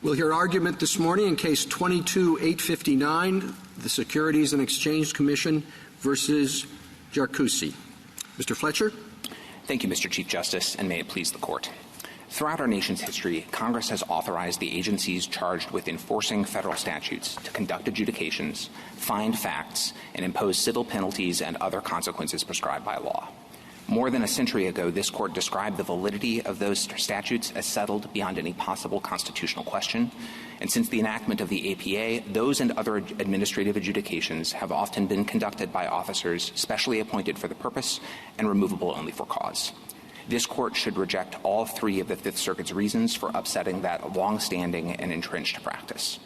We'll hear argument this morning in Case 22-859, the Securities and Exchange Commission versus Jarkesy. Mr. Fletcher. Thank you, Mr. Chief Justice, and may it please the Court. Throughout our nation's history, Congress has authorized the agencies charged with enforcing federal statutes to conduct adjudications, find facts, and impose civil penalties and other consequences prescribed by law. More than a century ago, this Court described the validity of those statutes as settled beyond any possible constitutional question. And since the enactment of the APA, those and other administrative adjudications have often been conducted by officers specially appointed for the purpose and removable only for cause. This Court should reject all three of the Fifth Circuit's reasons for upsetting that long-standing and entrenched practice.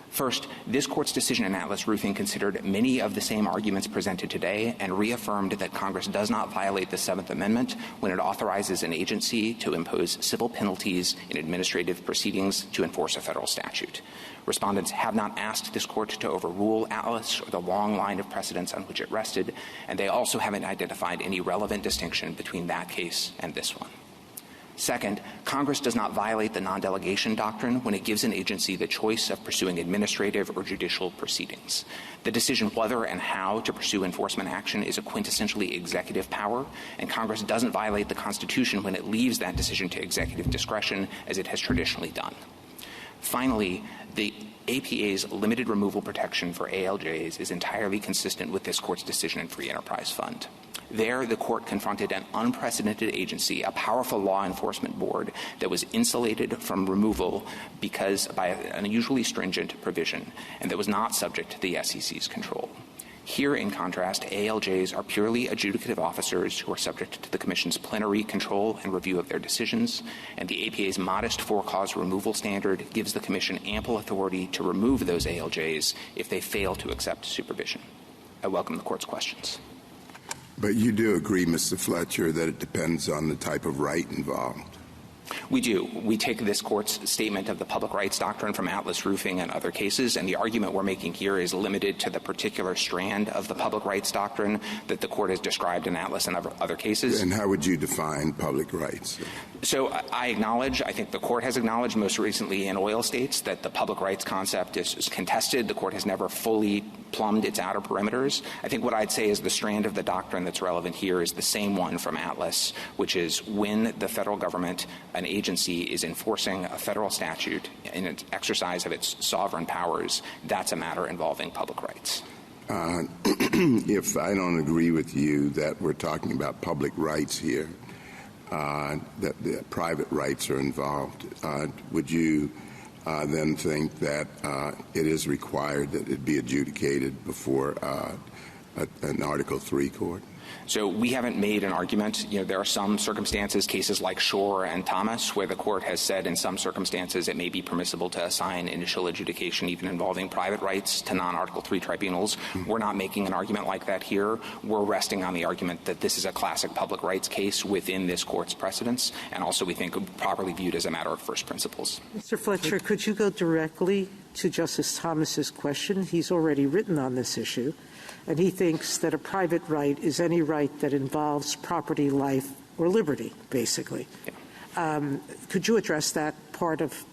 First, this Court's decision in Atlas Roofing considered many of the same arguments presented today and reaffirmed that Congress does not violate the Seventh Amendment when it authorizes an agency to impose civil penalties in administrative proceedings to enforce a federal statute. Respondents have not asked this Court to overrule Atlas or the long line of precedents on which it rested, and they also haven't identified any relevant distinction between that case and this one. Second, Congress does not violate the nondelegation doctrine when it gives an agency the choice of pursuing administrative or judicial proceedings. The decision whether and how to pursue enforcement action is a quintessentially executive power, and Congress doesn't violate the Constitution when it leaves that decision to executive discretion, as it has traditionally done. Finally, the APA's limited removal protection for ALJs is entirely consistent with this Court's decision in Free Enterprise Fund. There, the Court confronted an unprecedented agency, a powerful law enforcement board that was insulated from removal by an unusually stringent provision and that was not subject to the SEC's control. Here, in contrast, ALJs are purely adjudicative officers who are subject to the Commission's plenary control and review of their decisions, and the APA's modest for-cause removal standard gives the Commission ample authority to remove those ALJs if they fail to accept supervision. I welcome the Court's questions. But you do agree, Mr. Fletcher, that it depends on the type of right involved? We do. We take this Court's statement of the public rights doctrine from Atlas Roofing and other cases, and the argument we're making here is limited to the particular strand of the public rights doctrine that the Court has described in Atlas and other cases. And how would you define public rights? So I think the Court has acknowledged most recently in oil states that the public rights concept is contested. The Court has never fully plumbed its outer perimeters. I think what I'd say is the strand of the doctrine that's relevant here is the same one from Atlas, which is when the federal government, an agency, is enforcing a federal statute in its exercise of its sovereign powers, that's a matter involving public rights. If I don't agree with you that we're talking about public rights here, that the private rights are involved, would you then think that it is required that it be adjudicated before an Article III court? So we haven't made an argument. There are some circumstances, cases like Shore and Thomas, where the Court has said in some circumstances it may be permissible to assign initial adjudication even involving private rights to non-Article III tribunals. We're not making an argument like that here. We're resting on the argument that this is a classic public rights case within this Court's precedents, and also we think properly viewed as a matter of first principles. Mr. Fletcher, could you go directly to Justice Thomas's question? He's already written on this issue, and he thinks that a private right is any right that involves property, life, or liberty, basically. Yeah. Could you address that part of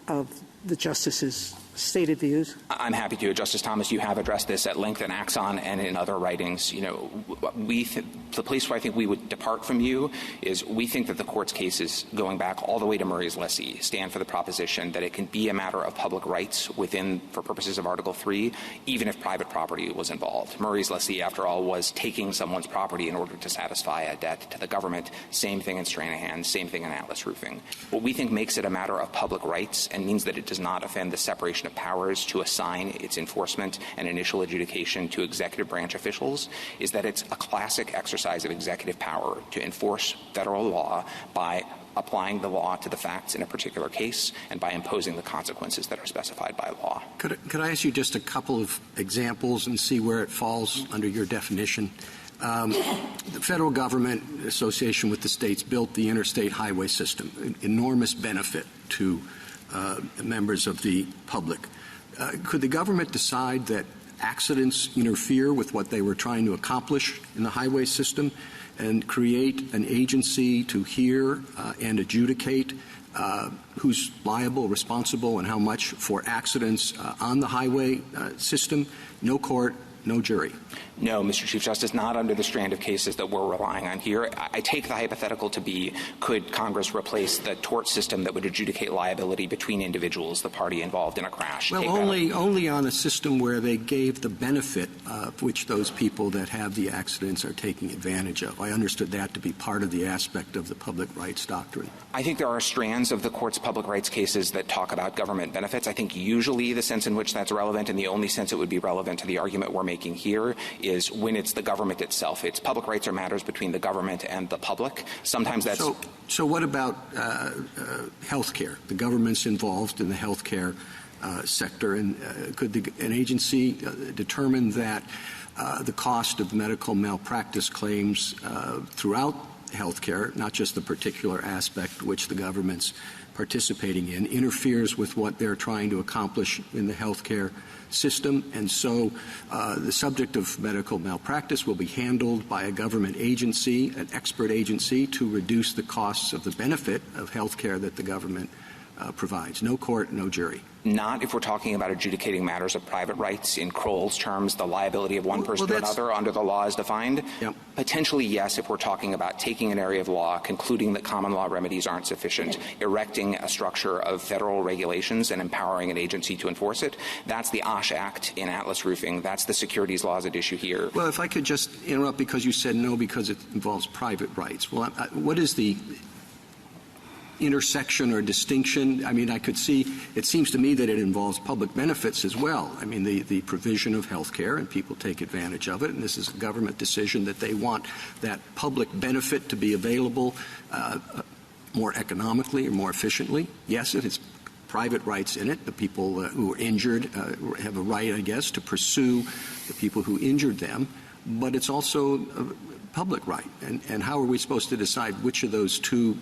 the Justice's stated views? I'm happy to. Justice Thomas, you have addressed this at length in Axon and in other writings. The place where I think we would depart from you is we think that the Court's cases, going back all the way to Murray's lessee, stand for the proposition that it can be a matter of public rights for purposes of Article III, even if private property was involved. Murray's lessee, after all, was taking someone's property in order to satisfy a debt to the government. Same thing in Stranahan, same thing in Atlas Roofing. What we think makes it a matter of public rights and means that it does not offend the separation of powers to assign its enforcement and initial adjudication to executive branch officials is that it's a classic exercise of executive power to enforce federal law by applying the law to the facts in a particular case and by imposing the consequences that are specified by law. Could I ask you just a couple of examples and see where it falls under your definition? The federal government, in association with the states, built the interstate highway system, an enormous benefit to members of the public. Could the government decide that accidents interfere with what they were trying to accomplish in the highway system and create an agency to hear and adjudicate who's liable, responsible, and how much for accidents on the highway system. No court, no jury. No, Mr. Chief Justice, not under the strand of cases that we're relying on here. I take the hypothetical to be, could Congress replace the tort system that would adjudicate liability between individuals, the party involved in a crash? Well, only on a system where they gave the benefit of which those people that have the accidents are taking advantage of. I understood that to be part of the aspect of the public rights doctrine. I think there are strands of the court's public rights cases that talk about government benefits. I think usually the sense in which that's relevant, and the only sense it would be relevant to the argument we're making here, is when it's the government itself. It's public rights are matters between the government and the public. Sometimes that's... So what about health care? The government's involved in the health care sector, and could an agency determine that the cost of medical malpractice claims throughout health care, not just the particular aspect which the government's participating in, interferes with what they're trying to accomplish in the health care system, and so the subject of medical malpractice will be handled by a government agency, an expert agency, to reduce the costs of the benefit of health care that the government provides. No court, no jury. Not if we're talking about adjudicating matters of private rights. In Kroll's terms, the liability of one person to another under the law is defined. Yep. Potentially, yes, if we're talking about taking an area of law, concluding that common law remedies aren't sufficient, erecting a structure of federal regulations and empowering an agency to enforce it. That's the OSH Act in Atlas Roofing. That's the securities laws at issue here. Well, if I could just interrupt because you said no because it involves private rights. Well, what is the intersection or distinction? I mean, I could see, it seems to me that it involves public benefits as well. I mean, the provision of health care, and people take advantage of it, and this is a government decision that they want that public benefit to be available more economically or more efficiently. Yes, it has private rights in it. The people who are injured have a right, I guess, to pursue the people who injured them, but it's also a public right. And how are we supposed to decide which of those two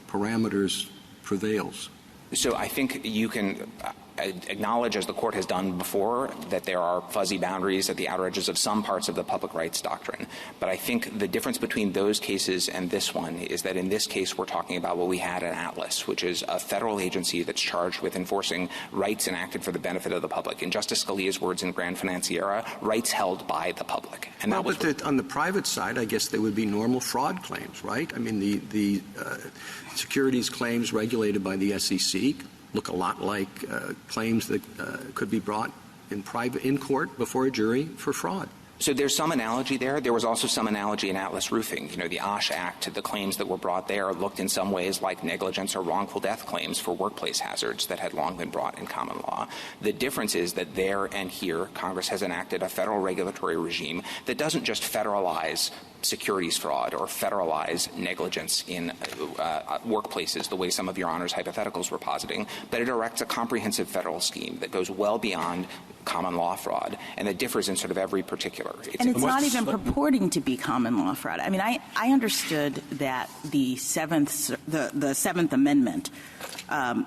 parameters prevails? So I think you can acknowledge, as the court has done before, that there are fuzzy boundaries at the outer edges of some parts of the public rights doctrine. But I think the difference between those cases and this one is that in this case we're talking about what we had in Atlas, which is a federal agency that's charged with enforcing rights enacted for the benefit of the public. In Justice Scalia's words in Grand Financiera, rights held by the public. And well, but on the private side, I guess there would be normal fraud claims, right? I mean, the securities claims regulated by the SEC look a lot like claims that could be brought in court before a jury for fraud. So there's some analogy there. There was also some analogy in Atlas Roofing. You know, the OSH Act, the claims that were brought there looked in some ways like negligence or wrongful death claims for workplace hazards that had long been brought in common law. The difference is that there and here, Congress has enacted a federal regulatory regime that doesn't just federalize securities fraud or federalize negligence in workplaces the way some of Your Honor's hypotheticals were positing, but it erects a comprehensive federal scheme that goes well beyond common law fraud, and it differs in sort of every particular. And it's not even purporting to be common law fraud. I mean, I understood that the Seventh Amendment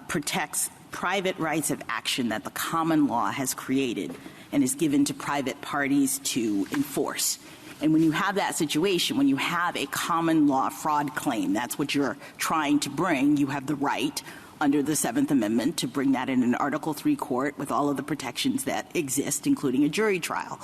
protects private rights of action that the common law has created and is given to private parties to enforce. And when you have that situation, when you have a common law fraud claim, that's what you're trying to bring, you have the right under the Seventh Amendment to bring that in an Article III court with all of the protections that exist, including a jury trial.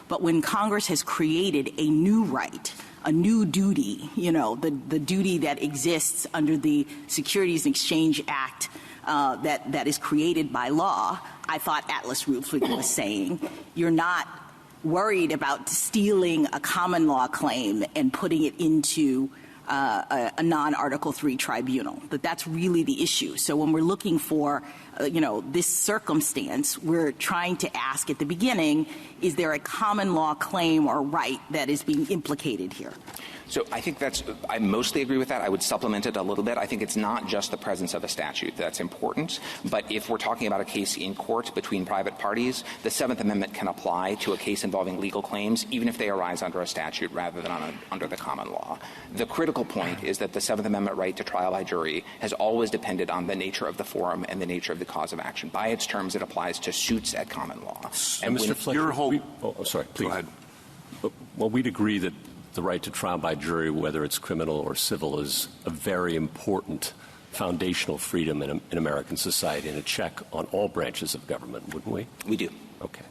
But when Congress has created a new right, a new duty, you know, the duty that exists under the Securities and Exchange Act that is created by law, I thought Atlas Roofing was saying, you're not worried about stealing a common law claim and putting it into a non-Article III tribunal. That's really the issue. So when we're looking for, this circumstance, we're trying to ask at the beginning, is there a common law claim or right that is being implicated here? So I think I mostly agree with that. I would supplement it a little bit. I think it's not just the presence of a statute that's important, but if we're talking about a case in court between private parties, the Seventh Amendment can apply to a case involving legal claims, even if they arise under a statute rather than under the common law. The critical point is that the Seventh Amendment right to trial by jury has always depended on the nature of the forum and the nature of the cause of action. By its terms, it applies to suits at common law. And Mr. Fletcher, sorry, please. Go ahead. Well, we'd agree that the right to trial by jury, whether it's criminal or civil, is a very important foundational freedom in American society and a check on all branches of government, wouldn't we? We do. Okay.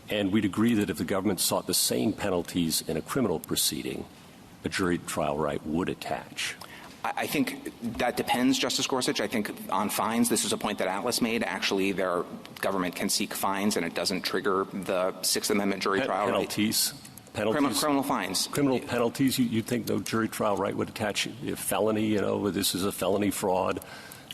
And we'd agree that if the government sought the same penalties in a criminal proceeding, a jury trial right would attach. I think that depends, Justice Gorsuch. I think on fines, this is a point that Atlas made. Actually, their government can seek fines, and it doesn't trigger the Sixth Amendment jury trial penalties. right. Penalties. Criminal fines. Criminal penalties, you think no jury trial right would attach? A felony, this is a felony fraud,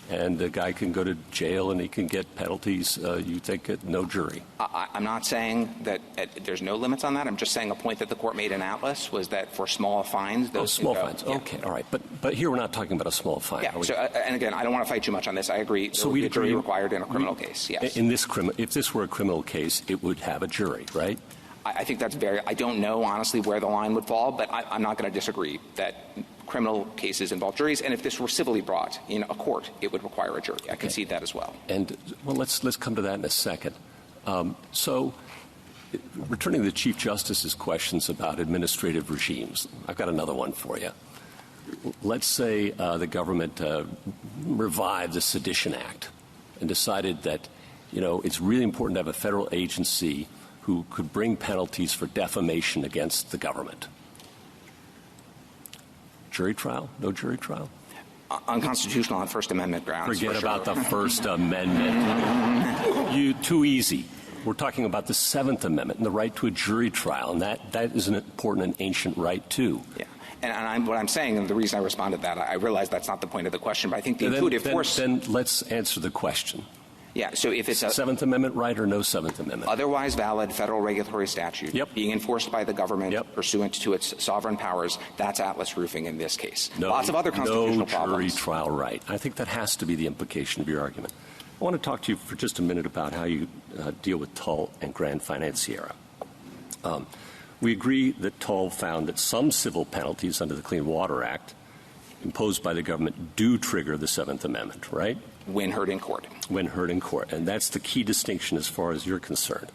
and the guy can go to jail and he can get penalties. You think no jury? I'm not saying that there's no limits on that. I'm just saying a point that the court made in Atlas was that for small fines, those small fines. Yeah. Okay, all right. But here we're not talking about a small fine. Yeah. So, and again, I don't want to fight too much on this. I agree. So we jury required in a criminal case. Yes. If this were a criminal case, it would have a jury, right? I think that's I don't know, honestly, where the line would fall, but I'm not going to disagree that criminal cases involve juries, and if this were civilly brought in a court, it would require a jury. I concede that as well. And, well, let's come to that in a second. So, returning to the Chief Justice's questions about administrative regimes, I've got another one for you. Let's say the government revived the Sedition Act and decided that, it's really important to have a federal agency who could bring penalties for defamation against the government. Jury trial? No jury trial? Unconstitutional on First Amendment grounds. Forget about the First Amendment. Too easy. We're talking about the Seventh Amendment and the right to a jury trial, and that is an important and ancient right, too. Yeah. And what I'm saying, and the reason I responded to that, I realize that's not the point of the question, but I think the intuitive force... Then let's answer the question. Yeah, so if it's a Seventh Amendment right or no Seventh Amendment? Otherwise valid federal regulatory statute being enforced by the government pursuant to its sovereign powers, that's Atlas roofing in this case. Lots of other constitutional problems. No jury trial right. I think that has to be the implication of your argument. I want to talk to you for just a minute about how you deal with Tull and Grand Financiera. We agree that Tull found that some civil penalties under the Clean Water Act imposed by the government do trigger the Seventh Amendment, right? When heard in court. When heard in court. And that's the key distinction as far as you're concerned.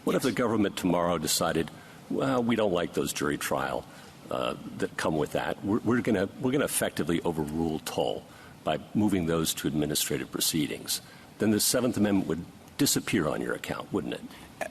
What if the government tomorrow decided, well, we don't like those jury trial that come with that. We're going to effectively overrule Tull by moving those to administrative proceedings. Then the Seventh Amendment would disappear on your account, wouldn't it?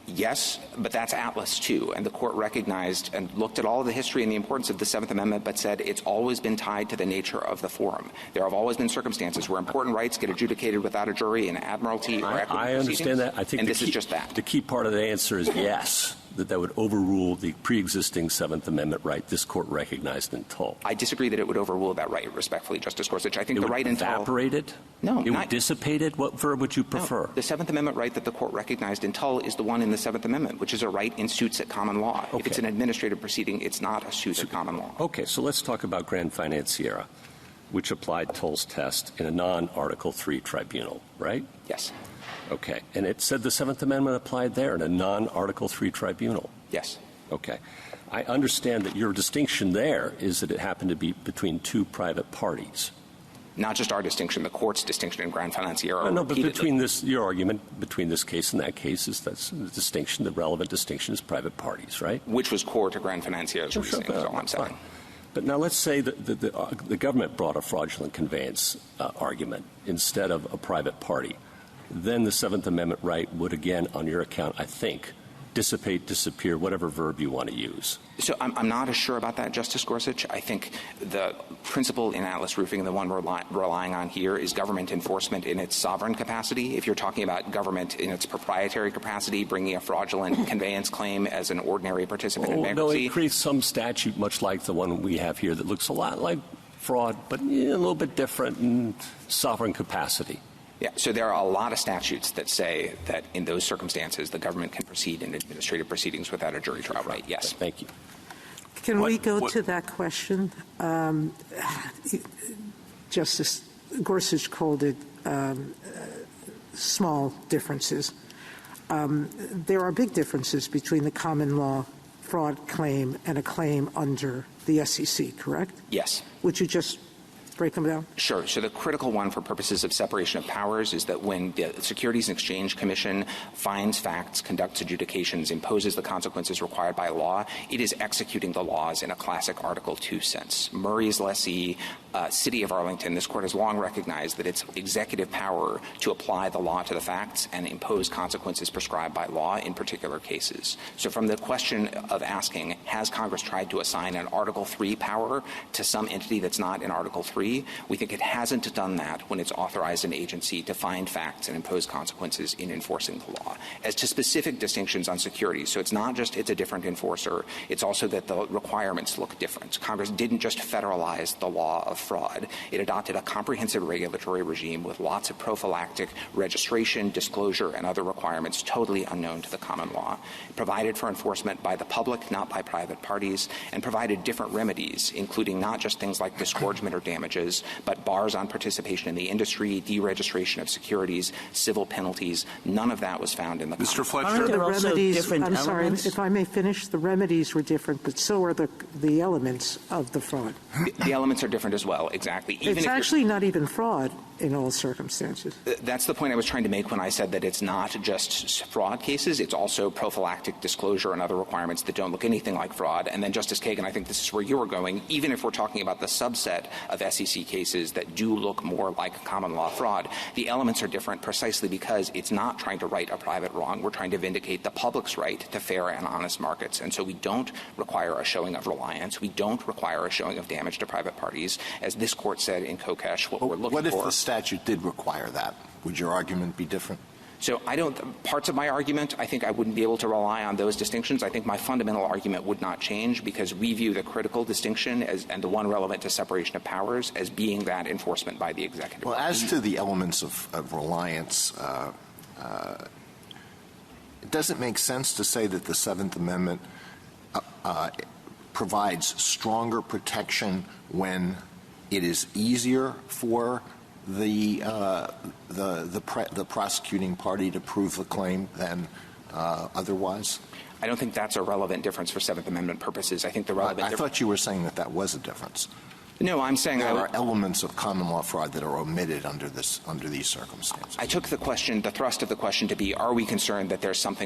Yes, but that's Atlas, too. And the court recognized and looked at all of the history and the importance of the Seventh Amendment, but said it's always been tied to the nature of the forum. There have always been circumstances where important rights get adjudicated without a jury in admiralty or equitable I understand that. I think and this is just that. The key part of the answer is yes, that would overrule the pre-existing Seventh Amendment right this court recognized in Tull. I disagree that it would overrule that right, respectfully, Justice Gorsuch. I think the right in Tull... evaporate it? No. It would dissipate it? What verb would you prefer? No. The Seventh Amendment right that the court recognized in Tull is the one in the Seventh Amendment, which is a right in suits at common law. Okay. If it's an administrative proceeding, it's not a suit at common law. Okay, so let's talk about Grand Financiera, which applied Tull's test in a non-Article III tribunal, right? Yes. Okay, and it said the Seventh Amendment applied there in a non-Article III tribunal. Yes. Okay. I understand that your distinction there is that it happened to be between two private parties. Not just our distinction, the court's distinction in Grand Financiera. No, but between your argument between this case and that case is that's the distinction, the relevant distinction is private parties, right? Which was core to Grand Financiera's reasoning, is all I'm saying. But now let's say that the government brought a fraudulent conveyance argument instead of a private party. Then the Seventh Amendment right would again, on your account, I think, dissipate, disappear, whatever verb you want to use. So I'm not as sure about that, Justice Gorsuch. I think the principle in Atlas Roofing, and the one we're relying on here, is government enforcement in its sovereign capacity. If you're talking about government in its proprietary capacity, bringing a fraudulent conveyance claim as an ordinary participant in bankruptcy. No, it creates some statute much like the one we have here that looks a lot like fraud, but a little bit different in sovereign capacity. Yeah, so there are a lot of statutes that say that in those circumstances the government can proceed in administrative proceedings without a jury trial right. Yes. Thank you. Can we go to that question? Justice Gorsuch called it small differences. There are big differences between the common law fraud claim and a claim under the SEC, correct? Yes. Would you just break them down? Sure. So the critical one for purposes of separation of powers is that when the Securities and Exchange Commission finds facts, conducts adjudications, imposes the consequences required by law, it is executing the laws in a classic Article 2 sense. Murray's lessee, City of Arlington, this court has long recognized that it's executive power to apply the law to the facts and impose consequences prescribed by law in particular cases. So from the question of asking, has Congress tried to assign an Article 3 power to some entity that's not in Article 3, we think it hasn't done that when it's authorized an agency to find facts and impose consequences in enforcing the law. As to specific distinctions on securities, so it's not just it's a different enforcer, it's also that the requirements look different. Congress didn't just federalize the law of fraud. It adopted a comprehensive regulatory regime with lots of prophylactic registration, disclosure, and other requirements totally unknown to the common law. It provided for enforcement by the public, not by private parties, and provided different remedies, including not just things like disgorgement or damages, but bars on participation in the industry, deregistration of securities, civil penalties. None of that was found in the Mr. Fletcher? Aren't there also different I'm sorry, elements? if I may finish, the remedies were different, but so are the elements of the fraud. The elements are different as well, exactly. It's actually not even fraud in all circumstances. That's the point I was trying to make when I said that it's not just fraud cases, it's also prophylactic disclosure and other requirements that don't look anything like fraud. And then, Justice Kagan, I think this is where you were going, even if we're talking about the subset of SEC cases that do look more like common law fraud, the elements are different precisely because it's not trying to right a private wrong. We're trying to vindicate the public's right to fair and honest markets. And so we don't require a showing of reliance. We don't require a showing of damage to private parties. As this court said in Kokesh, what we're looking for. What if the statute did require that? Would your argument be different? So parts of my argument, I think I wouldn't be able to rely on those distinctions. I think my fundamental argument would not change because we view the critical distinction and the one relevant to separation of powers as being that enforcement by the executive. Well, as to the elements of reliance, it doesn't make sense to say that the Seventh Amendment provides stronger protection when it is easier for the prosecuting party to prove the claim than otherwise? I don't think that's a relevant difference for Seventh Amendment purposes. I think the relevant I thought you were saying that was a difference. No, I'm saying there are elements of common law fraud that are omitted under these circumstances. I took the thrust of the question to be, are we concerned that there's some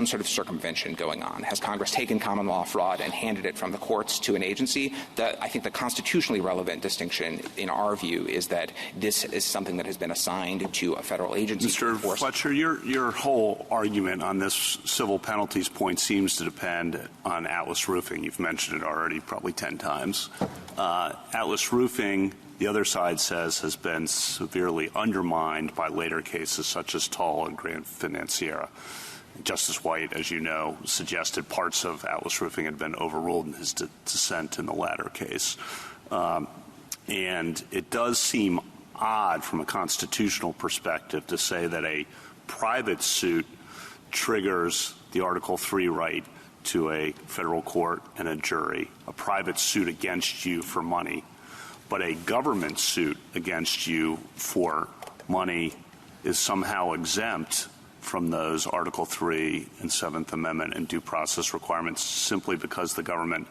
sort of circumvention going on? Has Congress taken common law fraud and handed it from the courts to an agency? I think the constitutionally relevant distinction in our view is that this is something that has been assigned to a federal agency. Mr. Fletcher, your whole argument on this civil penalties point seems to depend on Atlas Roofing. You've mentioned it already probably 10 times. Atlas Roofing, the other side says, has been severely undermined by later cases such as Tull and Grand Financiera. Justice White, as you know, suggested parts of Atlas Roofing had been overruled in his dissent in the latter case. And it does seem odd from a constitutional perspective to say that a private suit triggers the Article 3 right to a federal court and a jury, a private suit against you for money, but a government suit against you for money is somehow exempt from those Article 3 and 7th Amendment and due process requirements simply because the government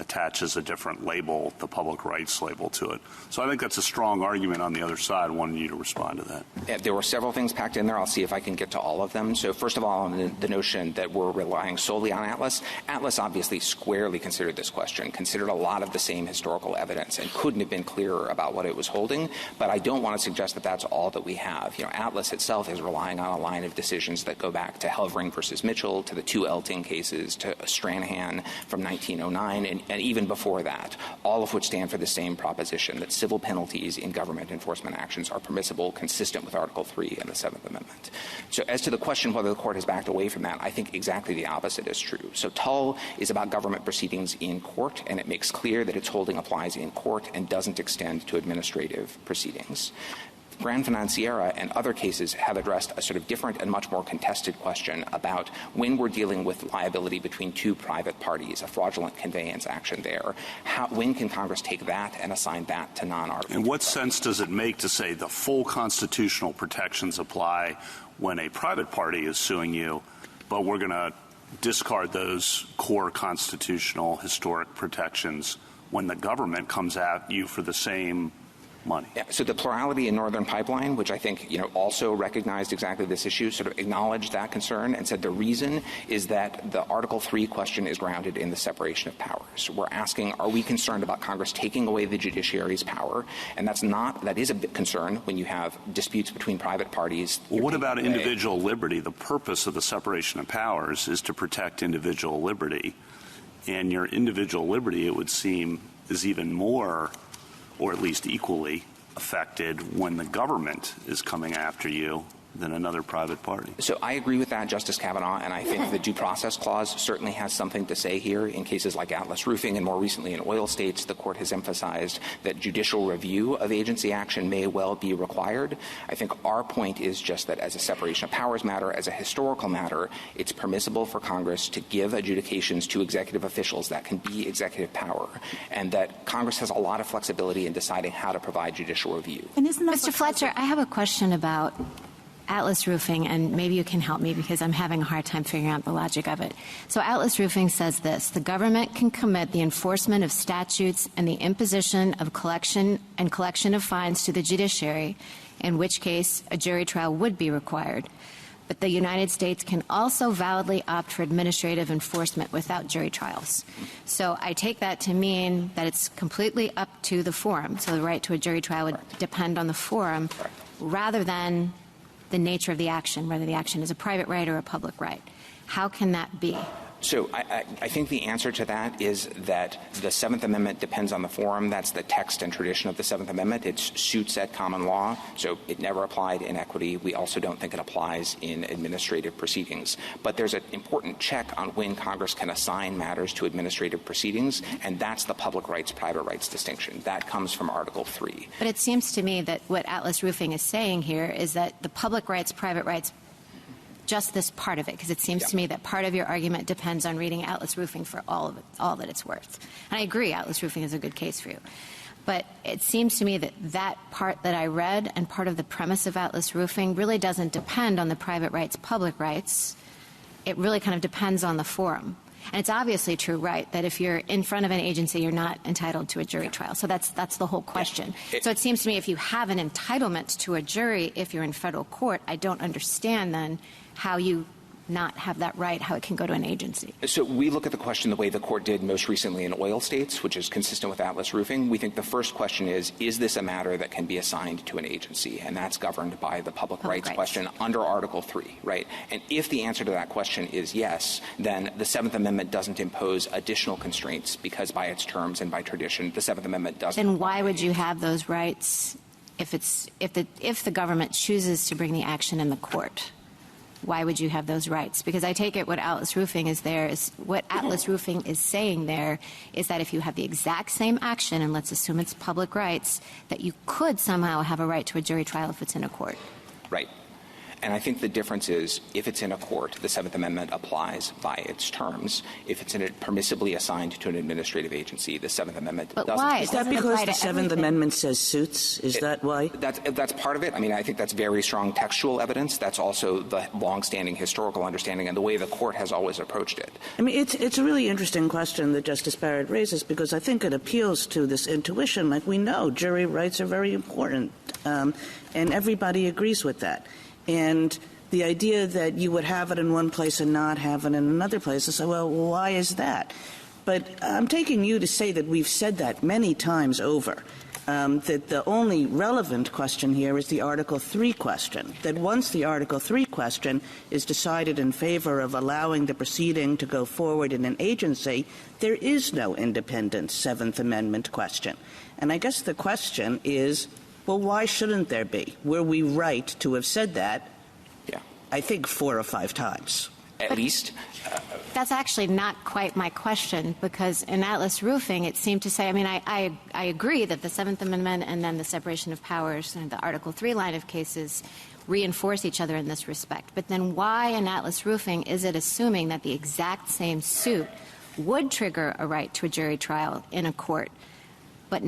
attaches a different label, the public rights label, to it. So I think that's a strong argument on the other side. I wanted you to respond to that. There were several things packed in there. I'll see if I can get to all of them. So first of all, on the notion that we're relying solely on Atlas, Atlas obviously squarely considered this question, considered a lot of the same historical evidence, and couldn't have been clearer about what it was holding. But I don't want to suggest that that's all that we have. Atlas itself is relying on a line of decisions that go back to Helvering versus Mitchell, to the two Elting cases, to Stranahan from 1909, and even before that, all of which stand for the same proposition that civil penalties in government enforcement actions are permissible, consistent with Article 3 and the 7th Amendment. So as to the question whether the court has backed away from that, I think exactly the opposite is true. So Tull is about government proceedings in court, and it makes clear that its holding applies in court and doesn't extend to administrative proceedings. Grand Financiera and other cases have addressed a sort of different and much more contested question about when we're dealing with liability between two private parties, a fraudulent conveyance action there. When can Congress take that and assign that to non-arbitrary? In what sense does it make to say the full constitutional protections apply when a private party is suing you, but we're going to discard those core constitutional historic protections when the government comes at you for the same money. Yeah, so the plurality in Northern Pipeline, which I think, also recognized exactly this issue, sort of acknowledged that concern and said the reason is that the Article 3 question is grounded in the separation of powers. We're asking, are we concerned about Congress taking away the judiciary's power? And that is a big concern when you have disputes between private parties. Well, what about individual liberty? The purpose of the separation of powers is to protect individual liberty. And your individual liberty, it would seem, is even more, or at least equally, affected when the government is coming after you than another private party. So I agree with that, Justice Kavanaugh, and I think the Due Process Clause certainly has something to say here. In cases like Atlas Roofing and more recently in oil states, the Court has emphasized that judicial review of agency action may well be required. I think our point is just that as a separation of powers matter, as a historical matter, it's permissible for Congress to give adjudications to executive officials that can be executive power, and that Congress has a lot of flexibility in deciding how to provide judicial review. And Mr. Fletcher, I have a question about Atlas Roofing, and maybe you can help me because I'm having a hard time figuring out the logic of it. So Atlas Roofing says this: the government can commit the enforcement of statutes and the imposition of collection of fines to the judiciary, in which case a jury trial would be required. But the United States can also validly opt for administrative enforcement without jury trials. So I take that to mean that it's completely up to the forum. So the right to a jury trial would depend on the forum rather than the nature of the action, whether the action is a private right or a public right. How can that be? So I think the answer to that is that the Seventh Amendment depends on the forum. That's the text and tradition of the Seventh Amendment. It's suits at common law, so it never applied in equity. We also don't think it applies in administrative proceedings. But there's an important check on when Congress can assign matters to administrative proceedings, and that's the public rights, private rights distinction. That comes from Article 3. But it seems to me that what Atlas Roofing is saying here is that the public rights, private rights, just this part of it, because it seems to me that part of your argument depends on reading Atlas Roofing for all that it's worth. And I agree, Atlas Roofing is a good case for you. But it seems to me that that part that I read and part of the premise of Atlas Roofing really doesn't depend on the private rights, public rights. It really kind of depends on the forum. And it's obviously true, right, that if you're in front of an agency, you're not entitled to a jury trial. So that's the whole question. So it seems to me if you have an entitlement to a jury if you're in federal court, I don't understand then how you not have that right, how it can go to an agency. So we look at the question the way the Court did most recently in oil states, which is consistent with Atlas Roofing. We think the first question is this a matter that can be assigned to an agency? And that's governed by the public rights question under Article 3, right? And if the answer to that question is yes, then the Seventh Amendment doesn't impose additional constraints because by its terms and by tradition, the Seventh Amendment doesn't. Then why would you have those rights if the government chooses to bring the action in the court? Why would you have those rights? Because I take it what Atlas Roofing is saying there is that if you have the exact same action, and let's assume it's public rights, that you could somehow have a right to a jury trial if it's in a court. Right. And I think the difference is if it's in a court, the Seventh Amendment applies by its terms. If it's permissibly assigned to an administrative agency, the Seventh Amendment doesn't. But why? Is that because the Seventh Amendment says suits? Is that why? That's part of it. I mean, I think that's very strong textual evidence. That's also the longstanding historical understanding and the way the Court has always approached it. I mean, it's a really interesting question that Justice Barrett raises because I think it appeals to this intuition. Like we know jury rights are very important, and everybody agrees with that. And the idea that you would have it in one place and not have it in another place, I say, well, why is that? But I'm taking you to say that we've said that many times over, that the only relevant question here is the Article 3 question, that once the Article 3 question is decided in favor of allowing the proceeding to go forward in an agency, there is no independent Seventh Amendment question. And I guess the question is, well, why shouldn't there be? Were we right to have said that? Yeah. I think 4 or 5 times. At least. That's actually not quite my question, because in Atlas Roofing, it seemed to say, I mean, I agree that the Seventh Amendment and then the separation of powers and the Article 3 line of cases reinforce each other in this respect. But then why in Atlas Roofing is it assuming that the exact same suit would trigger a right to a jury trial in a court, but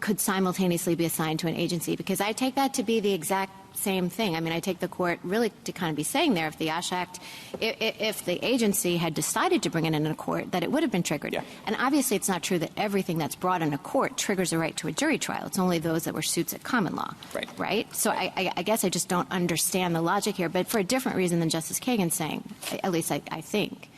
could simultaneously be assigned to an agency? Because I take that to be the exact same thing. I mean, I take the court really to kind of be saying there, if the Ash Act, if the agency had decided to bring it in a court, that it would have been triggered. Yeah. And obviously it's not true that everything that's brought in a court triggers a right to a jury trial. It's only those that were suits at common law. Right? So I guess I just don't understand the logic here, but for a different reason than Justice Kagan's saying, at least I think.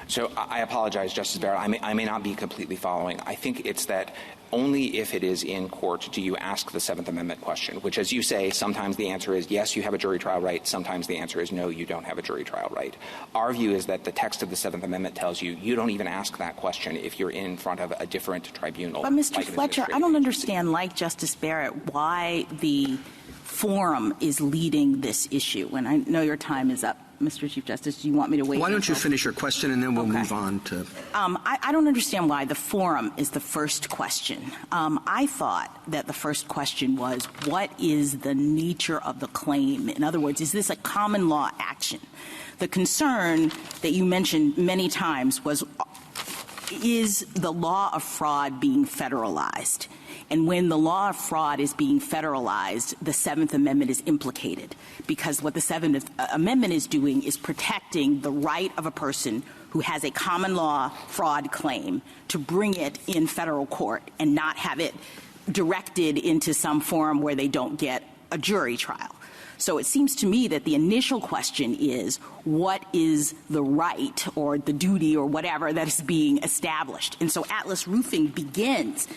So I apologize, Justice Barrett. I may not be completely following. I think it's that only if it is in court do you ask the Seventh Amendment question, which, as you say, sometimes the answer is yes, you have a jury trial right. Sometimes the answer is no, you don't have a jury trial right. Our view is that the text of the Seventh Amendment tells you you don't even ask that question if you're in front of a different tribunal. But, Mr. Fletcher, I don't understand, like Justice Barrett, why the forum is leading this issue. And I know your time is up. Mr. Chief Justice, do you want me to wait? Why don't you finish your question, and then we'll move on to... I don't understand why the forum is the first question. I thought that the first question was, what is the nature of the claim? In other words, is this a common law action? The concern that you mentioned many times was, is the law of fraud being federalized? And when the law of fraud is being federalized, the Seventh Amendment is implicated, because what the Seventh Amendment is doing is protecting the right of a person who has a common law fraud claim to bring it in federal court and not have it directed into some forum where they don't get a jury trial. So it seems to me that the initial question is, what is the right or the duty or whatever that is being established? And so Atlas Roofing begins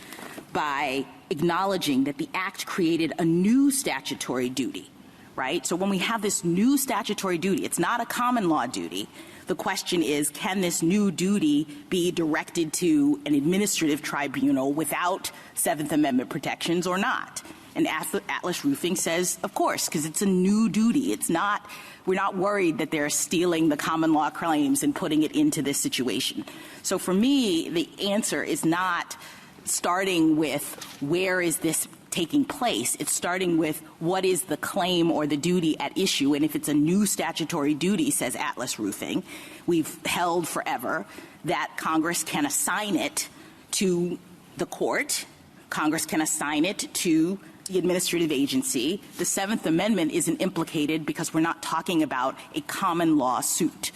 by acknowledging that the Act created a new statutory duty, right? So when we have this new statutory duty, it's not a common law duty. The question is, can this new duty be directed to an administrative tribunal without Seventh Amendment protections or not? And Atlas Roofing says, of course, because it's a new duty. It's not, we're not worried that they're stealing the common law claims and putting it into this situation. So for me, the answer is not starting with where is this taking place. It's starting with what is the claim or the duty at issue. And if it's a new statutory duty, says Atlas Roofing, we've held forever that Congress can assign it to the court. Congress can assign it to the administrative agency. The Seventh Amendment isn't implicated because we're not talking about a common law suit.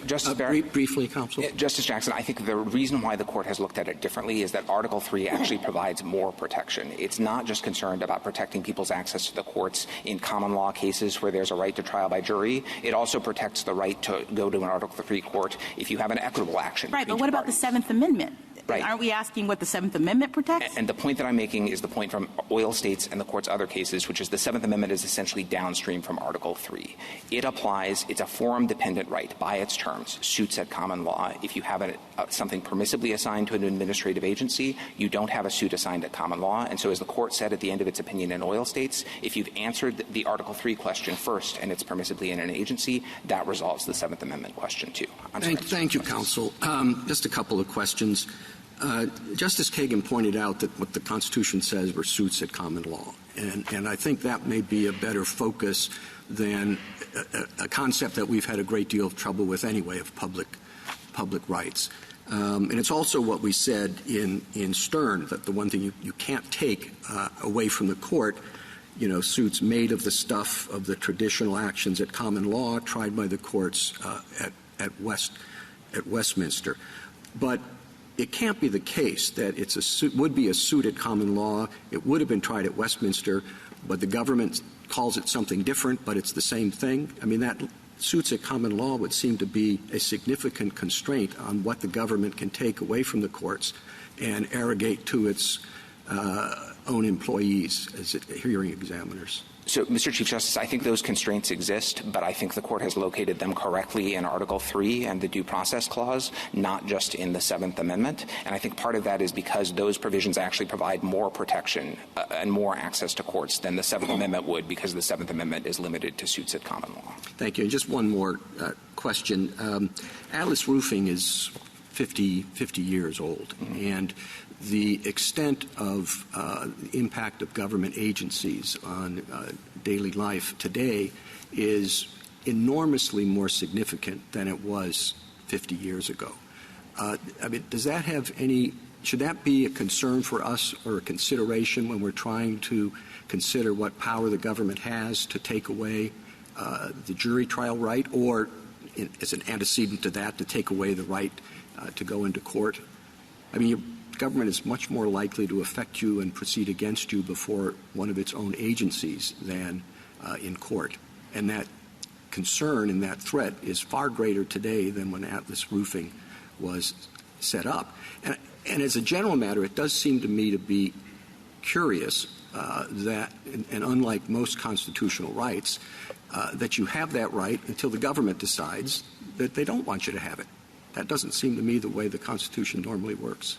Justice Barrett? Briefly, Counsel. Justice Jackson, I think the reason why the court has looked at it differently is that Article 3 actually provides more protection. It's not just concerned about protecting people's access to the courts in common law cases where there's a right to trial by jury. It also protects the right to go to an Article 3 court if you have an equitable action. Right, but what about the Seventh Amendment? Right. Aren't we asking what the Seventh Amendment protects? And the point that I'm making is the point from oil states and the court's other cases, which is the Seventh Amendment is essentially downstream from Article 3. It applies, it's a forum-dependent right by its terms, suits at common law. If you have something permissibly assigned to an administrative agency, you don't have a suit assigned at common law. And so as the court said at the end of its opinion in oil states, if you've answered the Article 3 question first and it's permissibly in an agency, that resolves the Seventh Amendment question too. Thank you, Counsel. Just a couple of questions. Justice Kagan pointed out that what the Constitution says were suits at common law, and I think that may be a better focus than a concept that we've had a great deal of trouble with anyway of public rights. And it's also what we said in Stern, that the one thing you can't take away from the court, suits made of the stuff of the traditional actions at common law tried by the courts at Westminster. But it can't be the case that it's would be a suit at common law. It would have been tried at Westminster, but the government calls it something different, but it's the same thing. I mean, that suits at common law would seem to be a significant constraint on what the government can take away from the courts and arrogate to its own employees as hearing examiners. So, Mr. Chief Justice, I think those constraints exist, but I think the court has located them correctly in Article 3 and the Due Process Clause, not just in the Seventh Amendment. And I think part of that is because those provisions actually provide more protection and more access to courts than the Seventh Amendment would, because the Seventh Amendment is limited to suits at common law. Thank you. And just one more question. Atlas Roofing is 50 years old, and the extent of impact of government agencies on daily life today is enormously more significant than it was 50 years ago. I mean, does that have any should that be a concern for us or a consideration when we're trying to consider what power the government has to take away the jury trial right, or as an antecedent to that, to take away the right to go into court? I mean, your government is much more likely to affect you and proceed against you before one of its own agencies than in court. And that concern and that threat is far greater today than when Atlas Roofing was set up. And as a general matter, it does seem to me to be curious that, and unlike most constitutional rights, that you have that right until the government decides that they don't want you to have it. That doesn't seem to me the way the Constitution normally works.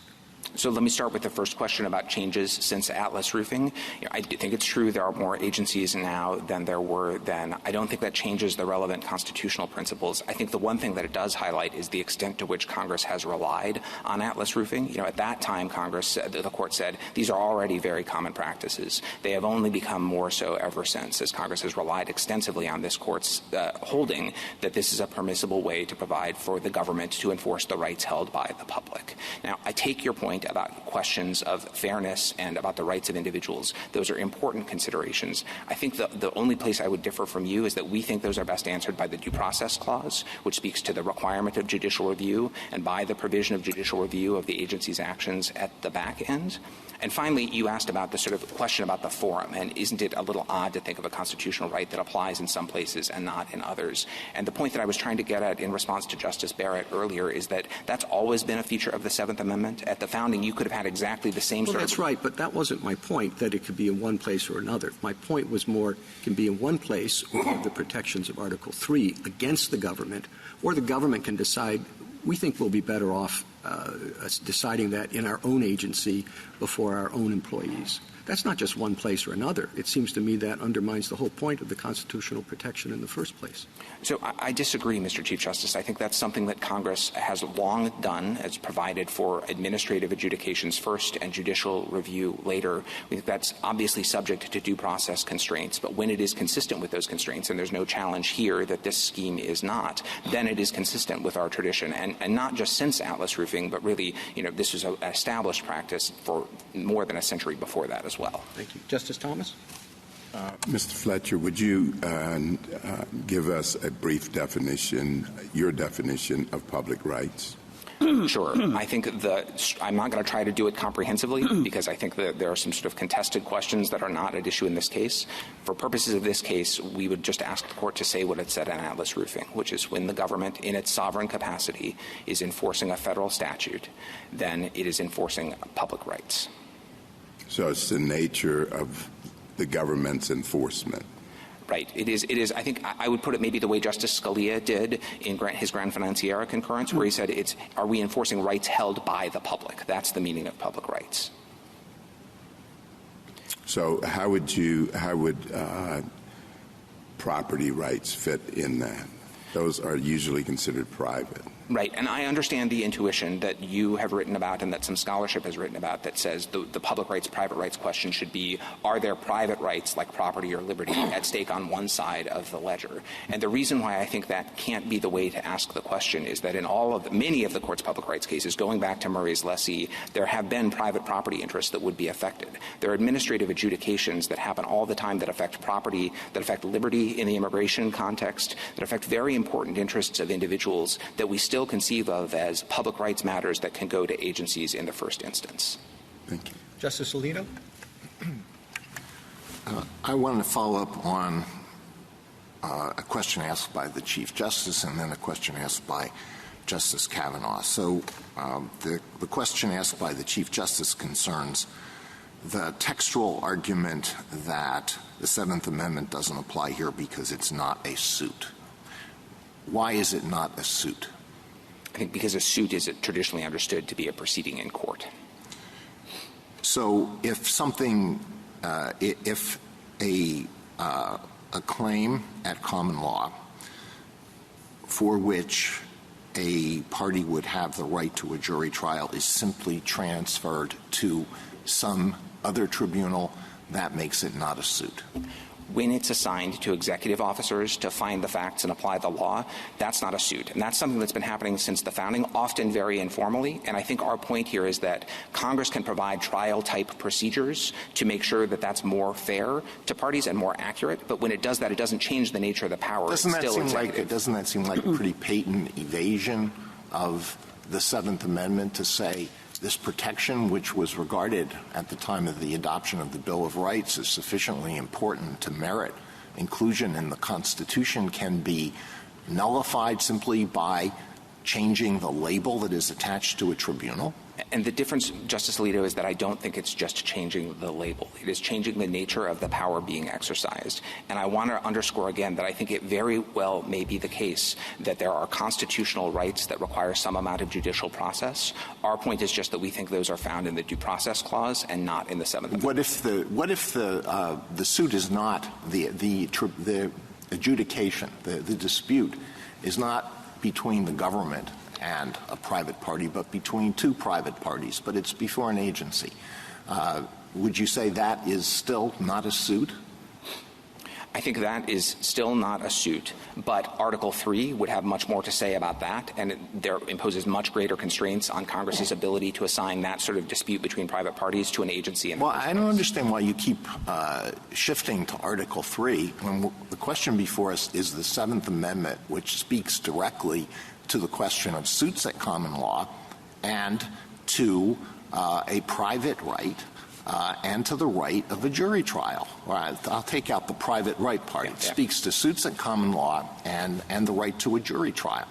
So let me start with the first question about changes since Atlas Roofing. I think it's true there are more agencies now than there were then. I don't think that changes the relevant constitutional principles. I think the one thing that it does highlight is the extent to which Congress has relied on Atlas Roofing. At that time, the court said, these are already very common practices. They have only become more so ever since, as Congress has relied extensively on this court's holding that this is a permissible way to provide for the government to enforce the rights held by the public. Now, I take your point about questions of fairness and about the rights of individuals. Those are important considerations. I think the only place I would differ from you is that we think those are best answered by the Due Process Clause, which speaks to the requirement of judicial review, and by the provision of judicial review of the agency's actions at the back end. And finally, you asked about the sort of question about the forum, and isn't it a little odd to think of a constitutional right that applies in some places and not in others? And the point that I was trying to get at in response to Justice Barrett earlier is that that's always been a feature of the Seventh Amendment. At the founding, you could have had exactly the same sort of... That's right, but that wasn't my point, that it could be in one place or another. My point was more, it can be in one place or have the protections of Article 3 against the government, or the government can decide, we think we'll be better off deciding that in our own agency before our own employees. That's not just one place or another. It seems to me that undermines the whole point of the constitutional protection in the first place. So I disagree, Mr. Chief Justice. I think that's something that Congress has long done. It's provided for administrative adjudications first and judicial review later. We think that's obviously subject to due process constraints, but when it is consistent with those constraints, and there's no challenge here that this scheme is not, then it is consistent with our tradition. And not just since Atlas Roofing, but really, this was an established practice for more than a century before that as well. Thank you. Justice Thomas? Mr. Fletcher, would you give us a brief definition, your definition of public rights? Sure. I think I'm not going to try to do it comprehensively because I think that there are some sort of contested questions that are not at issue in this case. For purposes of this case, we would just ask the court to say what it said on Atlas Roofing, which is when the government, in its sovereign capacity, is enforcing a federal statute, then it is enforcing public rights. So it's the nature of the government's enforcement. Right. It is. I think I would put it maybe the way Justice Scalia did in his Grand Financiera concurrence, where he said, are we enforcing rights held by the public? That's the meaning of public rights. So how would property rights fit in that? Those are usually considered private. Right. And I understand the intuition that you have written about and that some scholarship has written about that says the public rights, private rights question should be, are there private rights like property or liberty at stake on one side of the ledger? And the reason why I think that can't be the way to ask the question is that in many of the court's public rights cases, going back to Murray's lessee, there have been private property interests that would be affected. There are administrative adjudications that happen all the time that affect property, that affect liberty in the immigration context, that affect very important interests of individuals that we still conceive of as public rights matters that can go to agencies in the first instance. Thank you. Justice Alito? I wanted to follow up on a question asked by the Chief Justice and then a question asked by Justice Kavanaugh. So the question asked by the Chief Justice concerns the textual argument that the Seventh Amendment doesn't apply here because it's not a suit. Why is it not a suit? I think because a suit is traditionally understood to be a proceeding in court. So if something, if a claim at common law for which a party would have the right to a jury trial is simply transferred to some other tribunal, that makes it not a suit. when it's assigned to executive officers to find the facts and apply the law, that's not a suit. And that's something that's been happening since the founding, often very informally. And I think our point here is that Congress can provide trial-type procedures to make sure that that's more fair to parties and more accurate. But when it does that, it doesn't change the nature of the power. Doesn't that executive. seem like a pretty patent evasion of the Seventh Amendment to say this protection, which was regarded at the time of the adoption of the Bill of Rights as sufficiently important to merit inclusion in the Constitution, can be nullified simply by changing the label that is attached to a tribunal? And the difference, Justice Alito, is that I don't think it's just changing the label. It is changing the nature of the power being exercised. And I want to underscore again that I think it very well may be the case that there are constitutional rights that require some amount of judicial process. Our point is just that we think those are found in the Due Process Clause and not in the Seventh Amendment. What if the suit is not the adjudication, the dispute is not between the government and a private party, but between two private parties, but it's before an agency? Would you say that is still not a suit? I think that is still not a suit, but Article 3 would have much more to say about that, and there imposes much greater constraints on Congress's ability to assign that sort of dispute between private parties to an agency. Well, I don't understand why you keep shifting to Article 3 when the question before us is the Seventh Amendment, which speaks directly to the question of suits at common law and to a private right and to the right of a jury trial. I'll take out the private right part. It speaks to suits at common law and the right to a jury trial.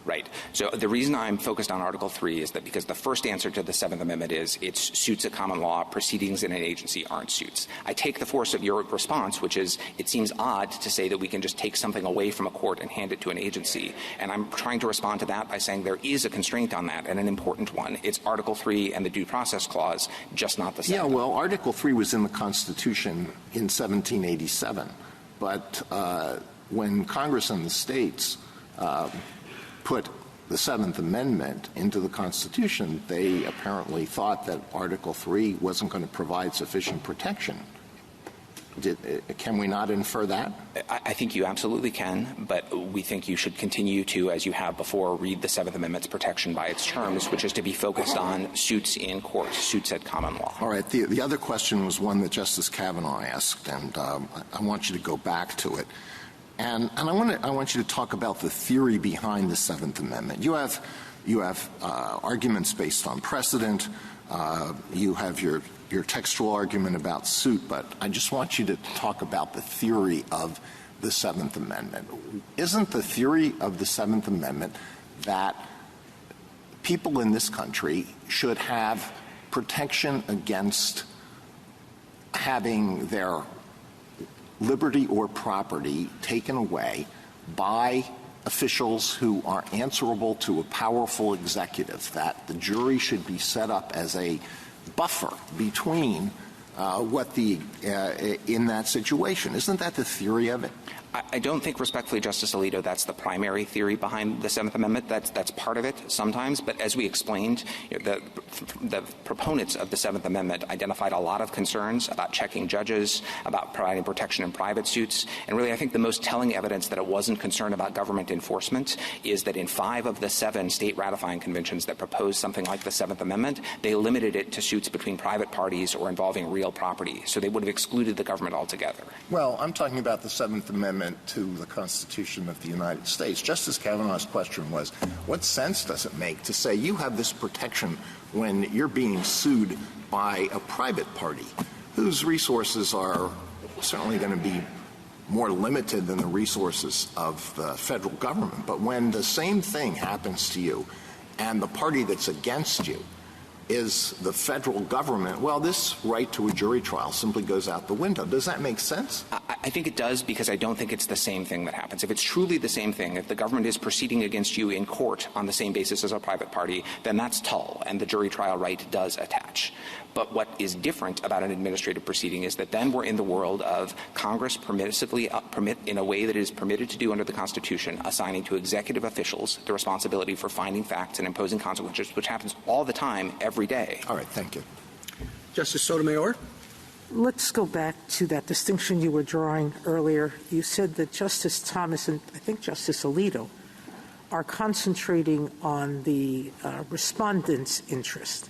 Right. So the reason I'm focused on Article 3 is that because the first answer to the Seventh Amendment is it's suits at common law, proceedings in an agency aren't suits. I take the force of your response, which is it seems odd to say that we can just take something away from a court and hand it to an agency. And I'm trying to respond to that by saying there is a constraint on that, and an important one. It's Article 3 and the Due Process Clause, just not the Seventh. Yeah, well, Article 3 was in the Constitution in 1787. But when Congress and the states put the Seventh Amendment into the Constitution, they apparently thought that Article 3 wasn't going to provide sufficient protection. Can we not infer that? I think you absolutely can, but we think you should continue to, as you have before, read the Seventh Amendment's protection by its terms, which is to be focused on suits in court, suits at common law. All right. The other question was one that Justice Kavanaugh asked, and I want you to go back to it. And I want you to talk about the theory behind the Seventh Amendment. You have arguments based on precedent. You have your textual argument about suit, but I just want you to talk about the theory of the Seventh Amendment. Isn't the theory of the Seventh Amendment that people in this country should have protection against having their liberty or property taken away by officials who are answerable to a powerful executive, that the jury should be set up as a buffer between in that situation? Isn't that the theory of it? I don't think, respectfully, Justice Alito, that's the primary theory behind the Seventh Amendment. That's part of it sometimes. But as we explained, the proponents of the Seventh Amendment identified a lot of concerns about checking judges, about providing protection in private suits. And really, I think the most telling evidence that it wasn't concerned about government enforcement is that in 5 of the 7 state ratifying conventions that proposed something like the Seventh Amendment, they limited it to suits between private parties or involving real property. So they would have excluded the government altogether. Well, I'm talking about the Seventh Amendment to the Constitution of the United States. Justice Kavanaugh's question was, what sense does it make to say you have this protection when you're being sued by a private party whose resources are certainly going to be more limited than the resources of the federal government? But when the same thing happens to you and the party that's against you is the federal government, well, this right to a jury trial simply goes out the window. Does that make sense? I think it does, because I don't think it's the same thing that happens. If it's truly the same thing, if the government is proceeding against you in court on the same basis as a private party, then that's tull, and the jury trial right does attach. But what is different about an administrative proceeding is that then we're in the world of Congress permissively in a way that it is permitted to do under the Constitution, assigning to executive officials the responsibility for finding facts and imposing consequences, which happens all the time, every day. All right. Thank you. Justice Sotomayor? let's go back to that distinction you were drawing earlier. You said that Justice Thomas and I think Justice Alito are concentrating on the respondent's interest.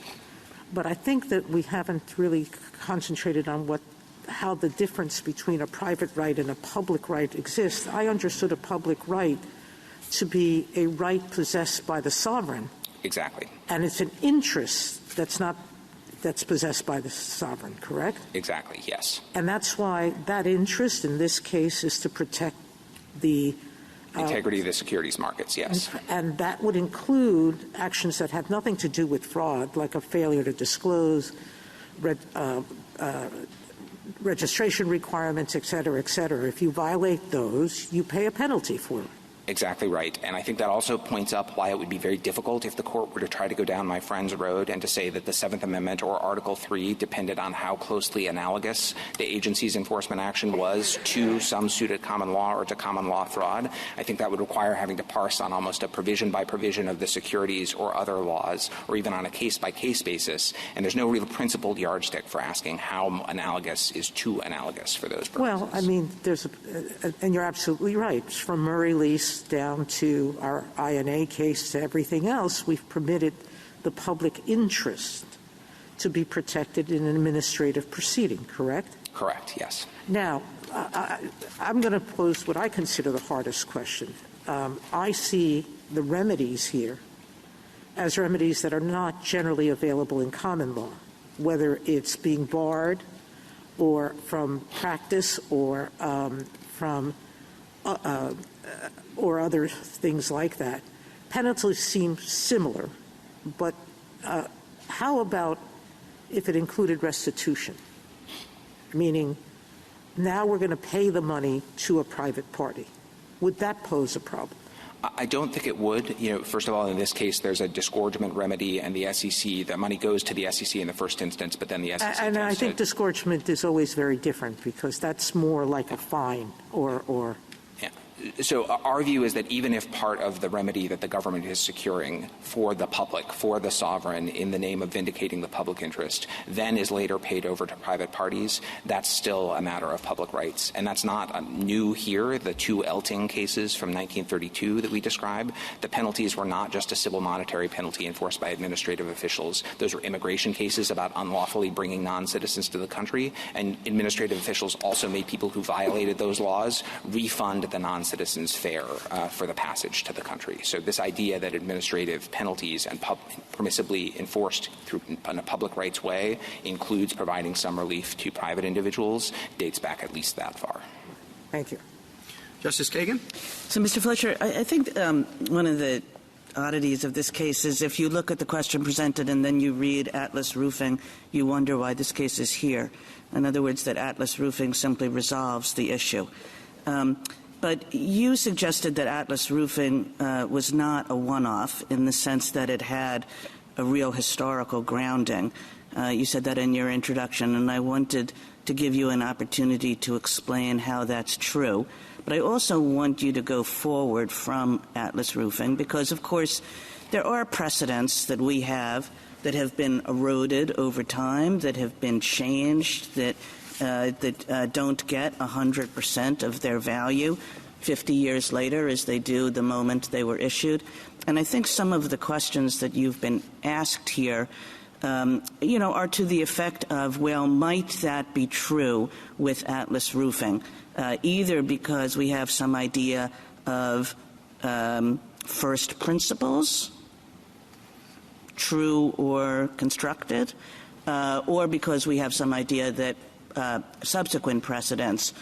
But I think that we haven't really concentrated on how the difference between a private right and a public right exists. I understood a public right to be a right possessed by the sovereign. Exactly. And it's an interest that's possessed by the sovereign, correct? Exactly, yes. And that's why that interest in this case is to protect the integrity of the securities markets, yes. And that would include actions that have nothing to do with fraud, like a failure to disclose, registration requirements, et cetera, et cetera. If you violate those, you pay a penalty for it. Exactly right. And I think that also points up why it would be very difficult if the court were to try to go down my friend's road and to say that the Seventh Amendment or Article 3 depended on how closely analogous the agency's enforcement action was to some suit at common law or to common law fraud. I think that would require having to parse on almost a provision by provision of the securities or other laws, or even on a case-by-case basis. And there's no real principled yardstick for asking how analogous is too analogous for those purposes. Well, I mean, and you're absolutely right. From Murray Lease down to our INA case to everything else, we've permitted the public interest to be protected in an administrative proceeding, correct? Correct, yes. Now, I'm going to pose what I consider the hardest question. I see the remedies here as remedies that are not generally available in common law, whether it's being barred or from practice or from or other things like that. Penalties seem similar, but how about if it included restitution? Meaning, now we're going to pay the money to a private party. Would that pose a problem? I don't think it would. First of all, in this case, there's a disgorgement remedy, and the SEC, the money goes to the SEC in the first instance, but then the SEC. And I think disgorgement is always very different because that's more like a fine or. Yeah. So our view is that even if part of the remedy that the government is securing for the public, for the sovereign, in the name of vindicating the public interest, then is later paid over to private parties, that's still a matter of public rights. And that's not new here. The two Elting cases from 1932 that we describe, the penalties were not just a civil monetary penalty enforced by administrative officials. Those were immigration cases about unlawfully bringing non-citizens to the country, and administrative officials also made people who violated those laws refund the non-citizens fare for the passage to the country. So this idea that administrative penalties and permissibly enforced in a public rights way includes providing some relief to private individuals dates back at least that far. Thank you. Justice Kagan? So, Mr. Fletcher, I think one of the oddities of this case is if you look at the question presented and then you read Atlas Roofing, you wonder why this case is here. In other words, that Atlas Roofing simply resolves the issue. But you suggested that Atlas Roofing was not a one-off in the sense that it had a real historical grounding. You said that in your introduction, and I wanted to give you an opportunity to explain how that's true. But I also want you to go forward from Atlas Roofing because, of course, there are precedents that we have that have been eroded over time, that have been changed, that don't get 100% of their value 50 years later as they do the moment they were issued. And I think some of the questions that you've been asked here, are to the effect of, well, might that be true with Atlas Roofing? Either because we have some idea of first principles, true or constructed, or because we have some idea that subsequent precedents,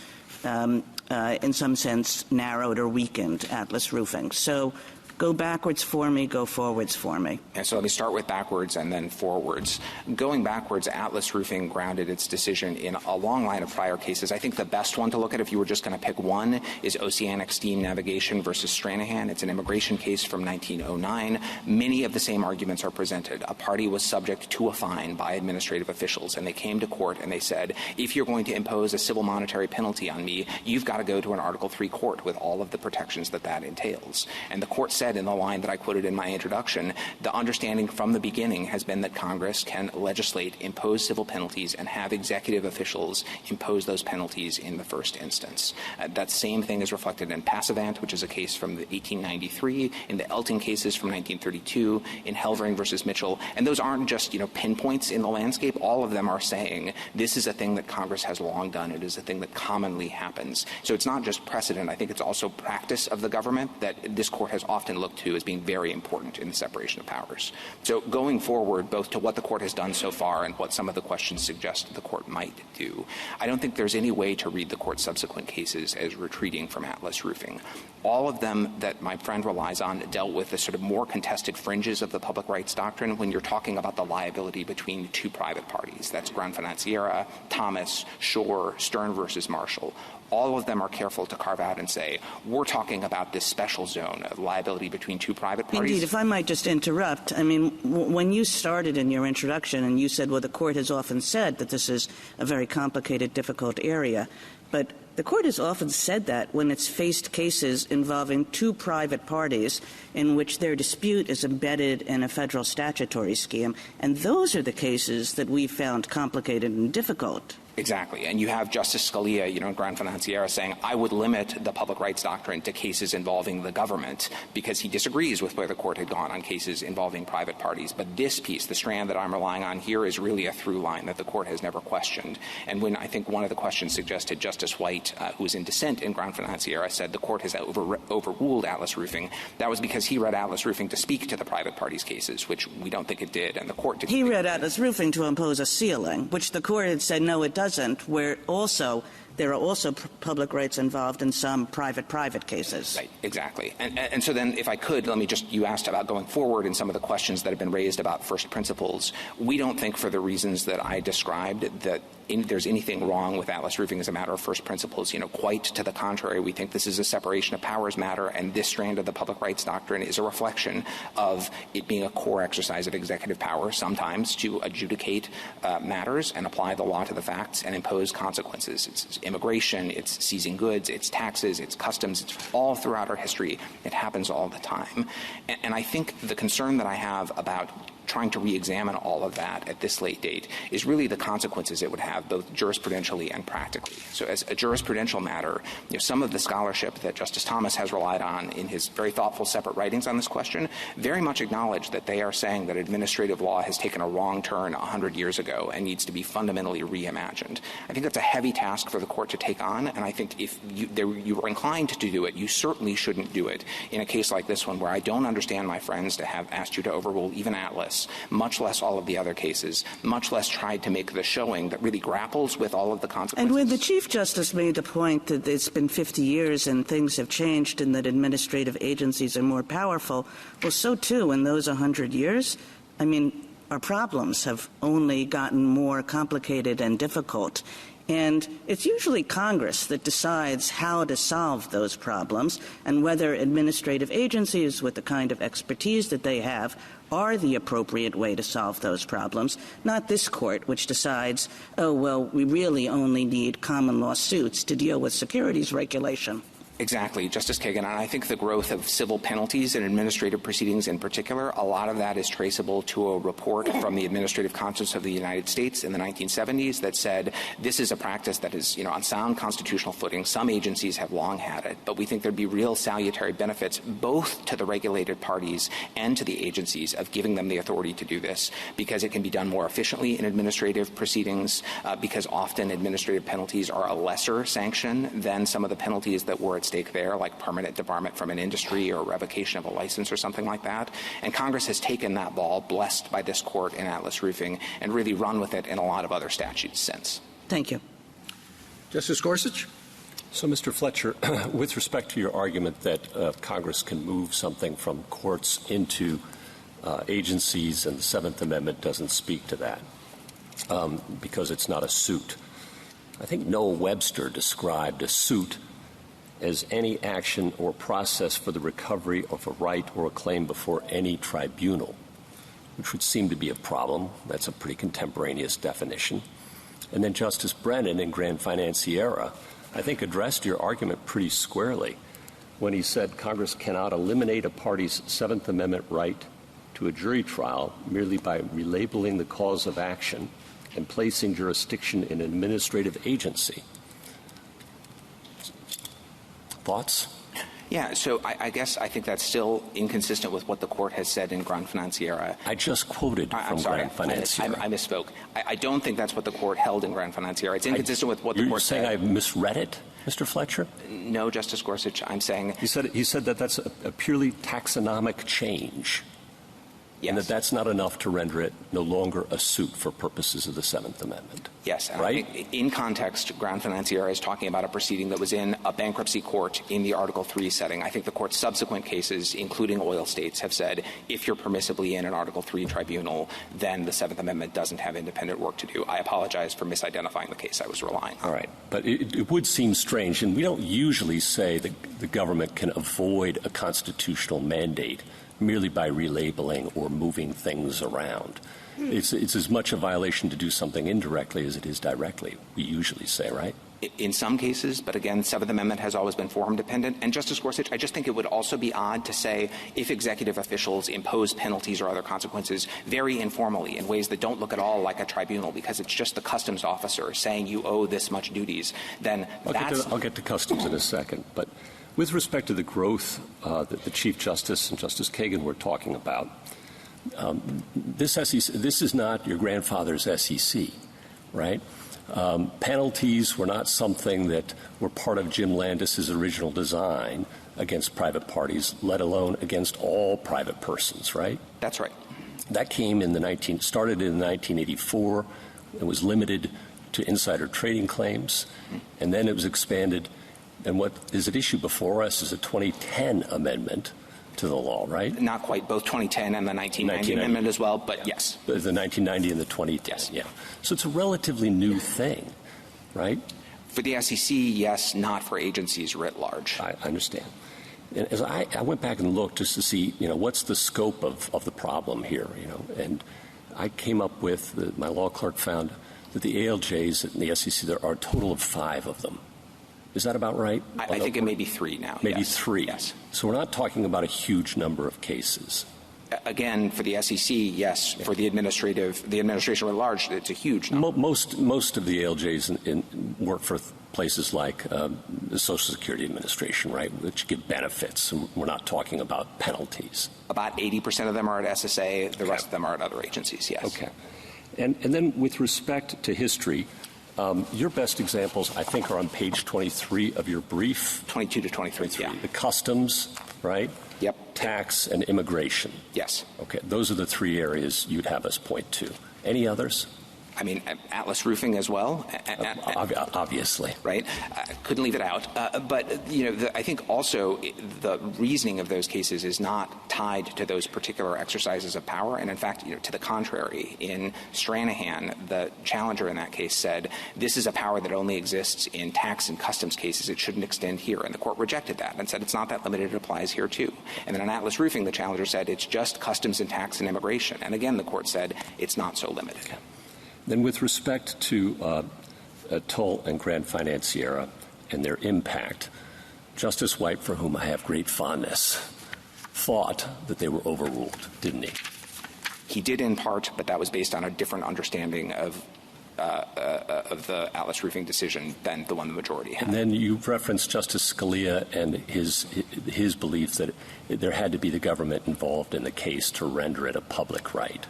in some sense, narrowed or weakened Atlas Roofing. So go backwards for me, go forwards for me. And so let me start with backwards and then forwards. Going backwards, Atlas Roofing grounded its decision in a long line of prior cases. I think the best one to look at, if you were just going to pick one, is Oceanic Steam Navigation versus Stranahan. It's an immigration case from 1909. Many of the same arguments are presented. A party was subject to a fine by administrative officials, and they came to court and they said, if you're going to impose a civil monetary penalty on me, you've got to go to an Article 3 court with all of the protections that entails. And the court said said in the line that I quoted in my introduction, the understanding from the beginning has been that Congress can legislate, impose civil penalties, and have executive officials impose those penalties in the first instance. That same thing is reflected in Precedent, which is a case from 1893, in the Elton cases from 1932, in Helvering versus Mitchell. And those aren't just, pinpoints in the landscape. All of them are saying this is a thing that Congress has long done. It is a thing that commonly happens. So it's not just precedent. I think it's also practice of the government that this Court has often looked to as being very important in the separation of powers. So going forward, both to what the Court has done so far and what some of the questions suggest the Court might do, I don't think there's any way to read the Court's subsequent cases as retreating from Atlas roofing. All of them that my friend relies on dealt with the sort of more contested fringes of the public rights doctrine when you're talking about the liability between two private parties. That's Gran Financiera, Thomas, Shore, Stern versus Marshall. All of them are careful to carve out and say, we're talking about this special zone of liability between two private parties. Indeed, if I might just interrupt, when you started in your introduction and you said, well, the Court has often said that this is a very complicated, difficult area, but the Court has often said that when it's faced cases involving two private parties in which their dispute is embedded in a federal statutory scheme, and those are the cases that we found complicated and difficult. Exactly. And you have Justice Scalia, in Gran Financiera saying, I would limit the public rights doctrine to cases involving the government because he disagrees with where the Court had gone on cases involving private parties. But this piece, the strand that I'm relying on here, is really a through line that the Court has never questioned. And when I think one of the questions suggested Justice White, who was in dissent in Gran Financiera, said the Court has overruled Atlas roofing, that was because he read Atlas roofing to speak to the private parties cases, which we don't think it did, and the Court didn't. He read Atlas roofing to impose a ceiling, which the Court had said, no, it doesn't, where also there are also public rights involved in some private cases. Right, exactly. And so then, if I could, you asked about going forward and some of the questions that have been raised about first principles. We don't think, for the reasons that I described, that there's anything wrong with Atlas roofing as a matter of first principles. Quite to the contrary, we think this is a separation of powers matter, and this strand of the public rights doctrine is a reflection of it being a core exercise of executive power, sometimes to adjudicate matters and apply the law to the facts and impose consequences. It's immigration, it's seizing goods, it's taxes, it's customs, it's all throughout our history. It happens all the time. And I think the concern that I have about trying to re-examine all of that at this late date is really the consequences it would have, both jurisprudentially and practically. So as a jurisprudential matter, some of the scholarship that Justice Thomas has relied on in his very thoughtful separate writings on this question very much acknowledge that they are saying that administrative law has taken a wrong turn 100 years ago and needs to be fundamentally reimagined. I think that's a heavy task for the Court to take on, and I think if you were inclined to do it, you certainly shouldn't do it in a case like this one, where I don't understand my friends to have asked you to overrule even Atlas, much less all of the other cases, much less tried to make the showing that really grapples with all of the consequences. And when the Chief Justice made the point that it's been 50 years and things have changed and that administrative agencies are more powerful, well, so too in those 100 years, our problems have only gotten more complicated and difficult. And it's usually Congress that decides how to solve those problems and whether administrative agencies with the kind of expertise that they have are the appropriate way to solve those problems, not this Court, which decides, we really only need common law suits to deal with securities regulation. Exactly, Justice Kagan. And I think the growth of civil penalties and administrative proceedings in particular, a lot of that is traceable to a report from the Administrative Council of the United States in the 1970s that said this is a practice that is, on sound constitutional footing. Some agencies have long had it, but we think there'd be real salutary benefits both to the regulated parties and to the agencies of giving them the authority to do this, because it can be done more efficiently in administrative proceedings, because often administrative penalties are a lesser sanction than some of the penalties that were at stake there, like permanent debarment from an industry or revocation of a license or something like that. And Congress has taken that ball, blessed by this Court in Atlas roofing, and really run with it in a lot of other statutes since. Thank you. Justice Gorsuch? So, Mr. Fletcher, with respect to your argument that Congress can move something from courts into agencies, and the Seventh Amendment doesn't speak to that because it's not a suit. I think Noah Webster described a suit as any action or process for the recovery of a right or a claim before any tribunal, which would seem to be a problem. That's a pretty contemporaneous definition. And then Justice Brennan in Gran Financiera, I think, addressed your argument pretty squarely. when he said Congress cannot eliminate a party's Seventh Amendment right to a jury trial merely by relabeling the cause of action and placing jurisdiction in an administrative agency. Thoughts? Yeah, so I guess I think that's still inconsistent with what the court has said in Gran Financiera. I just quoted from Gran Financiera. I misspoke. I don't think that's what the court held in Gran Financiera. It's inconsistent with what the court said. You're saying I misread it, Mr. Fletcher? No, Justice Gorsuch. I'm saying he said that that's a purely taxonomic change. Yes. And that's not enough to render it no longer a suit for purposes of the Seventh Amendment. Yes. Right? In context, Gran Financiera is talking about a proceeding that was in a bankruptcy court in the Article III setting. I think the court's subsequent cases, including oil states, have said if you're permissibly in an Article III tribunal, then the Seventh Amendment doesn't have independent work to do. I apologize for misidentifying the case I was relying on. All right. But it would seem strange, and we don't usually say that the government can avoid a constitutional mandate merely by relabeling or moving things around. It's as much a violation to do something indirectly as it is directly, we usually say, right? In some cases, but again, Seventh Amendment has always been forum-dependent. And Justice Gorsuch, I just think it would also be odd to say if executive officials impose penalties or other consequences very informally in ways that don't look at all like a tribunal because it's just the customs officer saying you owe this much duties, then I'll get to customs in a second. But with respect to the growth that the Chief Justice and Justice Kagan were talking about, this is not your grandfather's SEC, right? Penalties were not something that were part of Jim Landis's original design against private parties, let alone against all private persons, right? That's right. That came started in 1984. It was limited to insider trading claims, and then it was expanded. And what is at issue before us is a 2010 amendment to the law, right? Not quite. Both 2010 and the 1990 amendment as well, but yes. The 1990 and the 2010, yes. Yeah. So it's a relatively new thing, right? For the SEC, yes, not for agencies writ large. I understand. And as I went back and looked just to see, what's the scope of the problem here, and I came up with, my law clerk found that the ALJs in the SEC, there are a total of 5 of them. Is that about right? I think it may be 3 now. Maybe yes. 3. Yes. So we're not talking about a huge number of cases. Again, for the SEC, yes. For the administration at large, it's a huge number. Most of the ALJs work for places like the Social Security Administration, right, which give benefits. And we're not talking about penalties. About 80% of them are at SSA. The rest of them are at other agencies, yes. Okay. And then with respect to history, your best examples, I think, are on page 23 of your brief. 22 to 23, yeah. The customs, right? Yep. Tax and immigration. Yes. Okay. Those are the 3 areas you'd have us point to. Any others? I mean, Atlas Roofing as well. Obviously. Right? Couldn't leave it out. But, I think also the reasoning of those cases is not tied to those particular exercises of power. And, in fact, to the contrary. In Stranahan, the challenger in that case said, this is a power that only exists in tax and customs cases. It shouldn't extend here. And the court rejected that and said it's not that limited. It applies here, too. And then on Atlas Roofing, the challenger said it's just customs and tax and immigration. And, again, the court said it's not so limited. Okay. Then with respect to Toll and Gran Financiera and their impact, Justice White, for whom I have great fondness, thought that they were overruled, didn't he? He did in part, but that was based on a different understanding of the Atlas Roofing decision than the one the majority had. And then you referenced Justice Scalia and his belief that there had to be the government involved in the case to render it a public right.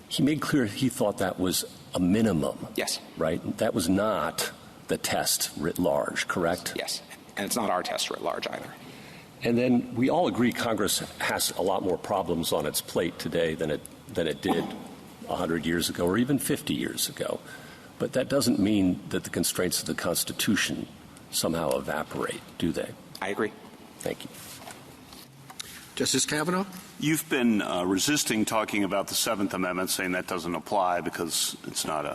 He made clear he thought that was a minimum. Yes. Right? That was not the test writ large, correct? Yes. And it's not our test writ large either. And then we all agree Congress has a lot more problems on its plate today than it did 100 years ago or even 50 years ago. But that doesn't mean that the constraints of the Constitution somehow evaporate, do they? I agree. Thank you. Justice Kavanaugh? You've been resisting talking about the Seventh Amendment, saying that doesn't apply because it's not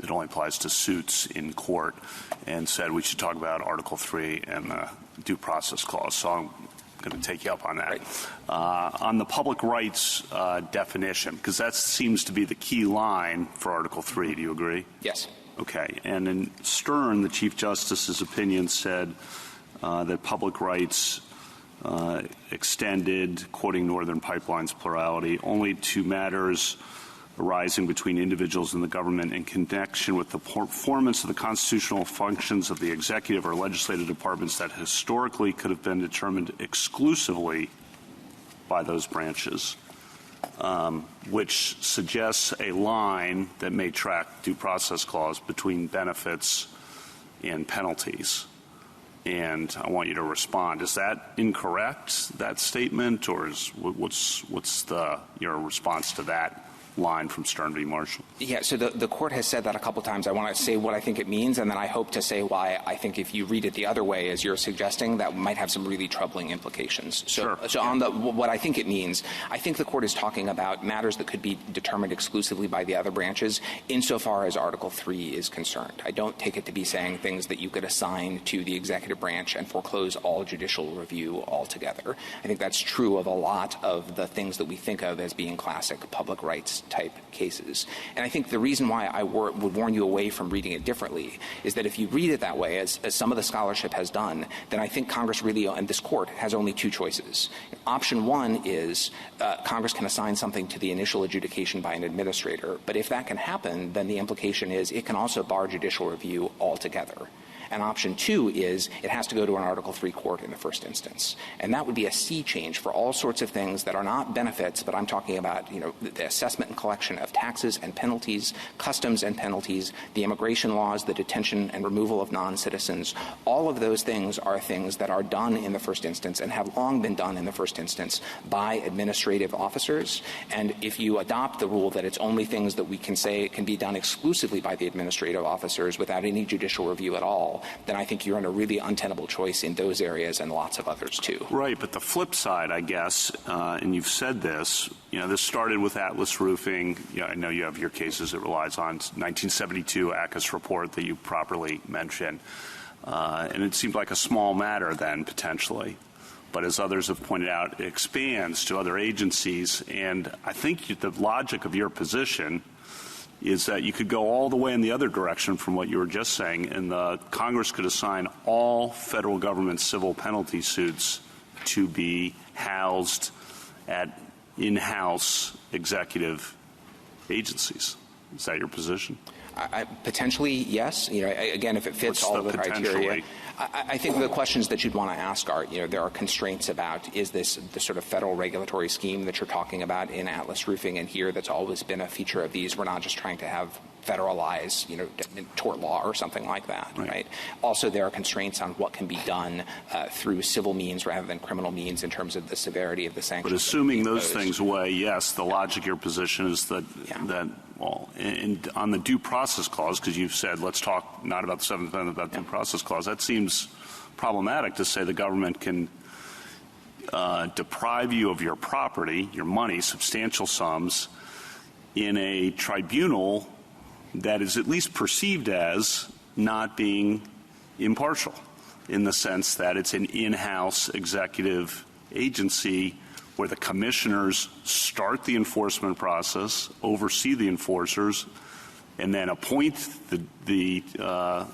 it only applies to suits in court, and said we should talk about Article III and the Due Process Clause. So I'm going to take you up on that. Right. On the public rights definition, because that seems to be the key line for Article III. Do you agree? Yes. Okay. And in Stern, the Chief Justice's opinion said that public rights extended, quoting Northern Pipeline's plurality, only to matters arising between individuals and the government in connection with the performance of the constitutional functions of the executive or legislative departments that historically could have been determined exclusively by those branches, which suggests a line that may track due process clause between benefits and penalties. And I want you to respond. Is that incorrect, that statement, or what's your response to that line from Stern v. Marshall? Yeah, so the court has said that a couple times. I want to say what I think it means, and then I hope to say why I think if you read it the other way, as you're suggesting, that might have some really troubling implications. So, sure. So on what I think it means, I think the court is talking about matters that could be determined exclusively by the other branches insofar as Article 3 is concerned. I don't take it to be saying things that you could assign to the executive branch and foreclose all judicial review altogether. I think that's true of a lot of the things that we think of as being classic public rights type cases. And I think the reason why I would warn you away from reading it differently is that if you read it that way, as some of the scholarship has done, then I think Congress really, and this court, has only two choices. Option one is Congress can assign something to the initial adjudication by an administrator, but if that can happen, then the implication is it can also bar judicial review altogether. And option two is it has to go to an Article 3 court in the first instance. And that would be a sea change for all sorts of things that are not benefits, but I'm talking about, the assessment and collection of taxes and penalties, customs and penalties, the immigration laws, the detention and removal of non-citizens. All of those things are things that are done in the first instance and have long been done in the first instance by administrative officers. And if you adopt the rule that it's only things that we can say can be done exclusively by the administrative officers without any judicial review at all, then I think you're in a really untenable choice in those areas and lots of others too. Right, but the flip side, I guess, and you've said this, this started with Atlas Roofing. I know you have your cases it relies on, 1972 ACUS report that you properly mentioned. And it seemed like a small matter then, potentially. But as others have pointed out, it expands to other agencies. And I think the logic of your position is that you could go all the way in the other direction from what you were just saying, and Congress could assign all federal government civil penalty suits to be housed at in-house executive agencies. Is that your position? Potentially, yes. Again, if it fits all of the criteria. I think the questions that you'd want to ask are, there are constraints about, is this the sort of federal regulatory scheme that you're talking about in Atlas Roofing and here that's always been a feature of these? We're not just trying to have federalize, tort law or something like that, right? Also, there are constraints on what can be done through civil means rather than criminal means in terms of the severity of the sanctions. But assuming those things away, yes, the logic of your position is that and on the due process clause, because you've said let's talk not about the Seventh Amendment, about the due process clause, that seems problematic to say the government can deprive you of your property, your money, substantial sums, in a tribunal that is at least perceived as not being impartial, in the sense that it's an in-house executive agency where the commissioners start the enforcement process, oversee the enforcers, and then appoint the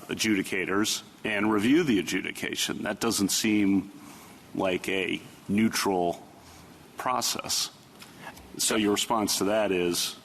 adjudicators and review the adjudication. That doesn't seem like a neutral process. So your response to that is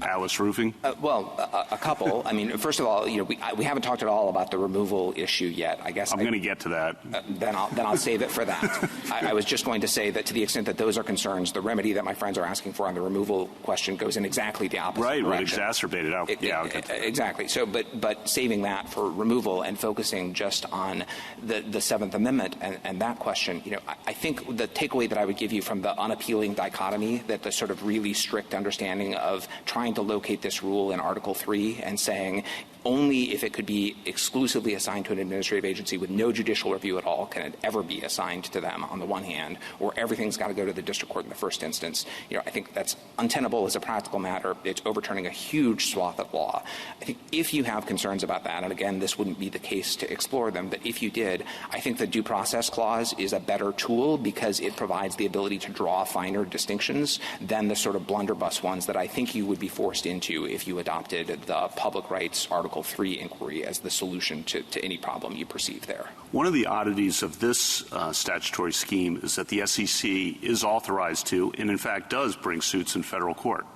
Atlas Roofing? A couple. I mean, first of all, we haven't talked at all about the removal issue yet. I guess I'm going to get to that. Then I'll save it for that. I was just going to say that to the extent that those are concerns, the remedy that my friends are asking for on the removal question goes in exactly the opposite direction. Right, exacerbated out. Exactly. So, but saving that for removal and focusing just on the Seventh Amendment and that question, I think the takeaway that I would give you from the unappealing dichotomy, that the sort of really strict understanding of trying to locate this rule in Article 3 and saying only if it could be exclusively assigned to an administrative agency with no judicial review at all can it ever be assigned to them on the one hand, or everything's got to go to the district court in the first instance. I think that's untenable as a practical matter. It's overturning a huge swath of law. I think if you have concerns about that, and again, this wouldn't be the case to explore them, but if you did, I think the due process clause is a better tool because it provides the ability to draw finer distinctions than the sort of blunderbuss ones that I think you would be forced into if you adopted the public rights Article Article 3 inquiry as the solution to any problem you perceive there. One of the oddities of this statutory scheme is that the SEC is authorized to, and in fact does, bring suits in federal court.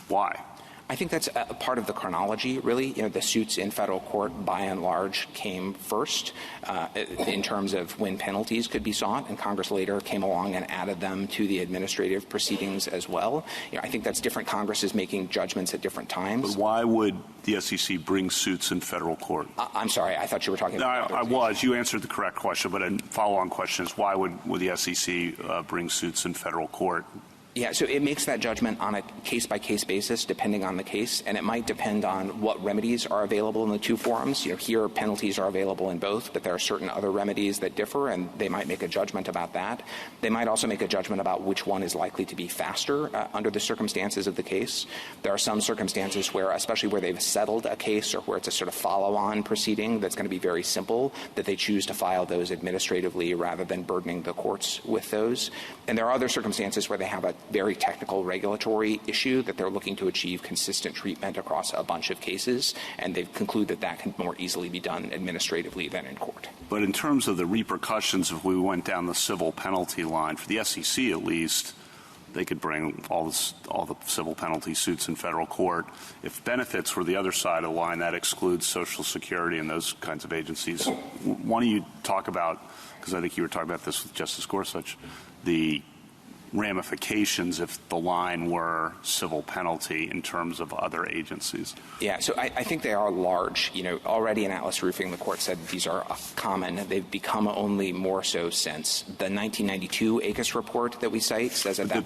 Why? I think that's a part of the chronology, really. You know, the suits in federal court, by and large, came first in terms of when penalties could be sought, and Congress later came along and added them to the administrative proceedings as well. You know, I think that's different. Congress is making judgments at different times. But why would the SEC bring suits in federal court? I'm sorry. I thought you were talking about I was. You answered the correct question, but a follow-on question is why would the SEC bring suits in federal court? Yeah, so it makes that judgment on a case-by-case basis, depending on the case, and it might depend on what remedies are available in the two forums. You know, here penalties are available in both, but there are certain other remedies that differ, and they might make a judgment about that. They might also make a judgment about which one is likely to be faster under the circumstances of the case. There are some circumstances where, especially where they've settled a case or where it's a sort of follow-on proceeding that's going to be very simple, that they choose to file those administratively rather than burdening the courts with those. And there are other circumstances where they have a very technical regulatory issue that they're looking to achieve consistent treatment across a bunch of cases, and they conclude that that can more easily be done administratively than in court. But in terms of the repercussions, if we went down the civil penalty line, for the SEC at least, they could bring all the civil penalty suits in federal court. If benefits were the other side of the line, that excludes Social Security and those kinds of agencies. Why don't you talk about, because I think you were talking about this with Justice Gorsuch, the ramifications if the line were civil penalty in terms of other agencies? Yeah, so I think they are large. You know, already in Atlas Roofing, the court said these are common. They've become only more so since the 1992 ACUS report that we cite says that.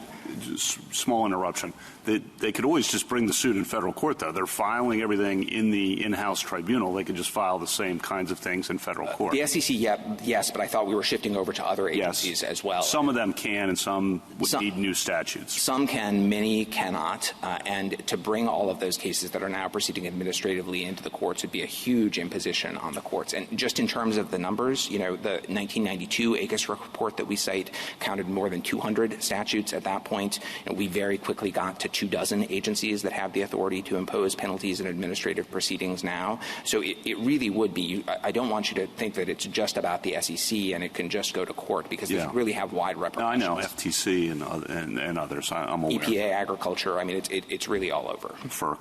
Small interruption. They could always just bring the suit in federal court, though. They're filing everything in the in-house tribunal. They could just file the same kinds of things in federal court. The SEC, yes, but I thought we were shifting over to other agencies as well. Some of them can, and some would need new statutes. Some can, many cannot. And to bring all of those cases that are now proceeding administratively into the courts would be a huge imposition on the courts. And just in terms of the numbers, you know, the 1992 ACUS report that we cite counted more than 200 statutes at that point. And we very quickly got to 24 agencies that have the authority to impose penalties in administrative proceedings now. So it really would be, I don't want you to think that it's just about the SEC and it can just go to court, because they really have wide repercussions. I know, FTC and others, I'm aware. EPA, agriculture, I mean, it's really all over. FERC.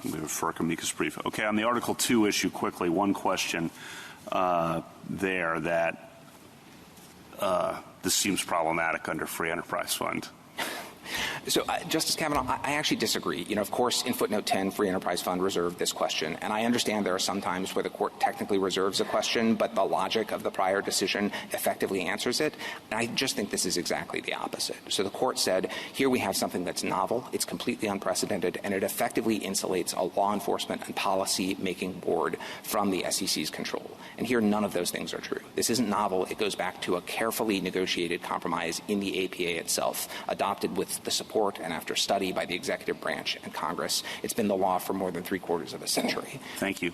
We have FERC amicus brief. Okay, on the Article 2 issue, quickly, one question there that this seems problematic under Free Enterprise Fund. So, Justice Kavanaugh, I actually disagree. You know, of course, in footnote 10, Free Enterprise Fund reserved this question. And I understand there are some times where the court technically reserves a question, but the logic of the prior decision effectively answers it. And I just think this is exactly the opposite. So the court said, here we have something that's novel, it's completely unprecedented, and it effectively insulates a law enforcement and policy-making board from the SEC's control. And here, none of those things are true. This isn't novel. It goes back to a carefully negotiated compromise in the APA itself, adopted with the support and after study by the executive branch and Congress. It's been the law for more than 3/4 of a century. Thank you.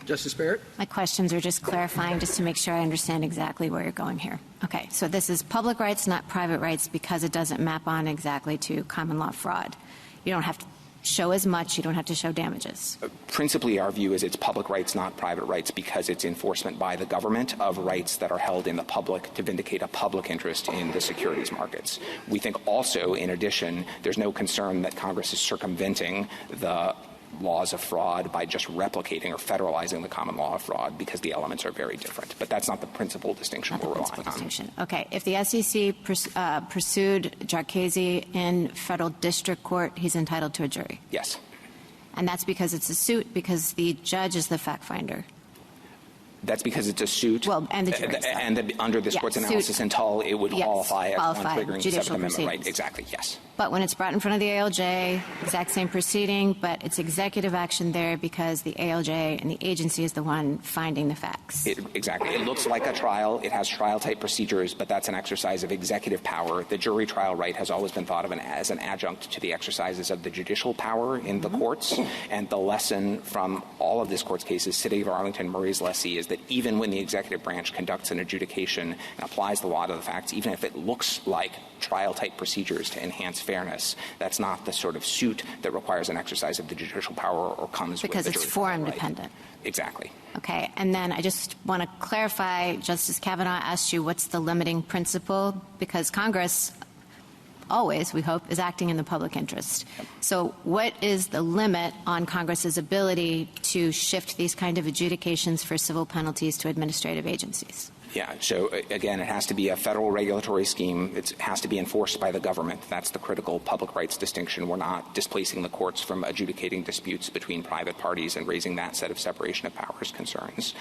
Justice Barrett? My questions are just clarifying, just to make sure I understand exactly where you're going here. Okay, so this is public rights, not private rights, because it doesn't map on exactly to common law fraud. You don't have to show as much, you don't have to show damages. Principally, our view is it's public rights, not private rights, because it's enforcement by the government of rights that are held in the public to vindicate a public interest in the securities markets. We think also, in addition, there's no concern that Congress is circumventing the laws of fraud by just replicating or federalizing the common law of fraud, because the elements are very different. But that's not the principal distinction we're relying on. Okay. If the SEC pursued Jarkesy in federal district court, he's entitled to a jury? Yes. And that's because it's a suit, because the judge is the fact finder? That's because it's a suit. Well, and the jury. And under this court's analysis in Tull, it would qualify as one triggering the Seventh Amendment right. Exactly, yes. But when it's brought in front of the ALJ, exact same proceeding, but it's executive action there because the ALJ and the agency is the one finding the facts. Exactly. It looks like a trial. It has trial-type procedures, but that's an exercise of executive power. The jury trial right has always been thought of as an adjunct to the exercises of the judicial power in the courts. And the lesson from all of this court's cases, City of Arlington, Murray's lessee, is that that even when the executive branch conducts an adjudication and applies the law to the facts, even if it looks like trial-type procedures to enhance fairness, that's not the sort of suit that requires an exercise of the judicial power or comes because with the it's jury forum right. dependent. Exactly. Okay, and then I just want to clarify, Justice Kavanaugh asked you what's the limiting principle, because Congress always, we hope, is acting in the public interest. So what is the limit on Congress's ability to shift these kind of adjudications for civil penalties to administrative agencies? Yeah, so again, it has to be a federal regulatory scheme. It has to be enforced by the government. That's the critical public rights distinction. We're not displacing the courts from adjudicating disputes between private parties and raising that set of separation of powers concerns.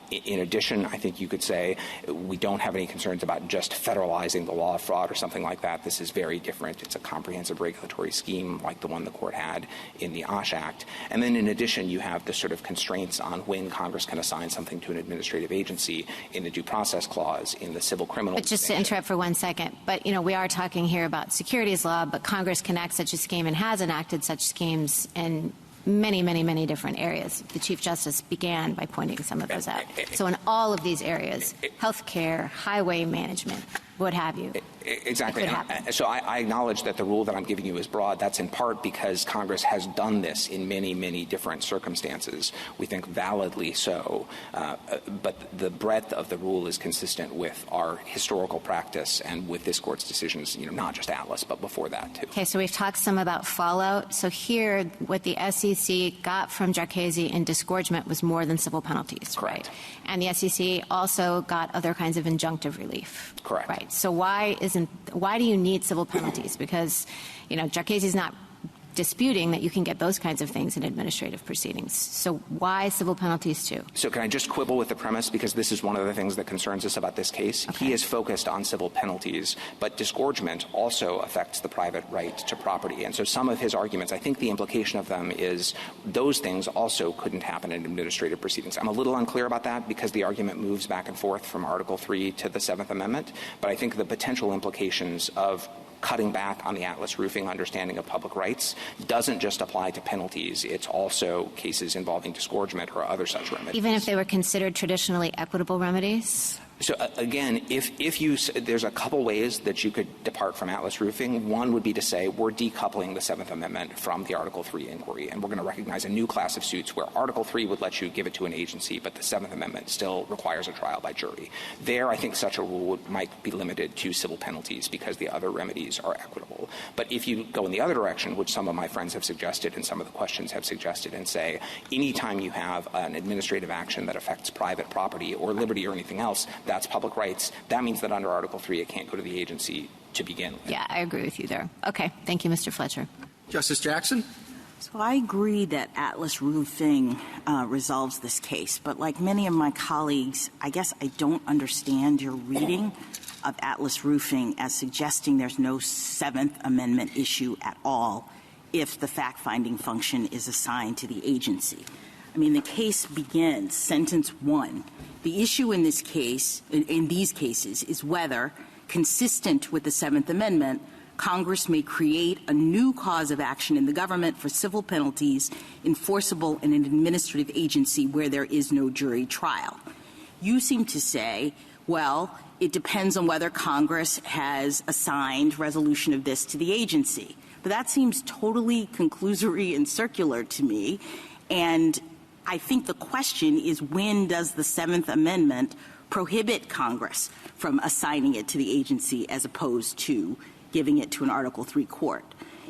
In addition, I think you could say we don't have any concerns about just federalizing the law of fraud or something like that. This is very different. It's a comprehensive regulatory scheme like the one the court had in the OSH Act. And then in addition, you have the sort of constraints on when Congress can assign something to an administrative agency in the due process clause in the civil criminal. But just to interrupt for 1 second, but we are talking here about securities law, but Congress can enact such a scheme and has enacted such schemes in many, many, many different areas. The Chief Justice began by pointing some of those out. So in all of these areas, health care, highway management, what have you. Exactly. So I acknowledge that the rule that I'm giving you is broad. That's in part because Congress has done this in many, many different circumstances. We think validly so. But the breadth of the rule is consistent with our historical practice and with this Court's decisions, not just Atlas, but before that, too. Okay, so we've talked some about fallout. So here, what the SEC got from Jarkesy in disgorgement was more than civil penalties, Correct. Right? And the SEC also got other kinds of injunctive relief. Correct. Right. So why do you need civil penalties? Because, Jarkesy's not disputing that you can get those kinds of things in administrative proceedings. So why civil penalties too? So can I just quibble with the premise, because this is one of the things that concerns us about this case. Okay. He is focused on civil penalties, but disgorgement also affects the private right to property. And so some of his arguments, I think the implication of them is those things also couldn't happen in administrative proceedings. I'm a little unclear about that because the argument moves back and forth from Article 3 to the Seventh Amendment. But I think the potential implications of cutting back on the Atlas Roofing understanding of public rights doesn't just apply to penalties. It's also cases involving disgorgement or other such remedies. Even if they were considered traditionally equitable remedies? So again, there's a couple ways that you could depart from Atlas Roofing. One would be to say we're decoupling the Seventh Amendment from the Article 3 inquiry, and we're going to recognize a new class of suits where Article 3 would let you give it to an agency, but the Seventh Amendment still requires a trial by jury. There, I think such a rule might be limited to civil penalties because the other remedies are equitable. But if you go in the other direction, which some of my friends have suggested and some of the questions have suggested, and say anytime you have an administrative action that affects private property or liberty or anything else, that's public rights. That means that under Article 3, it can't go to the agency to begin with. Yeah, I agree with you there. Okay. Thank you, Mr. Fletcher. Justice Jackson? So I agree that Atlas Roofing resolves this case, but like many of my colleagues, I guess I don't understand your reading of Atlas Roofing as suggesting there's no Seventh Amendment issue at all if the fact-finding function is assigned to the agency. I mean, the case begins, sentence 1. The issue in this case, in these cases, is whether, consistent with the Seventh Amendment, Congress may create a new cause of action in the government for civil penalties enforceable in an administrative agency where there is no jury trial. You seem to say, well, it depends on whether Congress has assigned resolution of this to the agency. But that seems totally conclusory and circular to me, and I think the question is, when does the Seventh Amendment prohibit Congress from assigning it to the agency as opposed to giving it to an Article 3 court?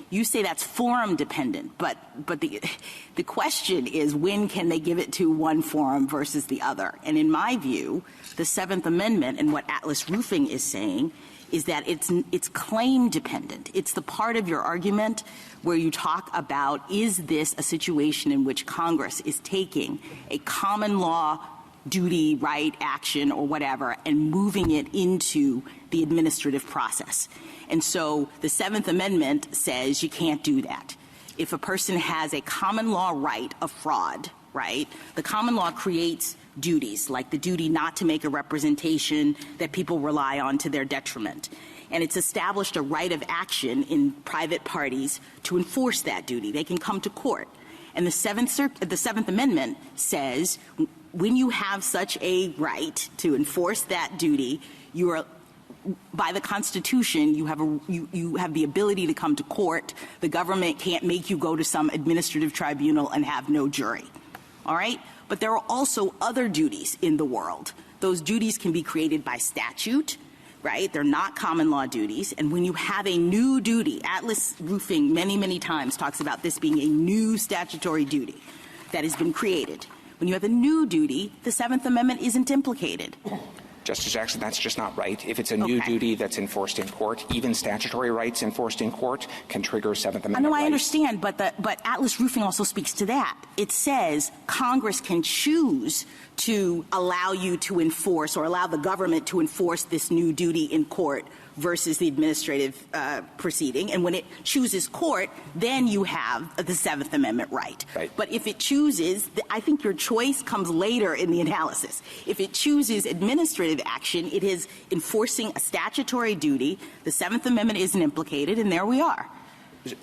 You say that's forum dependent, but the question is, when can they give it to one forum versus the other? And in my view, the Seventh Amendment and what Atlas Roofing is saying is that it's claim dependent. It's the part of your argument where you talk about, is this a situation in which Congress is taking a common law duty, right, action, or whatever, and moving it into the administrative process. And so the Seventh Amendment says you can't do that. If a person has a common law right of fraud, right, the common law creates duties, like the duty not to make a representation that people rely on to their detriment. And it's established a right of action in private parties to enforce that duty. They can come to court. And the Seventh Amendment says when you have such a right to enforce that duty, you are, by the Constitution, you have the ability to come to court. The government can't make you go to some administrative tribunal and have no jury. All right? But there are also other duties in the world. Those duties can be created by statute, right? They're not common law duties. And when you have a new duty, Atlas Roofing many, many times talks about this being a new statutory duty that has been created. When you have a new duty, the Seventh Amendment isn't implicated. Justice Jackson, that's just not right. If it's a new duty that's enforced in court, even statutory rights enforced in court can trigger Seventh Amendment rights. I understand, but Atlas Roofing also speaks to that. It says Congress can choose to allow you to enforce or allow the government to enforce this new duty in court versus the administrative proceeding. And when it chooses court, then you have the Seventh Amendment right. But if it chooses, I think your choice comes later in the analysis. If it chooses administrative action, it is enforcing a statutory duty. The Seventh Amendment isn't implicated, and there we are.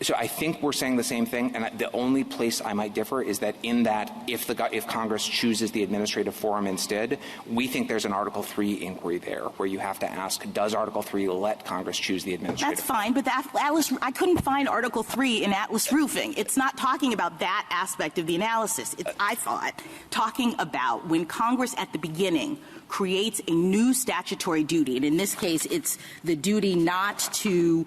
So I think we're saying the same thing, and the only place I might differ is that in that if Congress chooses the administrative forum instead, we think there's an Article III inquiry there where you have to ask, does Article III let Congress choose the administrative forum? That's fine, but I couldn't find Article III in Atlas Roofing. It's not talking about that aspect of the analysis. It's, I thought, talking about when Congress at the beginning creates a new statutory duty, and in this case it's the duty not to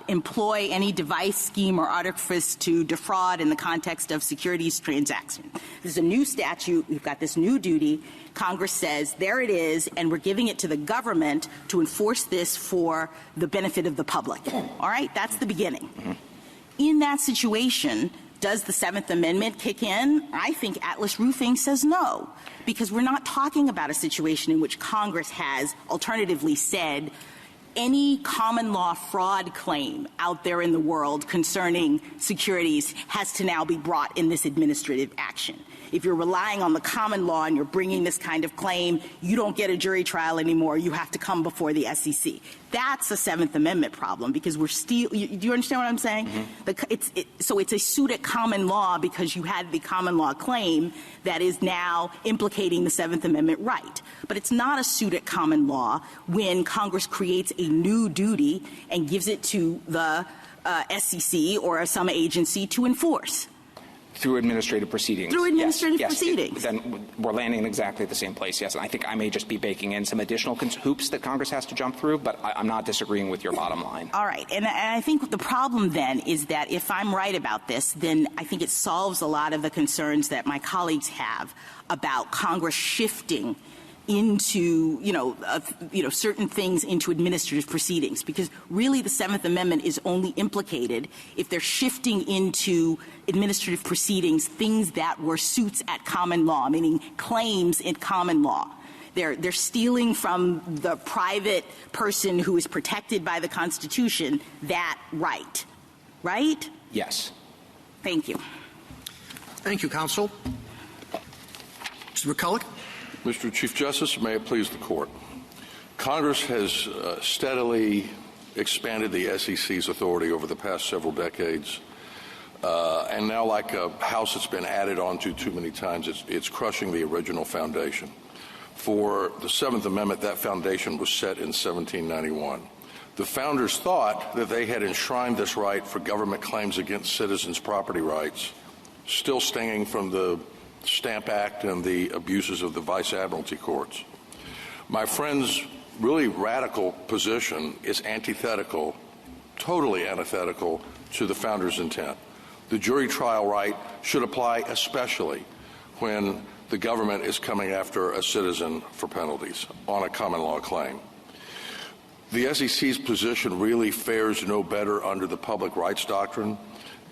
employ any device, scheme, or artifice to defraud in the context of securities transaction. This is a new statute. We've got this new duty. Congress says, there it is, and we're giving it to the government to enforce this for the benefit of the public. All right? That's the beginning. In that situation, does the Seventh Amendment kick in? I think Atlas Roofing says no, because we're not talking about a situation in which Congress has alternatively said any common law fraud claim out there in the world concerning securities has to now be brought in this administrative action. If you're relying on the common law and you're bringing this kind of claim, you don't get a jury trial anymore. You have to come before the SEC. That's a Seventh Amendment problem because we're still – do you understand what I'm saying? So it's a suit at common law because you had the common law claim that is now implicating the Seventh Amendment right. But it's not a suit at common law when Congress creates a new duty and gives it to the SEC or some agency to enforce. Through administrative proceedings. Through administrative yes, proceedings. Then we're landing in exactly the same place, yes. And I think I may just be baking in some additional hoops that Congress has to jump through, but I'm not disagreeing with your bottom line. All right. And I think the problem then is that if I'm right about this, then I think it solves a lot of the concerns that my colleagues have about Congress shifting into, certain things into administrative proceedings, because really the Seventh Amendment is only implicated if they're shifting into administrative proceedings things that were suits at common law, meaning claims in common law. They're stealing from the private person who is protected by the Constitution that right. Right? Yes. Thank you. Thank you, counsel. Mr. McCulloch. Mr. Chief Justice, may it please the Court. Congress has steadily expanded the SEC's authority over the past several decades, and now, like a house that's been added onto too many times, it's crushing the original foundation. For the Seventh Amendment, that foundation was set in 1791. The founders thought that they had enshrined this right for government claims against citizens' property rights, still stinging from the Stamp Act and the abuses of the Vice Admiralty courts. My friend's really radical position is antithetical, totally antithetical to the founders' intent. The jury trial right should apply especially when the government is coming after a citizen for penalties on a common law claim. The SEC's position really fares no better under the public rights doctrine.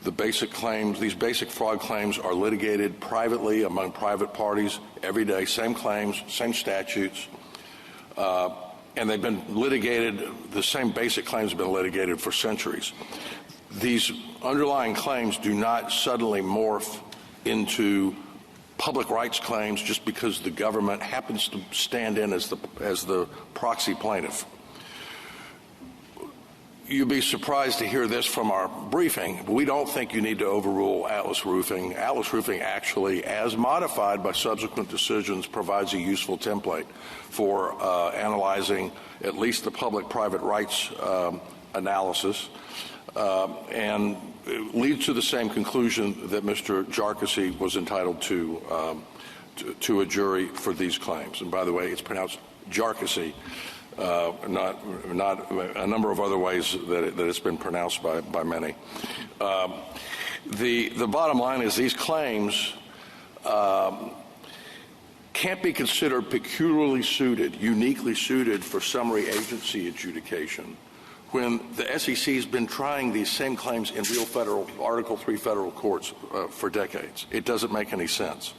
The basic claims, these basic fraud claims are litigated privately among private parties every day, same claims, same statutes, and they've been litigated, the same basic claims have been litigated for centuries. These underlying claims do not suddenly morph into public rights claims just because the government happens to stand in as the proxy plaintiff. you'd be surprised to hear this from our briefing. We don't think you need to overrule Atlas Roofing. Atlas Roofing actually, as modified by subsequent decisions, provides a useful template for analyzing at least the public-private rights analysis, and it leads to the same conclusion that Mr. Jarkesy was entitled to a jury for these claims. And by the way, it's pronounced Jarkesy. Not a number of other ways that it's been pronounced by many. The bottom line is these claims can't be considered peculiarly suited, uniquely suited for summary agency adjudication when the SEC has been trying these same claims in real federal, Article III federal courts for decades. It doesn't make any sense.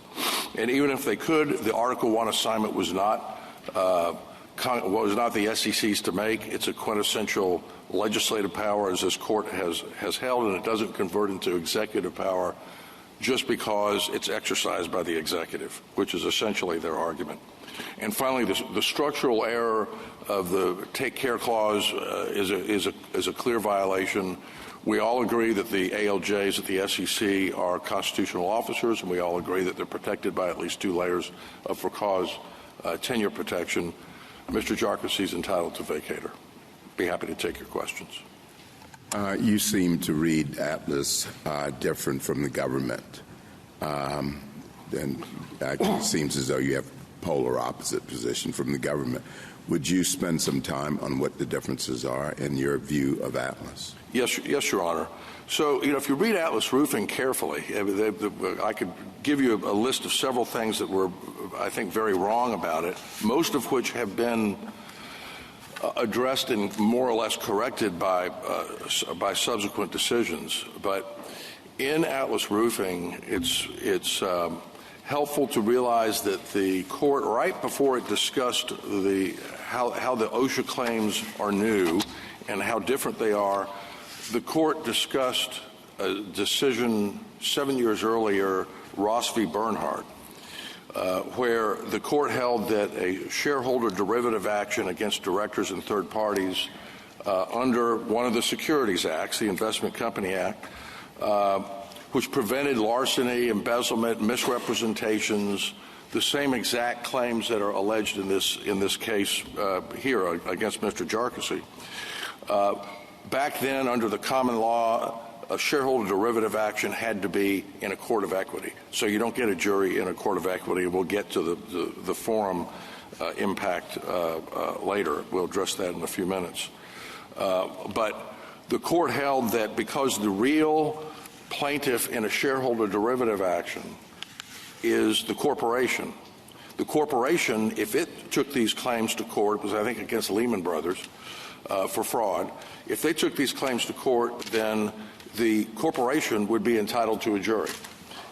And even if they could, the Article I assignment was not the SEC's to make. It's a quintessential legislative power, as this court has held, and it doesn't convert into executive power just because it's exercised by the executive, which is essentially their argument. And finally, the structural error of the Take Care Clause is a clear violation. We all agree that the ALJs at the SEC are constitutional officers, and we all agree that they're protected by at least 2 layers of for cause tenure protection. Mr. Jarkesy is entitled to vacator. Be happy to take your questions. You seem to read Atlas different from the government. And it seems as though you have polar opposite position from the government. Would you spend some time on what the differences are in your view of Atlas? Yes, Your Honor. So, if you read Atlas Roofing carefully, I could give you a list of several things that were, I think, very wrong about it, most of which have been addressed and more or less corrected by subsequent decisions. But in Atlas Roofing, it's helpful to realize that the court, right before it discussed how the OSHA claims are new and how different they are, the court discussed a decision 7 years earlier, Ross v. Bernhardt, where the court held that a shareholder derivative action against directors and third parties under one of the Securities Acts, the Investment Company Act, which prevented larceny, embezzlement, misrepresentations, the same exact claims that are alleged in this case here against Mr. Jarkesy. Back then, under the common law, a shareholder derivative action had to be in a court of equity. So you don't get a jury in a court of equity. We'll get to the forum impact later. We'll address that in a few minutes. But the court held that because the real plaintiff in a shareholder derivative action is the corporation, if it took these claims to court, it was, I think, against Lehman Brothers for fraud, if they took these claims to court, then the corporation would be entitled to a jury.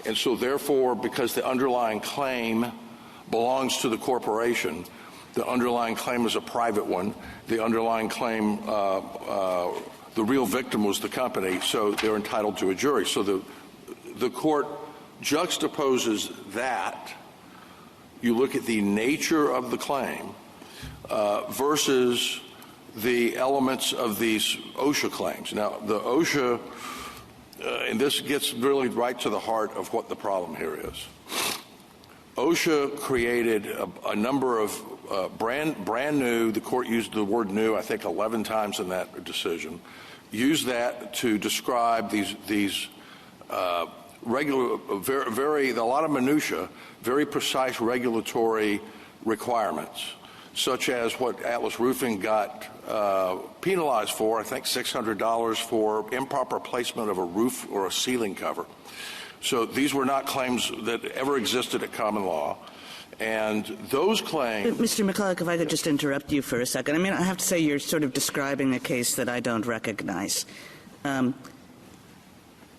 And so, therefore, because the underlying claim belongs to the corporation, the underlying claim is a private one, the underlying claim, the real victim was the company, so they're entitled to a jury. So the court juxtaposes that. You look at the nature of the claim versus the elements of these OSHA claims. Now, the OSHA, and this gets really right to the heart of what the problem here is. OSHA created a number of brand new, the court used the word new, I think, 11 times in that decision, used that to describe these regular, a lot of minutia, very precise regulatory requirements, such as what Atlas Roofing got penalized for, I think $600 for improper placement of a roof or a ceiling cover. So these were not claims that ever existed at common law. And those claims... Mr. McCulloch, if I could just interrupt you for a second. I mean, I have to say you're sort of describing a case that I don't recognize.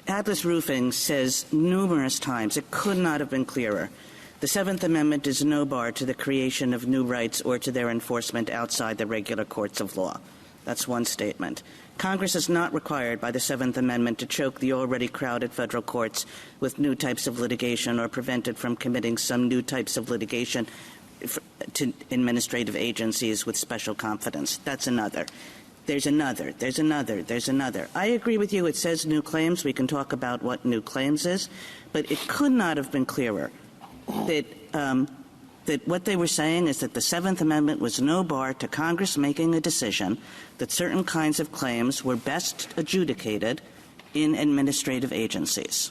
Atlas Roofing says numerous times, it could not have been clearer, the Seventh Amendment is no bar to the creation of new rights or to their enforcement outside the regular courts of law. That's one statement. Congress is not required by the Seventh Amendment to choke the already crowded federal courts with new types of litigation or prevent it from committing some new types of litigation to administrative agencies with special confidence. That's another. there's another, there's another, there's another. I agree with you. It says new claims. We can talk about what new claims is. But it could not have been clearer that that what they were saying is that the Seventh Amendment was no bar to Congress making a decision that certain kinds of claims were best adjudicated in administrative agencies.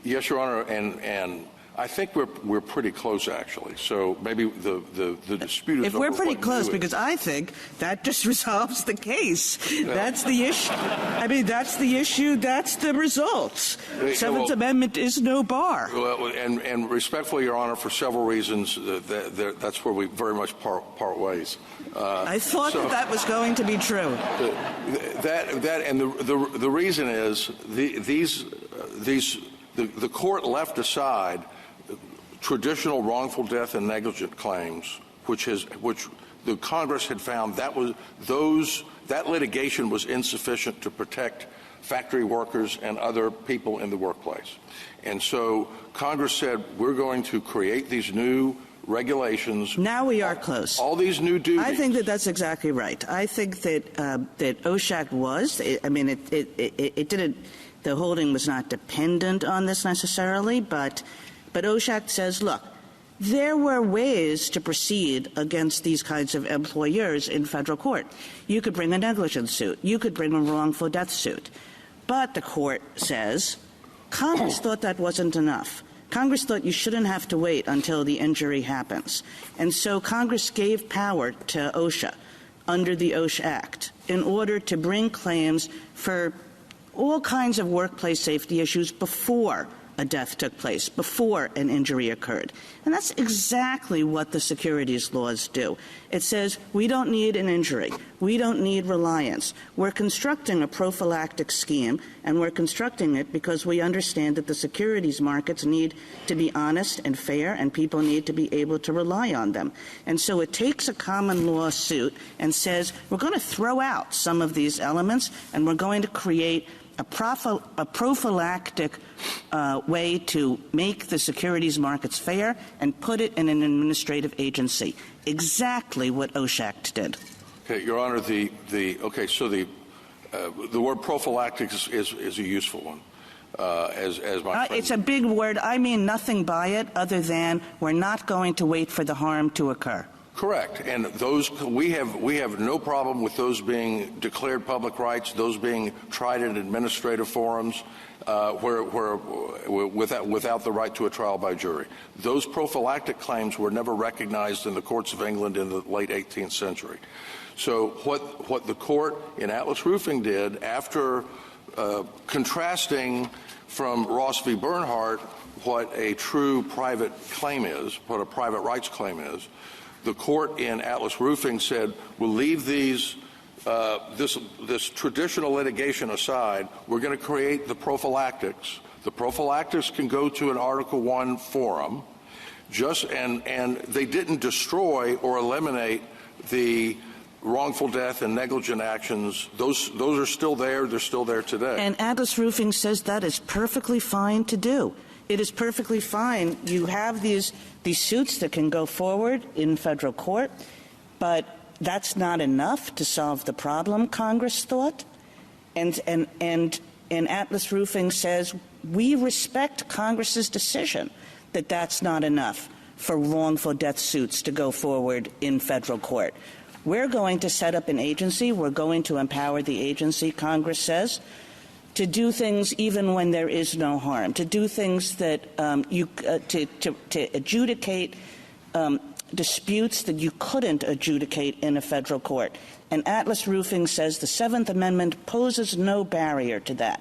Yes, Your Honor, and I think we're pretty close, actually. So maybe the dispute is if we're pretty close, because I think that just resolves the case. No. That's the issue. I mean, that's the issue. That's the results. Seventh Amendment is no bar. Well, and respectfully, Your Honor, for several reasons, that's where we very much part ways. I thought that was going to be true. The reason is the court left aside traditional wrongful death and negligent claims, which the Congress had found that litigation was insufficient to protect factory workers and other people in the workplace. And so Congress said, we're going to create these new regulations. Now we are close. All these new duties. I think that that's exactly right. I think that OSHAC was. I mean, it didn't. The holding was not dependent on this necessarily, but OSHAC says, look, there were ways to proceed against these kinds of employers in federal court. You could bring a negligence suit. You could bring a wrongful death suit. But the court says Congress thought that wasn't enough. Congress thought you shouldn't have to wait until the injury happens. And so Congress gave power to OSHA under the OSHA Act in order to bring claims for all kinds of workplace safety issues before a death took place, before an injury occurred. And that's exactly what the securities laws do. It says we don't need an injury. We don't need reliance. We're constructing a prophylactic scheme, and we're constructing it because we understand that the securities markets need to be honest and fair, and people need to be able to rely on them. And so it takes a common law suit and says we're going to throw out some of these elements, and we're going to create a prophylactic way to make the securities markets fair and put it in an administrative agency. Exactly what OSHAC did. Okay, Your Honor, the word prophylactic is a useful one. As my friend, it's a big word. I mean nothing by it other than we're not going to wait for the harm to occur. Correct, and those we have no problem with those being declared public rights, those being tried in administrative forums, without the right to a trial by jury. Those prophylactic claims were never recognized in the courts of England in the late 18th century. So what the court in Atlas Roofing did after contrasting from Ross v. Bernhardt what a true private claim is, what a private rights claim is. The court in Atlas Roofing said, we'll leave this traditional litigation aside. We're going to create the prophylactics. The prophylactics can go to an Article I forum, and they didn't destroy or eliminate the wrongful death and negligent actions. Those are still there. They're still there today. And Atlas Roofing says that is perfectly fine to do. It is perfectly fine. You have these suits that can go forward in federal court, but that's not enough to solve the problem, Congress thought. And Atlas Roofing says we respect Congress's decision that that's not enough for wrongful death suits to go forward in federal court. We're going to set up an agency. We're going to empower the agency, Congress says, to do things even when there is no harm, to do things that to adjudicate disputes that you couldn't adjudicate in a federal court. And Atlas Roofing says the Seventh Amendment poses no barrier to that.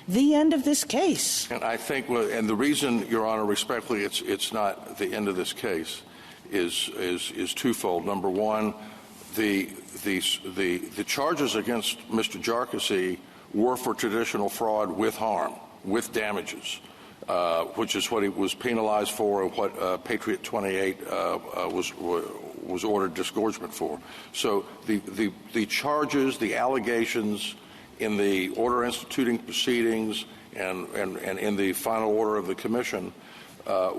The end of this case. And I think, and the reason, Your Honor, respectfully, it's not the end of this case is twofold. Number one, the charges against Mr. Jarkesy were for traditional fraud with harm, with damages, which is what he was penalized for and what Patriot 28 was ordered disgorgement for. So the charges, the allegations in the order instituting proceedings and in the final order of the commission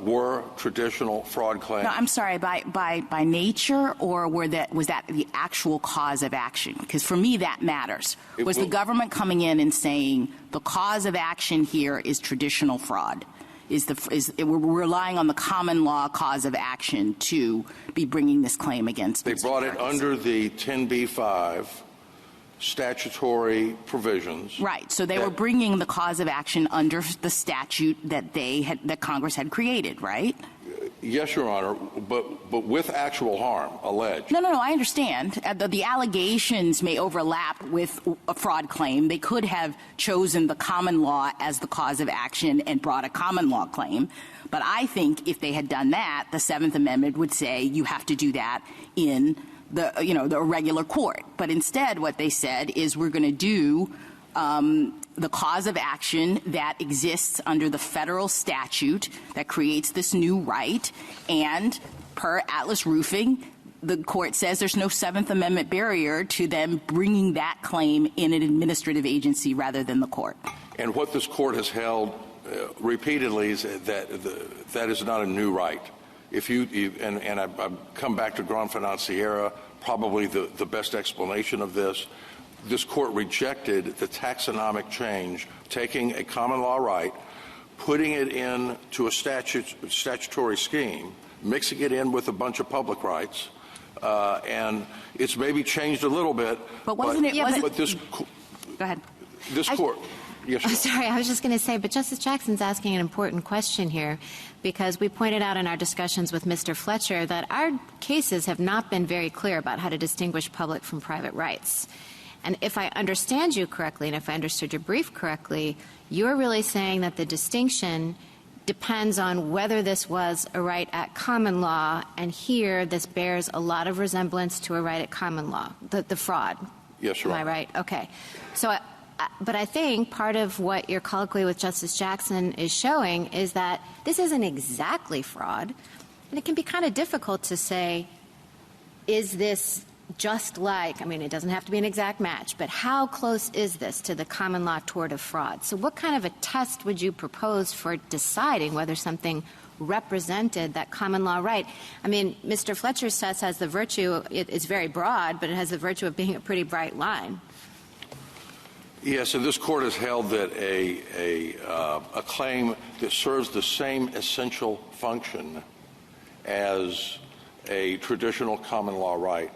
were traditional fraud claims. No, I'm sorry, by nature, or was that the actual cause of action? Because for me, that matters. Was the government coming in and saying the cause of action here is traditional fraud? We're relying on the common law cause of action to be bringing this claim against They brought it under the 10b-5 statutory provisions. Right. So they were bringing the cause of action under the statute that Congress had created, right? Yes, Your Honor, but with actual harm alleged. No, I understand. The allegations may overlap with a fraud claim. They could have chosen the common law as the cause of action and brought a common law claim. But I think if they had done that, the Seventh Amendment would say you have to do that in the regular court. But instead, what they said is we're going to do the cause of action that exists under the federal statute that creates this new right, and per Atlas Roofing, the court says there's no Seventh Amendment barrier to them bringing that claim in an administrative agency rather than the court. And what this court has held repeatedly is that is not a new right. And I've come back to Grand Financiera, probably the best explanation of this. This court rejected the taxonomic change, taking a common law right, putting it into a statutory scheme, mixing it in with a bunch of public rights, and it's maybe changed a little bit. But wasn't it? Yeah, but this. Go ahead. This court. Yes, I'm sorry, I was just going to say, but Justice Jackson's asking an important question here, because we pointed out in our discussions with Mr. Fletcher that our cases have not been very clear about how to distinguish public from private rights. And if I understand you correctly, and if I understood your brief correctly, you're really saying that the distinction depends on whether this was a right at common law, and here this bears a lot of resemblance to a right at common law, the fraud. Yes, Your Honor. Am I right? Okay. So, but I think part of what your colloquy with Justice Jackson is showing is that this isn't exactly fraud, and it can be kind of difficult to say, is this just like, I mean, it doesn't have to be an exact match, but how close is this to the common law tort of fraud? So what kind of a test would you propose for deciding whether something represented that common law right? I mean, Mr. Fletcher's test has the virtue, it's very broad, but it has the virtue of being a pretty bright line. Yes, and this court has held that a claim that serves the same essential function as a traditional common law right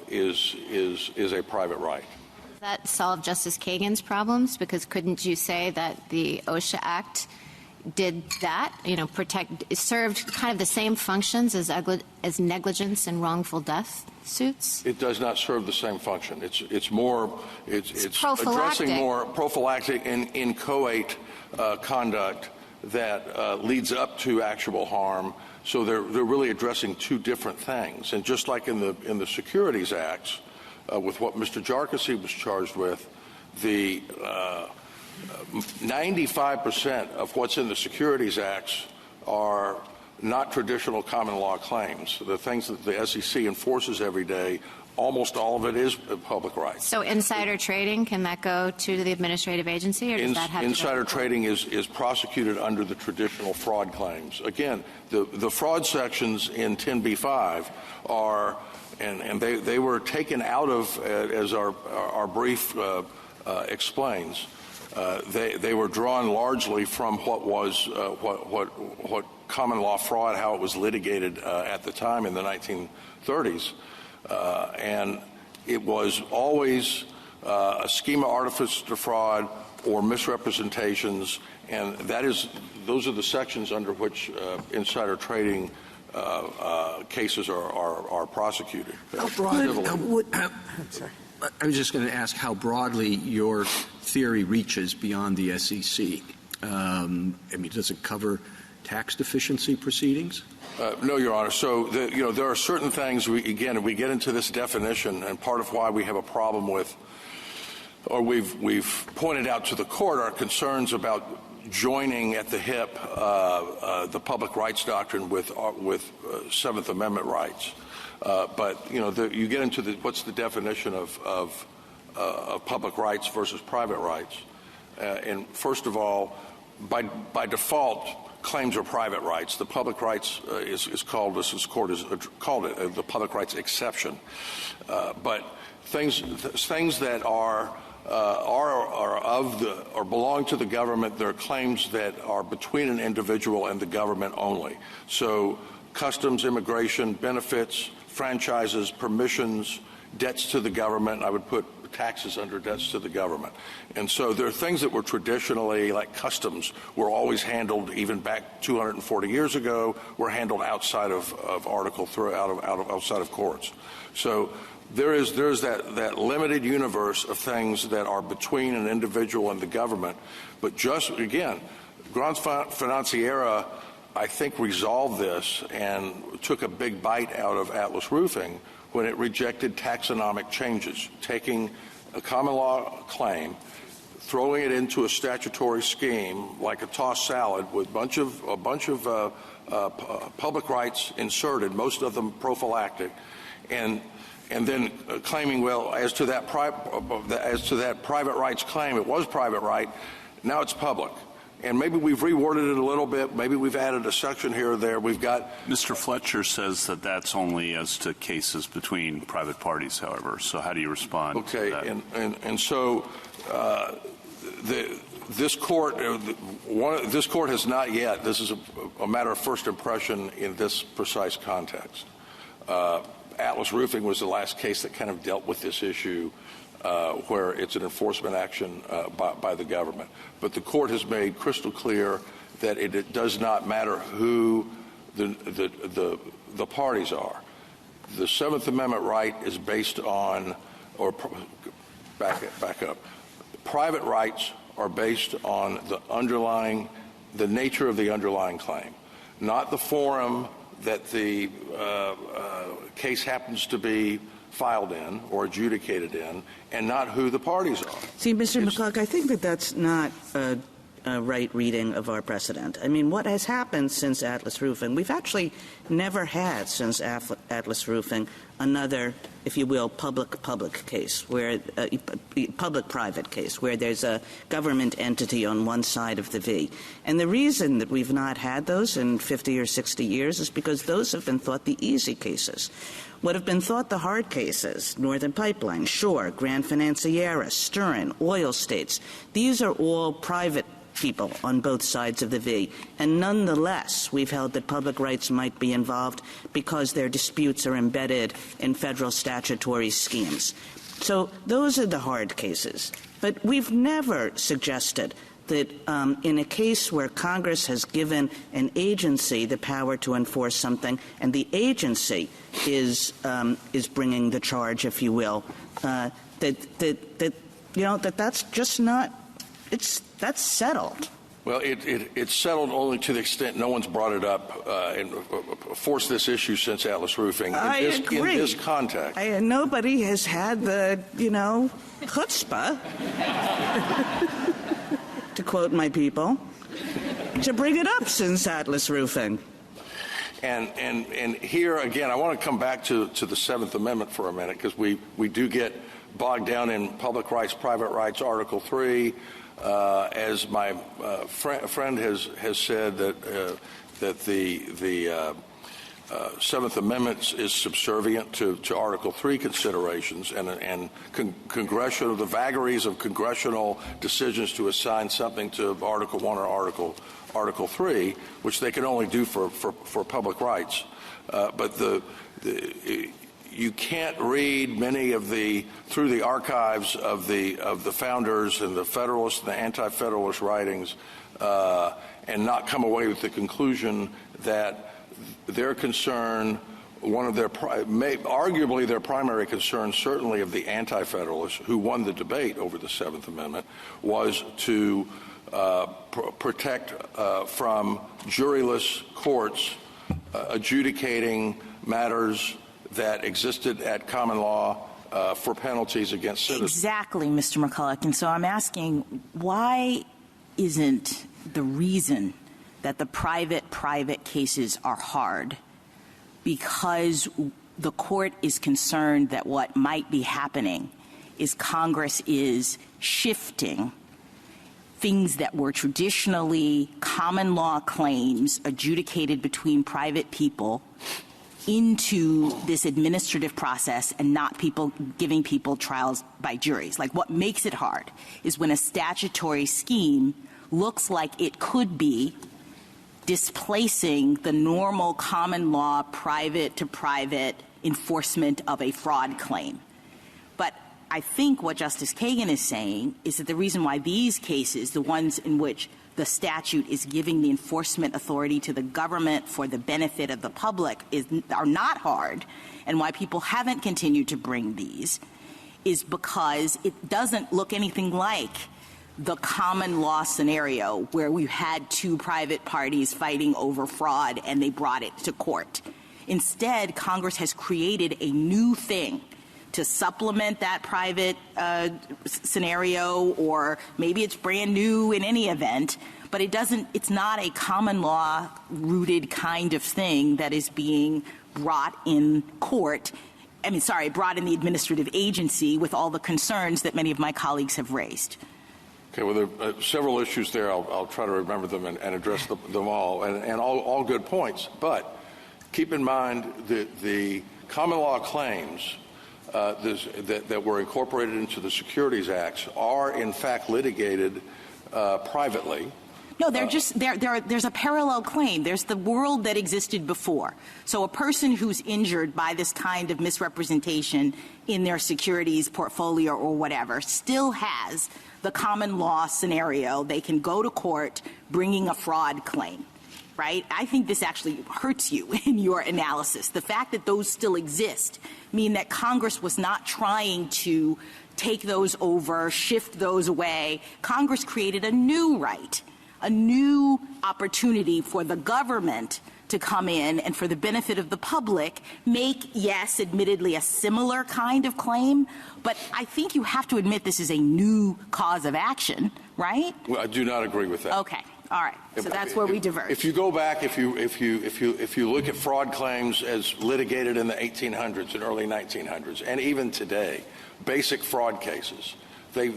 is a private right. Does that solve Justice Kagan's problems? Because couldn't you say that the OSHA Act did that, served kind of the same functions as negligence and wrongful death suits? It does not serve the same function. It's addressing more prophylactic and inchoate conduct that leads up to actual harm. So they're really addressing two different things. And just like in the Securities Acts, with what Mr. Jarkesy was charged with, the 95% of what's in the Securities Acts are not traditional common law claims. The things that the SEC enforces every day, almost all of it is public rights. So insider trading, can that go to the administrative agency, or does that have insider to go trading is prosecuted under the traditional fraud claims. Again, the fraud sections in 10b-5 are, and they were taken out of, as our brief explains, they were drawn largely from what was what common law fraud, how it was litigated at the time in the 1930s. And it was always a schema artifice to fraud or misrepresentations, and those are the sections under which insider trading cases are prosecuted. How broad, I was just going to ask how broadly your theory reaches beyond the SEC. I mean, does it cover tax deficiency proceedings? No, Your Honor. So, there are certain things, we get into this definition, and part of why we have a problem with, or we've pointed out to the court, our concerns about joining at the hip the public rights doctrine with Seventh Amendment rights. But, you get into what's the definition of public rights versus private rights. And first of all, by default, claims are private rights. The public rights is called, this court has called it the public rights exception. But things that are of the or belong to the government, there are claims that are between an individual and the government only. So customs, immigration, benefits, franchises, permissions, debts to the government. I would put taxes under debts to the government. And so there are things that were traditionally, like customs, were always handled, even back 240 years ago, were handled outside of Article 3, outside of courts. So there's that limited universe of things that are between an individual and the government. But just, again, Grant Financiera, I think, resolved this and took a big bite out of Atlas Roofing when it rejected taxonomic changes, taking a common law claim, throwing it into a statutory scheme like a tossed salad with a bunch of public rights inserted, most of them prophylactic, and then claiming, well, as to that private rights claim, it was private right, now it's public. And maybe we've reworded it a little bit. Maybe we've added a section here or there. We've got Mr. Fletcher says that that's only as to cases between private parties, however. So how do you respond to that? And so this court has not yet. This is a matter of first impression in this precise context. Atlas Roofing was the last case that kind of dealt with this issue, where it's an enforcement action by the government. But the court has made crystal clear that it does not matter who the parties are. The Seventh Amendment right is based on, or back up. Private rights are based on the nature of the underlying claim, not the forum that the case happens to be filed in or adjudicated in, and not who the parties are. See, Mr. McCulloch, I think that that's not a right reading of our precedent. I mean, what has happened since Atlas Roofing, we've actually never had since Atlas Roofing another, if you will, public-public case, where public-private case, where there's a government entity on one side of the V. And the reason that we've not had those in 50 or 60 years is because those have been thought the easy cases. What have been thought the hard cases, Northern Pipeline, Shore, Grand Financiera, Stern, oil states, these are all private people on both sides of the V. And nonetheless, we've held that public rights might be involved because their disputes are embedded in federal statutory schemes. So those are the hard cases. But we've never suggested that in a case where Congress has given an agency the power to enforce something, and the agency is bringing the charge, if you will, that's just not. That's settled. Well, it's settled only to the extent no one's brought it up and forced this issue since Atlas Roofing. I agree. In this context. Nobody has had the, chutzpah, to quote my people, to bring it up since Atlas Roofing. And here, again, I want to come back to the Seventh Amendment for a minute, because we do get bogged down in public rights, private rights, Article 3. As my friend has said, that the Seventh Amendment is subservient to Article 3 considerations and the vagaries of congressional decisions to assign something to Article 1 or Article 3, which they can only do for public rights. But you can't read many of through the archives of the founders and the Federalist and the Anti-Federalist writings, and not come away with the conclusion that their concern, arguably their primary concern, certainly of the Anti-Federalists who won the debate over the Seventh Amendment, was to protect from juryless courts adjudicating matters that existed at common law for penalties against citizens. Exactly, Mr. McCulloch. And so I'm asking, why isn't the reason that the private cases are hard because the court is concerned that what might be happening is Congress is shifting things that were traditionally common law claims adjudicated between private people into this administrative process and not giving people trials by juries. Like, what makes it hard is when a statutory scheme looks like it could be displacing the normal common law private to private enforcement of a fraud claim. But I think what Justice Kagan is saying is that the reason why these cases, the ones in which the statute is giving the enforcement authority to the government for the benefit of the public, are not hard, and why people haven't continued to bring these, is because it doesn't look anything like the common law scenario where we had two private parties fighting over fraud and they brought it to court. Instead, Congress has created a new thing to supplement that private scenario, or maybe it's brand new in any event, but it's not a common law rooted kind of thing that is being brought in court. Brought in the administrative agency with all the concerns that many of my colleagues have raised. Okay, well, there are several issues there. I'll try to remember them and address them all, and all good points. But keep in mind the common law claims that were incorporated into the Securities Acts are, in fact, litigated privately. No, there's a parallel claim. There's the world that existed before. So a person who's injured by this kind of misrepresentation in their securities portfolio or whatever still has the common law scenario. They can go to court bringing a fraud claim, right? I think this actually hurts you in your analysis. The fact that those still exist mean that Congress was not trying to take those over, shift those away. Congress created a new right, a new opportunity for the government to come in and, for the benefit of the public, make, yes, admittedly, a similar kind of claim. But I think you have to admit this is a new cause of action, right? Well, I do not agree with that. Okay. All right. So that's where we diverge. If you go back, if you look at fraud claims as litigated in the 1800s and early 1900s, and even today, basic fraud cases, they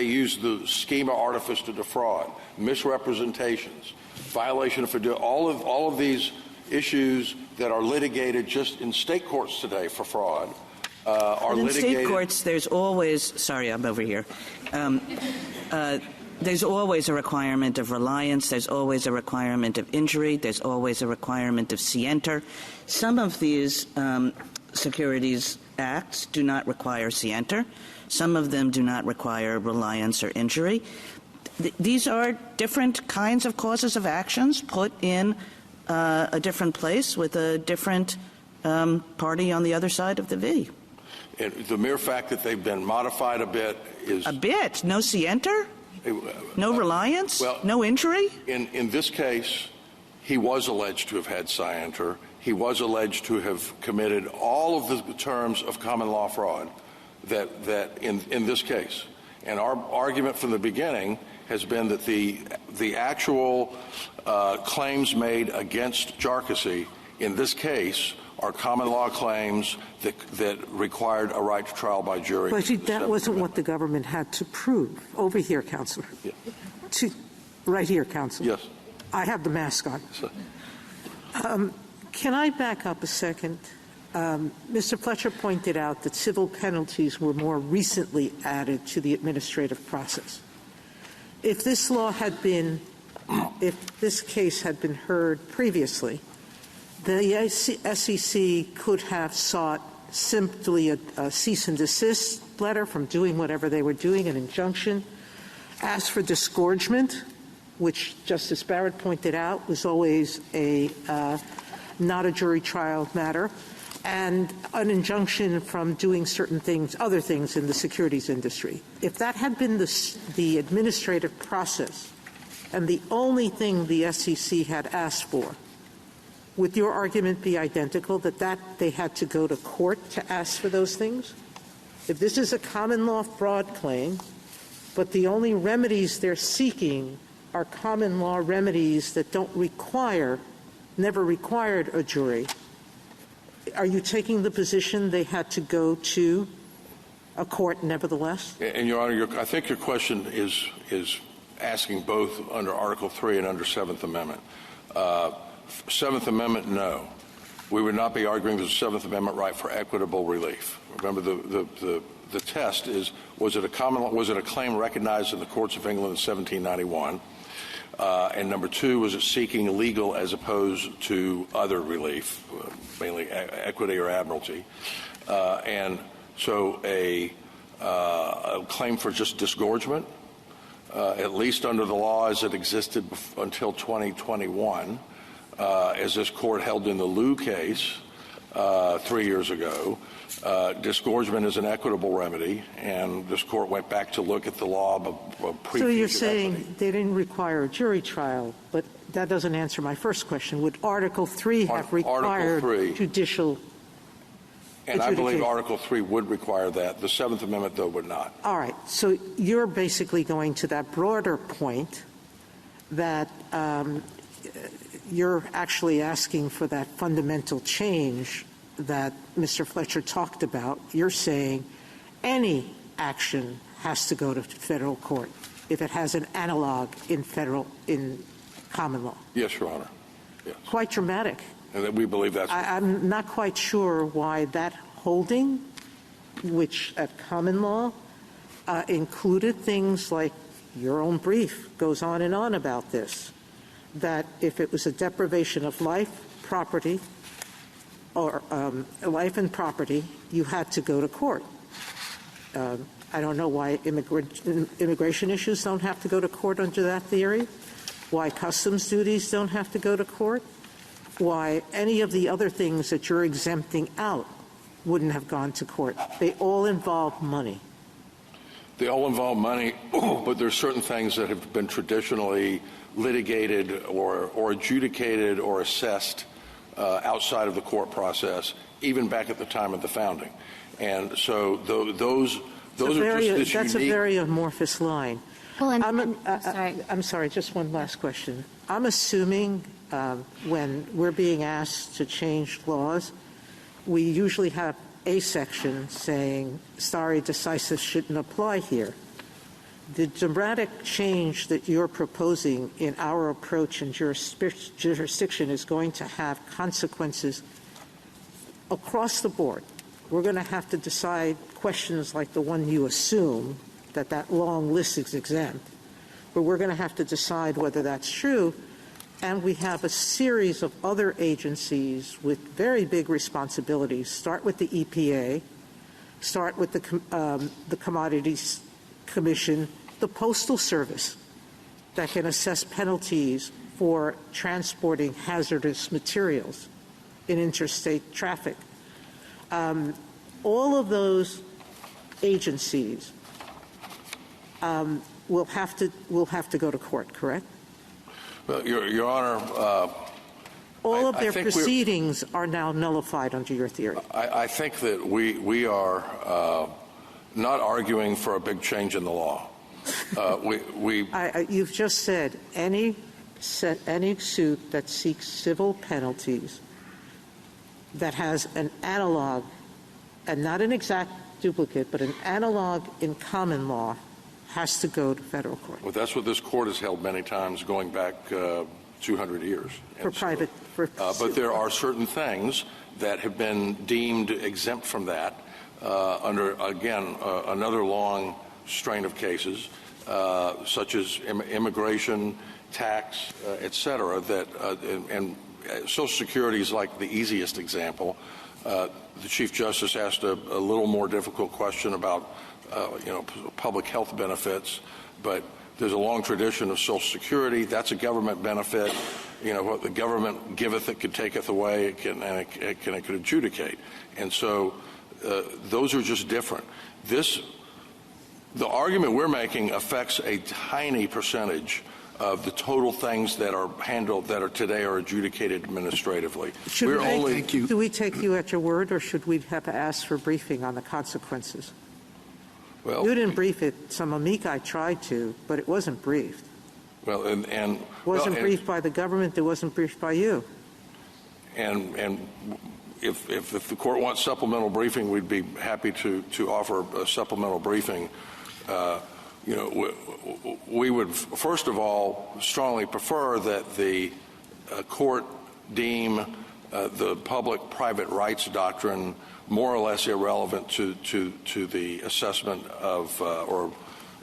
use the schema artifice to defraud, misrepresentations, violation of fiduciary, all of these issues that are litigated just in state courts today for fraud are litigated. In state courts, there's always – sorry, I'm over here. There's always a requirement of reliance. There's always a requirement of injury. There's always a requirement of scienter. Some of these securities acts do not require scienter. Some of them do not require reliance or injury. These are different kinds of causes of actions put in a different place with a different party on the other side of the V. And the mere fact that they've been modified a bit is... A bit? No scienter? No reliance? Well, no injury? In this case, he was alleged to have had scienter. He was alleged to have committed all of the terms of common law fraud that in this case. And our argument from the beginning has been that the actual claims made against Jarkesy in this case are common law claims that required a right to trial by jury. But that wasn't what the government had to prove. Over here, Counselor. Yeah. Right here, Counselor. Yes. I have the mask on. Can I back up a second? Mr. Fletcher pointed out that civil penalties were more recently added to the administrative process. If this case had been heard previously, the SEC could have sought simply a cease and desist letter from doing whatever they were doing, an injunction, asked for disgorgement, which Justice Barrett pointed out was always not a jury trial matter, and an injunction from doing certain things, other things in the securities industry. If that had been the administrative process and the only thing the SEC had asked for, would your argument be identical, that they had to go to court to ask for those things? If this is a common law fraud claim, but the only remedies they're seeking are common law remedies that never required a jury, are you taking the position they had to go to a court nevertheless? And, Your Honor, I think your question is asking both under Article 3 and under 7th Amendment. 7th Amendment, no. We would not be arguing there's a 7th Amendment right for equitable relief. Remember, the test is, was it a claim recognized in the courts of England in 1791? And number two, was it seeking legal as opposed to other relief, mainly equity or admiralty? And so a claim for just disgorgement, at least under the law as it existed until 2021, as this court held in the Liu case 3 years ago, disgorgement is an equitable remedy, and this court went back to look at the law of pre-future. So you're saying equity. they didn't require a jury trial, but that doesn't answer my first question. Would Article 3 have required judicial And I believe Article 3 would require that. The 7th Amendment, though, would not. All right. So you're basically going to that broader point that you're actually asking for that fundamental change that Mr. Fletcher talked about. You're saying any action has to go to federal court if it has an analog in common law. Yes, Your Honor. Yes. Quite dramatic. And that we believe that's. I'm not quite sure why that holding, which at common law included things like your own brief goes on and on about this, that if it was a deprivation of life, property, or life and property, you had to go to court. I don't know why immigration issues don't have to go to court under that theory, why customs duties don't have to go to court, why any of the other things that you're exempting out wouldn't have gone to court. They all involve money. They all involve money, but there's certain things that have been traditionally litigated or adjudicated or assessed outside of the court process, even back at the time of the founding. And so those are just this That's unique. a very amorphous line. Well, I'm sorry, just one last question. I'm assuming when we're being asked to change laws, we usually have a section saying stare decisis shouldn't apply here. The dramatic change that you're proposing in our approach and jurisdiction is going to have consequences across the board. We're going to have to decide questions like the one you assume, that long list is exempt, but we're going to have to decide whether that's true. And we have a series of other agencies with very big responsibilities. Start with the EPA, start with the Commodities Commission, the Postal Service that can assess penalties for transporting hazardous materials in interstate traffic. All of those agencies will have to go to court, correct? Well, Your Honor, all of their proceedings are now nullified under your theory. I think that we are not arguing for a big change in the law. You've just said any suit that seeks civil penalties that has an analog, and not an exact duplicate, but an analog in common law, has to go to federal court. Well, that's what this court has held many times going back 200 years. But there are certain things that have been deemed exempt from that under, again, another long strain of cases, such as immigration, tax, et cetera, and Social Security is like the easiest example. The Chief Justice asked a little more difficult question about public health benefits, but there's a long tradition of Social Security. That's a government benefit. What the government giveth, it could taketh away, it could adjudicate. And so those are just different. The argument we're making affects a tiny percentage of the total things that are handled that are today are adjudicated administratively. Do we take you at your word, or should we have to ask for briefing on the consequences? Well, you didn't brief it. Some amici tried to, but it wasn't briefed. Well, and wasn't briefed by the government. It wasn't briefed by you. And if the court wants supplemental briefing, we'd be happy to offer a supplemental briefing. we would, first of all, strongly prefer that the court deem the public-private rights doctrine more or less irrelevant to the assessment of or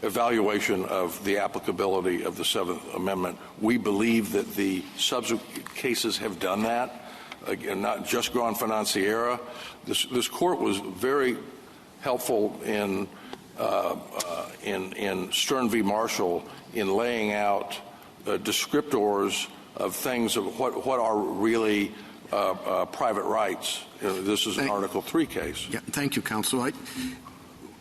evaluation of the applicability of the Seventh Amendment. We believe that the subsequent cases have done that. Again, not just Grand Financiera. This court was very helpful in Stern v. Marshall in laying out descriptors of things of what are really private rights. This is an Article 3 case. Yeah, thank you, counsel.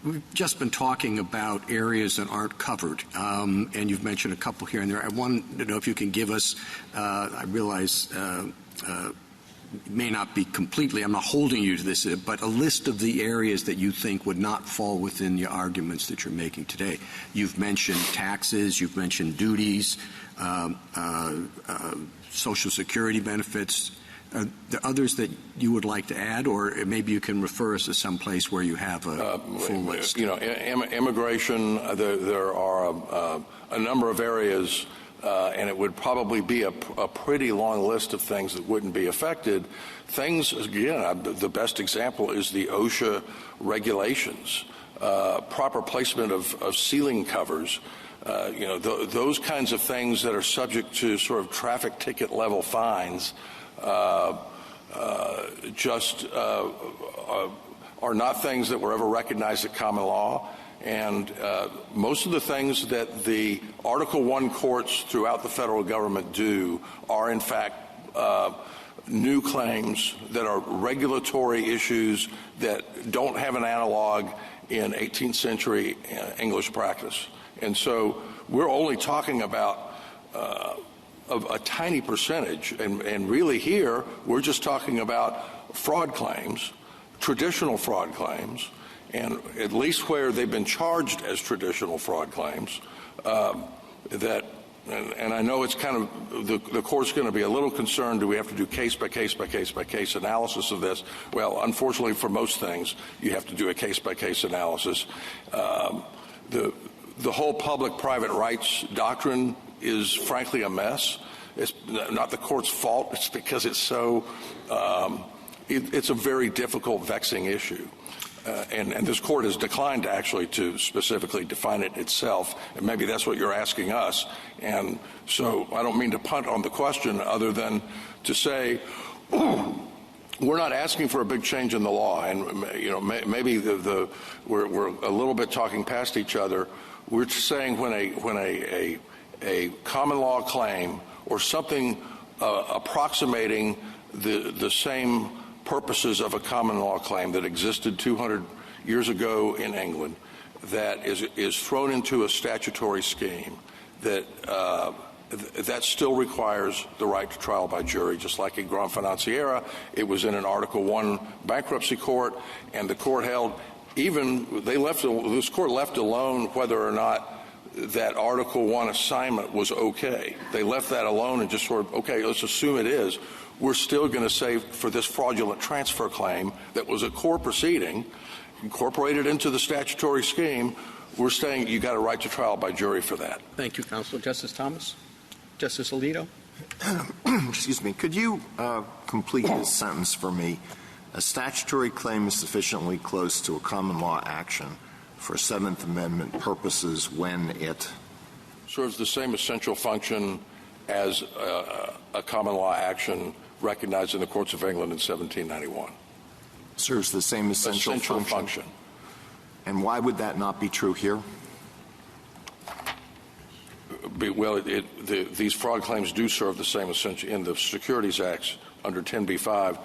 We've just been talking about areas that aren't covered, and you've mentioned a couple here and there. I want to know if you can give us, I realize it may not be completely, I'm not holding you to this, but a list of the areas that you think would not fall within the arguments that you're making today. You've mentioned taxes, you've mentioned duties, Social Security benefits. Are there others that you would like to add, or maybe you can refer us to some place where you have a full list? Immigration, there are a number of areas, and it would probably be a pretty long list of things that wouldn't be affected. Things, again, the best example is the OSHA regulations, proper placement of ceiling covers, those kinds of things that are subject to sort of traffic ticket level fines. Are not things that were ever recognized at common law, and most of the things that the Article I courts throughout the federal government do are in fact new claims that are regulatory issues that don't have an analog in 18th century English practice. And so we're only talking about of a tiny percentage, and really here we're just talking about fraud claims, traditional fraud claims, and at least where they've been charged as traditional fraud claims, and I know it's kind of, the court's going to be a little concerned, do we have to do case by case by case by case analysis of this? Well, unfortunately for most things, you have to do a case by case analysis. The whole public-private rights doctrine is frankly a mess. It's not the court's fault. It's because it's so, it's a very difficult, vexing issue. And this court has declined actually to specifically define it itself, and maybe that's what you're asking us. And so I don't mean to punt on the question other than to say, we're not asking for a big change in the law, and maybe we're a little bit talking past each other. We're saying when a common law claim or something approximating the same purposes of a common law claim that existed 200 years ago in England that is thrown into a statutory scheme that still requires the right to trial by jury, just like in Grand Financiera. It was in an Article I bankruptcy court, and the court held this court left alone whether or not that Article I assignment was okay. They left that alone and just sort of, okay, let's assume it is. We're still going to say for this fraudulent transfer claim that was a core proceeding, incorporated into the statutory scheme, we're saying you got a right to trial by jury for that. Thank you, counsel. Justice Thomas? Justice Alito? Excuse me. Could you complete this sentence for me? A statutory claim is sufficiently close to a common law action for Seventh Amendment purposes when it serves the same essential function as a common law action recognized in the courts of England in 1791. Serves the same essential function. And why would that not be true here? Well, these fraud claims do serve the same essential in the Securities Acts under 10b-5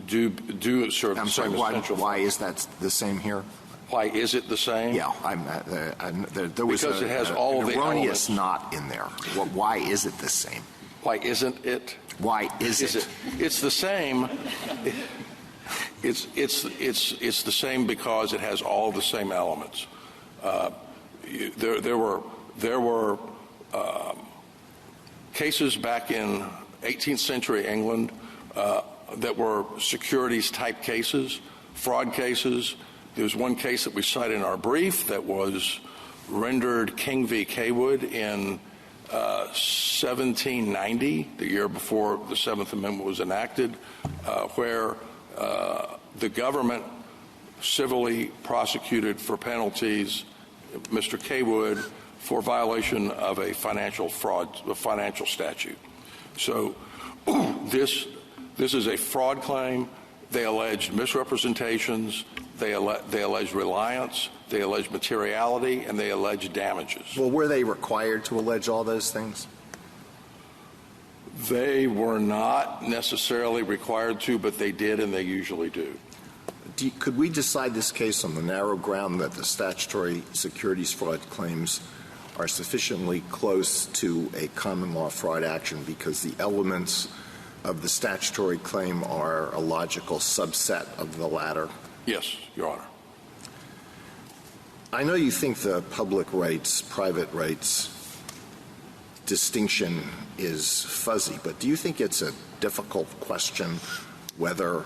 do serve the same essential. Why is that the same here? Why is it the same? Yeah, there was because it has all an the erroneous elements. Not in there. Well, why is it the same? Why isn't it? Why is it? It's the same. It's the same because it has all the same elements. There were cases back in 18th century England that were securities type cases, fraud cases. There's one case that we cite in our brief that was rendered King v. Cawood in 1790, the year before the Seventh Amendment was enacted, where the government civilly prosecuted for penalties Mr. Cawood for violation of a financial statute. So this is a fraud claim. They alleged misrepresentations. They alleged reliance. They alleged materiality, and they alleged damages. Well, were they required to allege all those things? They were not necessarily required to, but they did, and they usually do. Could we decide this case on the narrow ground that the statutory securities fraud claims are sufficiently close to a common law fraud action because the elements of the statutory claim are a logical subset of the latter? Yes, Your Honor. I know you think the public rights, private rights distinction is fuzzy, but do you think it's a difficult question whether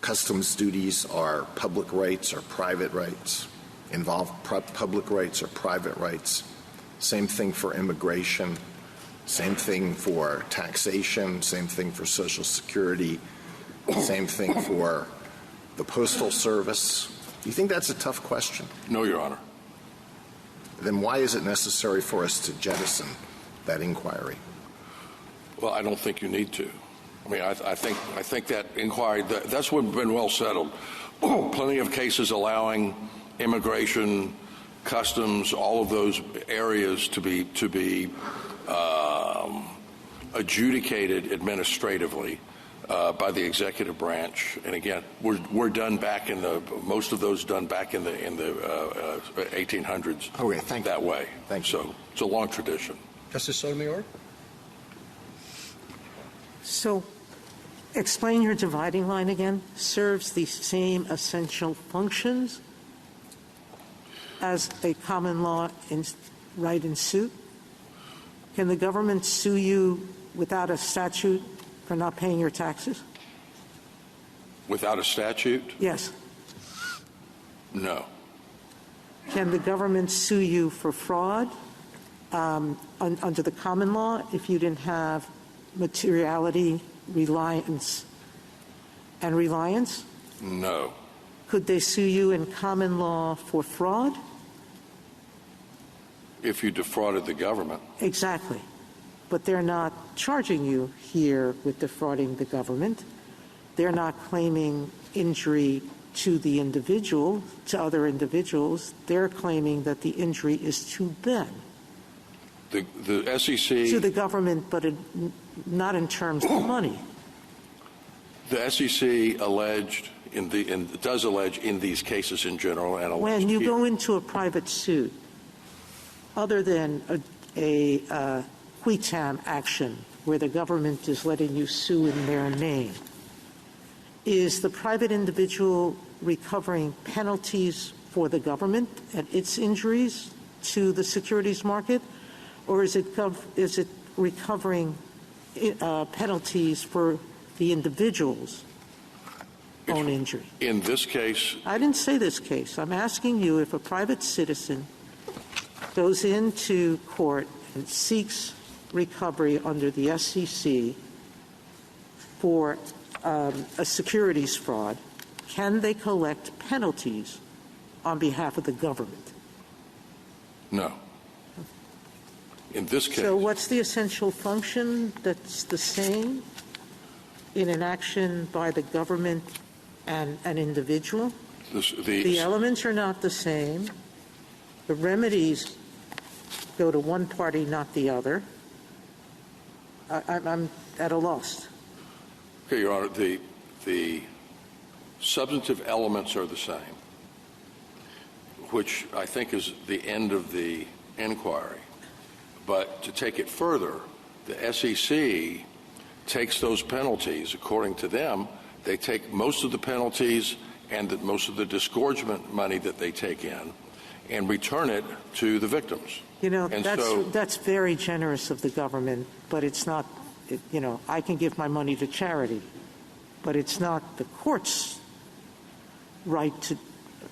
customs duties are public rights or private rights, involve public rights or private rights? Same thing for immigration, same thing for taxation, same thing for Social Security, same thing for the Postal Service. Do you think that's a tough question? No, Your Honor. Then why is it necessary for us to jettison that inquiry? Well, I don't think you need to. I mean, I think that inquiry, that's been well settled. Plenty of cases allowing immigration, customs, all of those areas to be adjudicated administratively by the executive branch. And again, we're done back in most of those done back in the 1800s. Okay, thank you. That way. Thank you. So it's a long tradition. Justice Sotomayor? So explain your dividing line again. Serves the same essential functions as a common law right in suit? Can the government sue you without a statute for not paying your taxes? Without a statute? Yes. No. Can the government sue you for fraud under the common law if you didn't have materiality, reliance, and reliance? No. Could they sue you in common law for fraud? If you defrauded the government. Exactly. But they're not charging you here with defrauding the government. They're not claiming injury to the individual, to other individuals. They're claiming that the injury is to them. The SEC... To the government, but not in terms of money. The SEC alleged, does allege in these cases in general, and when you go into a private suit, other than a quitam action where the government is letting you sue in their name, is the private individual recovering penalties for the government and its injuries to the securities market, or is it recovering penalties for the individual's own injury? In this case... I didn't say this case. I'm asking you if a private citizen goes into court and seeks recovery under the SEC for a securities fraud, can they collect penalties on behalf of the government? No. In this case... So what's the essential function that's the same in an action by the government and an individual? The elements are not the same. The remedies go to one party, not the other. I'm at a loss. Okay, Your Honor, the substantive elements are the same, which I think is the end of the inquiry. But to take it further, the SEC takes those penalties, according to them, they take most of the penalties and most of the disgorgement money that they take in and return it to the victims. You know, that's very generous of the government, but it's not, you know, I can give my money to charity, but it's not the court's right to,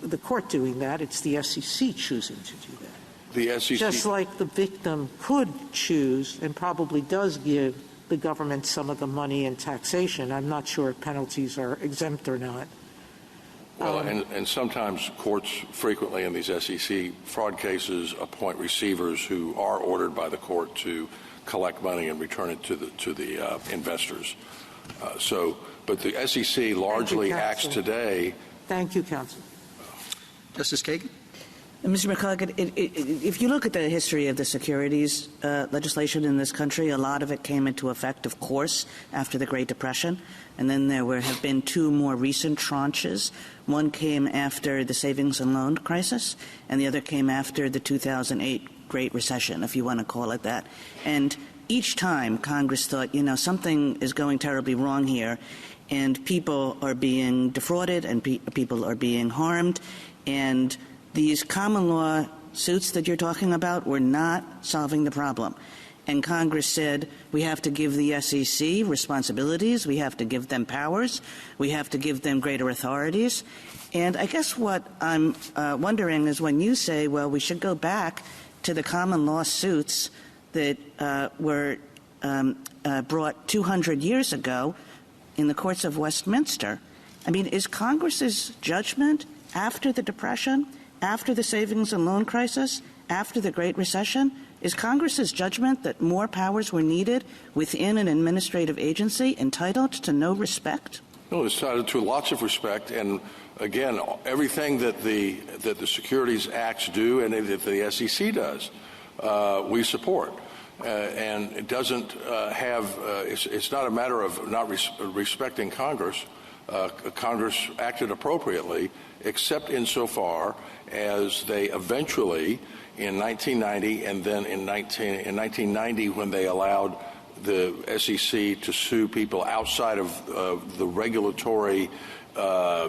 the court doing that, it's the SEC choosing to do that. The SEC, just like the victim could choose and probably does give the government some of the money in taxation. I'm not sure if penalties are exempt or not. Well, and sometimes courts frequently in these SEC fraud cases appoint receivers who are ordered by the court to collect money and return it to the investors. But the SEC largely acts today. Thank you, counsel. Justice Kagan? Mr. McCulloch, if you look at the history of the securities legislation in this country, a lot of it came into effect, of course, after the Great Depression. And then there have been two more recent tranches. One came after the savings and loan crisis, and the other came after the 2008 Great Recession, if you want to call it that. And each time Congress thought, something is going terribly wrong here, and people are being defrauded and people are being harmed, and these common law suits that you're talking about were not solving the problem. And Congress said, we have to give the SEC responsibilities, we have to give them powers, we have to give them greater authorities. And I guess what I'm wondering is when you say, well, we should go back to the common law suits that were brought 200 years ago in the courts of Westminster, I mean, is Congress's judgment after the Depression, after the savings and loan crisis, after the Great Recession, is Congress's judgment that more powers were needed within an administrative agency entitled to no respect? No, it's entitled to lots of respect. And again, everything that the Securities Acts do and that the SEC does, we support. And it doesn't it's not a matter of not respecting Congress. Congress acted appropriately, except insofar as they eventually, in 1990, and then in 1990 when they allowed the SEC to sue people outside of the regulatory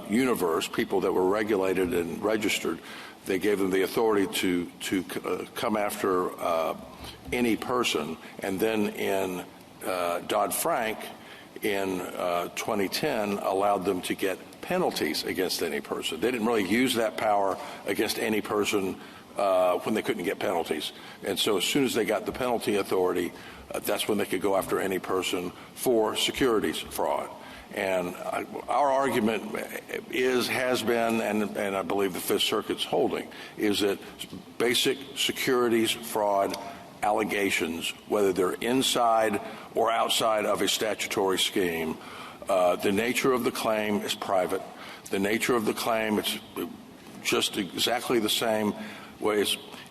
universe, people that were regulated and registered, they gave them the authority to come after any person. And then in Dodd-Frank in 2010 allowed them to get penalties against any person. They didn't really use that power against any person when they couldn't get penalties. And so as soon as they got the penalty authority, that's when they could go after any person for securities fraud. And our argument has been, and I believe the Fifth Circuit's holding, is that basic securities fraud allegations, whether they're inside or outside of a statutory scheme, the nature of the claim is private. The nature of the claim, it's just exactly the same way.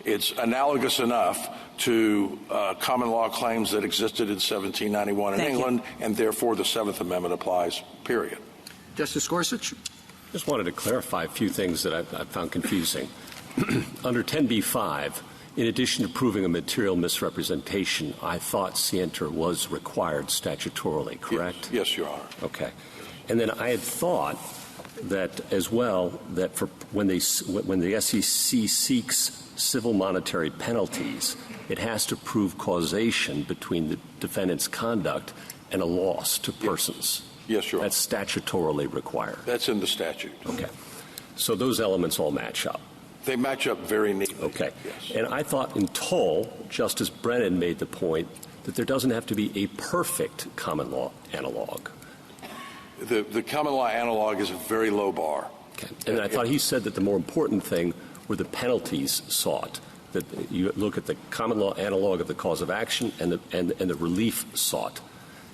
It's analogous enough to common law claims that existed in 1791 in England, and therefore the Seventh Amendment applies, period. Justice Gorsuch? Just wanted to clarify a few things that I found confusing. Under 10b-5, in addition to proving a material misrepresentation, I thought scienter was required statutorily, correct? Yes, Your Honor. Okay. And then I had thought that as well, that for when the SEC seeks civil monetary penalties, it has to prove causation between the defendant's conduct and a loss to persons. Yes, Your Honor. That's statutorily required. That's in the statute. Okay. So those elements all match up. They match up very neatly. Okay. Yes. And I thought in Toll, Justice Brennan made the point that there doesn't have to be a perfect common law analog. The common law analog is a very low bar. Okay. And I thought he said that the more important thing were the penalties sought, that you look at the common law analog of the cause of action and the relief sought,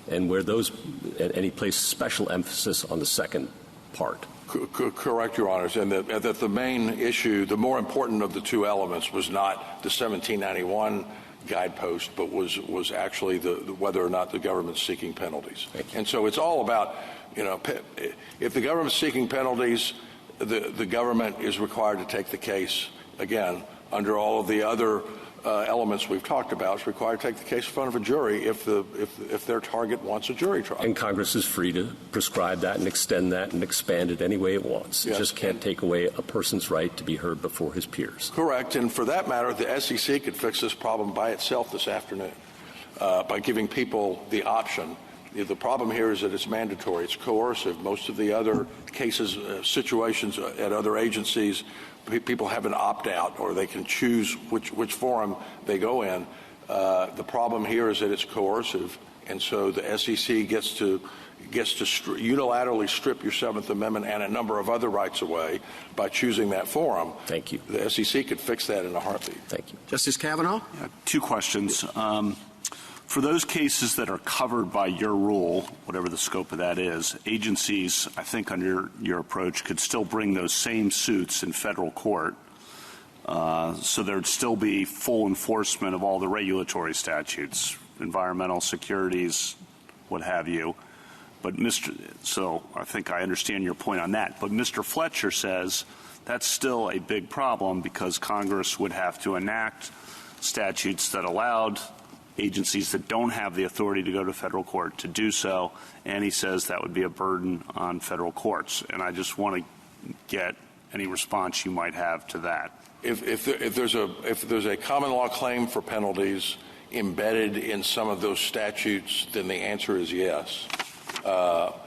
and where those, and he placed special emphasis on the second part. Correct, Your Honors, and that the main issue, the more important of the two elements, was not the 1791 guidepost, but was actually whether or not the government's seeking penalties. And so it's all about, if the government's seeking penalties, the government is required to take the case, again, under all of the other elements we've talked about, is required to take the case in front of a jury if their target wants a jury trial. And Congress is free to prescribe that and extend that and expand it any way it wants. It just can't take away a person's right to be heard before his peers. Correct. And for that matter, the SEC could fix this problem by itself this afternoon by giving people the option The problem here is that it's mandatory. It's coercive. Most of the other cases, situations at other agencies, people have an opt-out, or they can choose which forum they go in. The problem here is that it's coercive, and so the SEC gets to unilaterally strip your Seventh Amendment and a number of other rights away by choosing that forum. Thank you. The SEC could fix that in a heartbeat. Thank you. Justice Kavanaugh? Two questions. For those cases that are covered by your rule, whatever the scope of that is, agencies, I think under your approach, could still bring those same suits in federal court. So there'd still be full enforcement of all the regulatory statutes, environmental, securities, what have you. But so I think I understand your point on that. But Mr. Fletcher says that's still a big problem because Congress would have to enact statutes that allowed agencies that don't have the authority to go to federal court to do so, and he says that would be a burden on federal courts. And I just want to get any response you might have to that. If there's a common law claim for penalties embedded in some of those statutes, then the answer is yes. Well,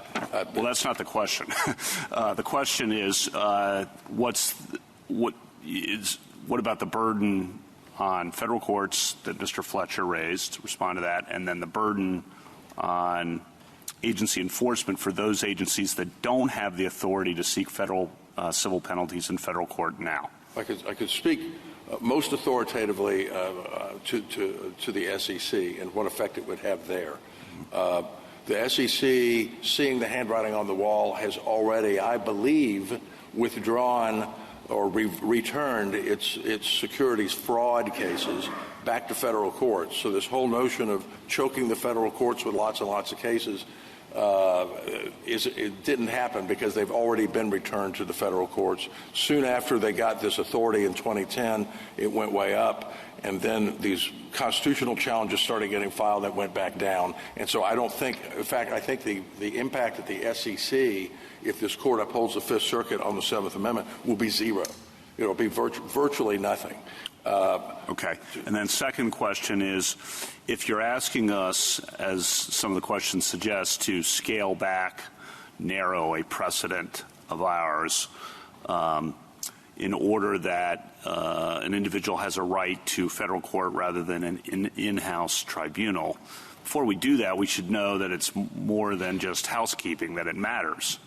that's not the question. The question is, what about the burden on federal courts that Mr. Fletcher raised? Respond to that, and then the burden on agency enforcement for those agencies that don't have the authority to seek federal civil penalties in federal court now. I could speak most authoritatively to the SEC and what effect it would have there. The SEC, seeing the handwriting on the wall, has already, I believe, withdrawn or returned its securities fraud cases back to federal courts. So this whole notion of choking the federal courts with lots and lots of cases, it didn't happen because they've already been returned to the federal courts. Soon after they got this authority in 2010, it went way up. And then these constitutional challenges started getting filed that went back down. And so I don't think, in fact, I think the impact at the SEC, if this court upholds the Fifth Circuit on the Seventh Amendment, will be zero. It'll be virtually nothing. Okay. And then second question is, if you're asking us, as some of the questions suggest, to scale back, narrow a precedent of ours, in order that an individual has a right to federal court rather than an in-house tribunal. Before we do that, we should know that it's more than just housekeeping, that it matters.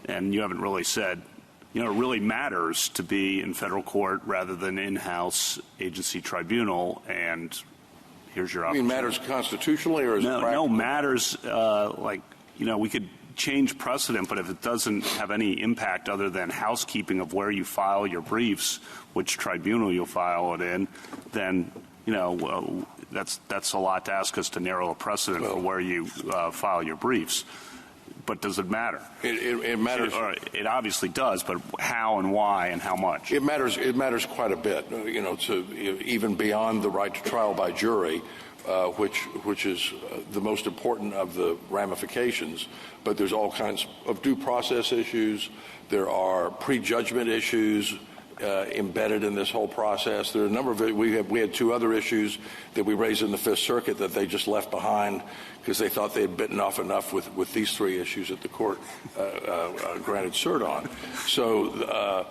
And you haven't really said, it really matters to be in federal court rather than in-house agency tribunal, and here's your opportunity. You mean matters constitutionally, or is it practical? No, matters, we could change precedent, but if it doesn't have any impact other than housekeeping of where you file your briefs, which tribunal you'll file it in, then that's a lot to ask us to narrow a precedent for where you file your briefs. But does it matter? It matters. It obviously does, but how and why and how much? It matters. It matters quite a bit. Even beyond the right to trial by jury, which is the most important of the ramifications. But there's all kinds of due process issues. There are prejudgment issues embedded in this whole process. There are a number of we had two other issues that we raised in the Fifth Circuit that they just left behind because they thought they had bitten off enough with these three issues that the court granted cert on. So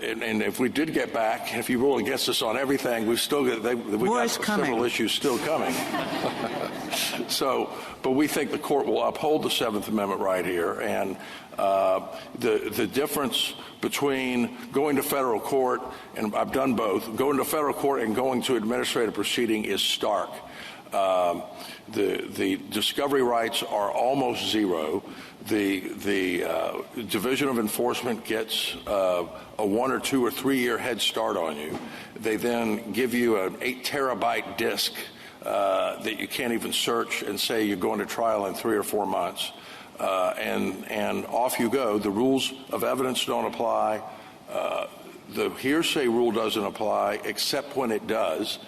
and if we did get back, if you rule against us on everything, we've got several issues still coming. But we think the court will uphold the Seventh Amendment right here, and the difference between going to federal court, and I've done both, going to federal court and going to administrative proceeding is stark. The discovery rights are almost zero. The Division of Enforcement gets a 1 or 2 or 3 year head start on you. They then give you an 8 terabyte disk that you can't even search and say you're going to trial in 3 or 4 months. And off you go. The rules of evidence don't apply. The hearsay rule doesn't apply, except when it does.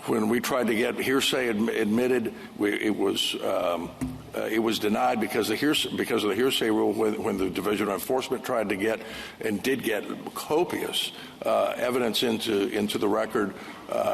when we tried to get hearsay admitted, it was denied because of the hearsay rule. When the Division of Enforcement tried to get and did get copious evidence into the record,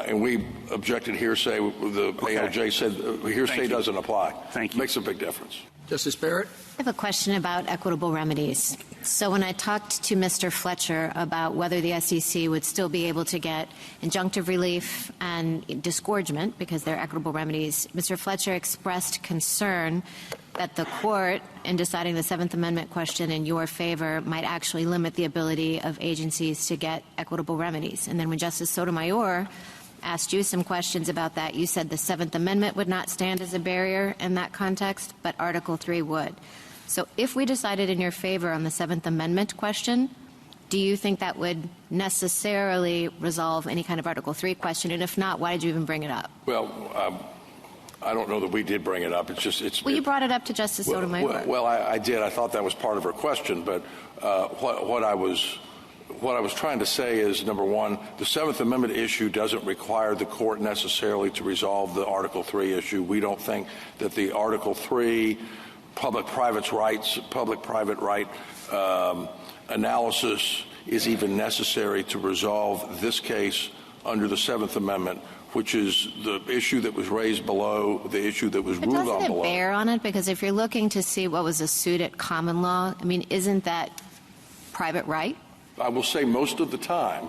and we objected hearsay, the ALJ said hearsay doesn't apply. Thank you. Makes a big difference. Justice Barrett? I have a question about equitable remedies. So when I talked to Mr. Fletcher about whether the SEC would still be able to get injunctive relief and disgorgement because they're equitable remedies, Mr. Fletcher expressed concern that the court, in deciding the Seventh Amendment question in your favor, might actually limit the ability of agencies to get equitable remedies. And then when Justice Sotomayor asked you some questions about that, you said the Seventh Amendment would not stand as a barrier in that context, but Article 3 would. So if we decided in your favor on the Seventh Amendment question, do you think that would necessarily resolve any kind of Article 3 question? And if not, why did you even bring it up? Well, I don't know that we did bring it up. Well, you brought it up to Justice Sotomayor. Well, I did. I thought that was part of her question, but what I was trying to say is, number one, the Seventh Amendment issue doesn't require the court necessarily to resolve the Article 3 issue. We don't think that the Article 3 public-private right analysis is even necessary to resolve this case under the Seventh Amendment, which is the issue that was raised below, the issue that was ruled on below. Doesn't it bear on it? Because if you're looking to see what was a suit at common law, I mean, isn't that private right? I will say most of the time,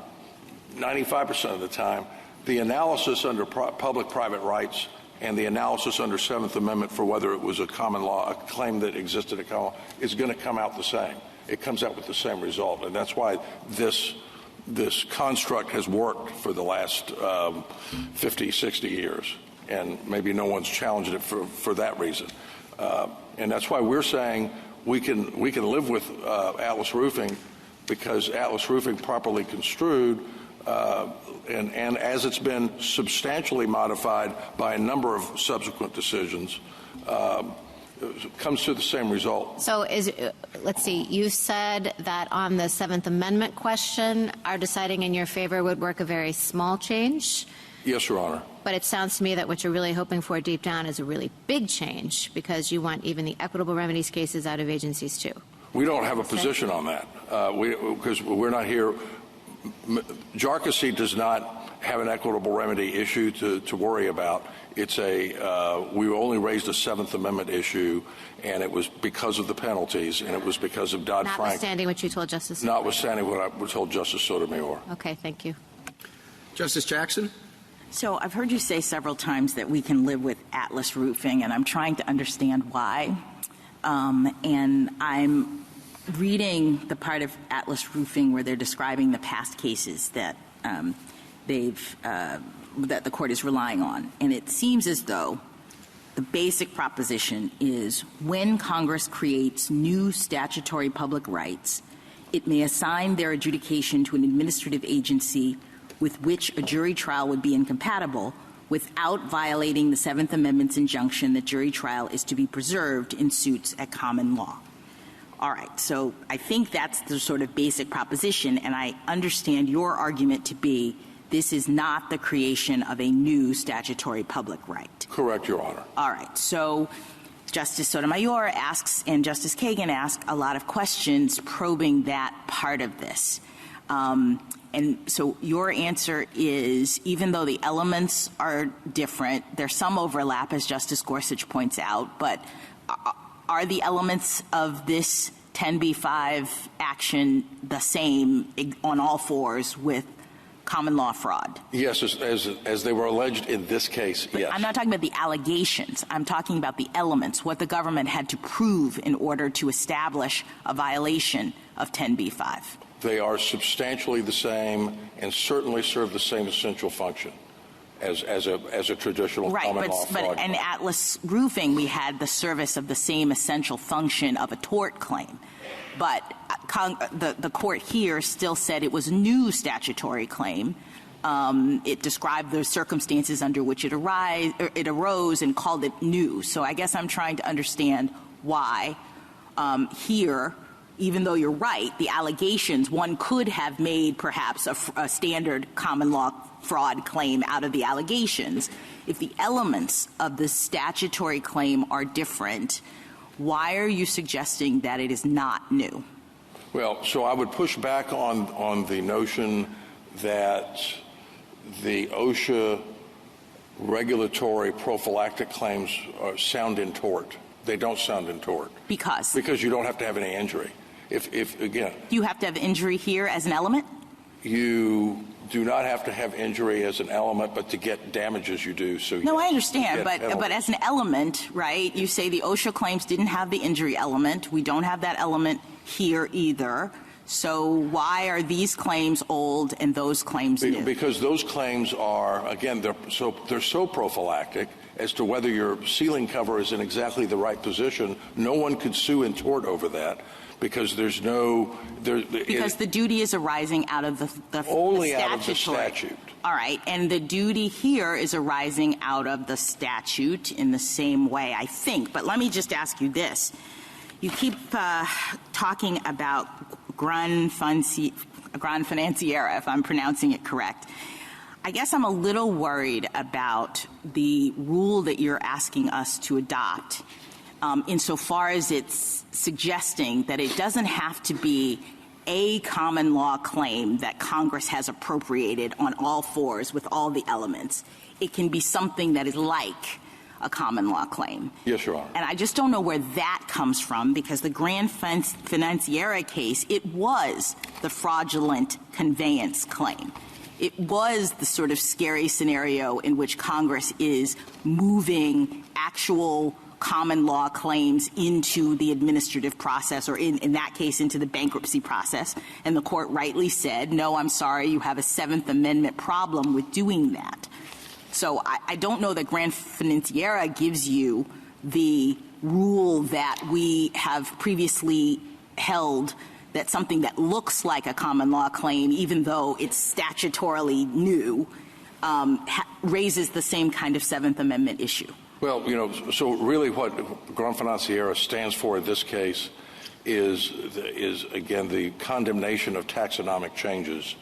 95% of the time, the analysis under public-private rights and the analysis under Seventh Amendment for whether it was a common law, a claim that existed at common law, is going to come out the same. It comes out with the same result. And that's why this construct has worked for the last 50, 60 years. And maybe no one's challenged it for that reason. And that's why we're saying we can live with Atlas Roofing, because Atlas Roofing, properly construed, and as it's been substantially modified by a number of subsequent decisions, comes to the same result. So let's see, you said that on the Seventh Amendment question, our deciding in your favor would work a very small change. Yes, Your Honor. But it sounds to me that what you're really hoping for deep down is a really big change, because you want even the equitable remedies cases out of agencies too. We don't have a position on that because we're not here. Jarkesy does not have an equitable remedy issue to worry about. It's we only raised a Seventh Amendment issue, and it was because of the penalties, and it was because of Dodd-Frank. Notwithstanding what you told Justice Sotomayor. Notwithstanding what I told Justice Sotomayor. Okay, thank you. Justice Jackson? So I've heard you say several times that we can live with Atlas Roofing, and I'm trying to understand why. And I'm reading the part of Atlas Roofing where they're describing the past cases that that the court is relying on. And it seems as though the basic proposition is when Congress creates new statutory public rights, it may assign their adjudication to an administrative agency with which a jury trial would be incompatible without violating the Seventh Amendment's injunction that jury trial is to be preserved in suits at common law. All right, so I think that's the sort of basic proposition, and I understand your argument to be this is not the creation of a new statutory public right. Correct, Your Honor. All right, so Justice Sotomayor asks and Justice Kagan asks a lot of questions probing that part of this. And so your answer is, even though the elements are different, there's some overlap, as Justice Gorsuch points out, but are the elements of this 10b-5 action the same on all fours with common law fraud? Yes, as they were alleged in this case, but yes. I'm not talking about the allegations. I'm talking about the elements, what the government had to prove in order to establish a violation of 10b-5. They are substantially the same and certainly serve the same essential function as a traditional common law fraud. Right, but in Atlas Roofing, we had the service of the same essential function of a tort claim. But the court here still said it was a new statutory claim. It described the circumstances under which it arose and called it new. So I guess I'm trying to understand why here even though you're right, the allegations, one could have made perhaps a standard common law fraud claim out of the allegations. If the elements of the statutory claim are different, why are you suggesting that it is not new? Well, so I would push back on the notion that the OSHA regulatory prophylactic claims sound in tort. They don't sound in tort. Because? Because you don't have to have any injury. If again, you have to have injury here as an element? You do not have to have injury as an element, but to get damages you do. So no, I understand, but as an element, right, you say the OSHA claims didn't have the injury element. We don't have that element here either. So why are these claims old and those claims new? Because those claims are, again, they're so prophylactic as to whether your ceiling cover is in exactly the right position. No one could sue in tort over that. Because there's no... because the duty is arising out of the only statutory. Out of the statute. All right. And the duty here is arising out of the statute in the same way, I think. But let me just ask you this. You keep talking about gran financiera, if I'm pronouncing it correct. I guess I'm a little worried about the rule that you're asking us to adopt, insofar as it's suggesting that it doesn't have to be a common law claim that Congress has appropriated on all fours with all the elements. It can be something that is like a common law claim. Yes, Your Honor. And I just don't know where that comes from, because the gran financiera case, it was the fraudulent conveyance claim. It was the sort of scary scenario in which Congress is moving actual common law claims into the administrative process, or in that case into the bankruptcy process. And the court rightly said, no, I'm sorry, you have a Seventh Amendment problem with doing that. So I don't know that gran financiera gives you the rule that we have previously held, that something that looks like a common law claim, even though it's statutorily new, raises the same kind of Seventh Amendment issue. Well, you know, so really what gran financiera stands for in this case is again, the condemnation of taxonomic changes.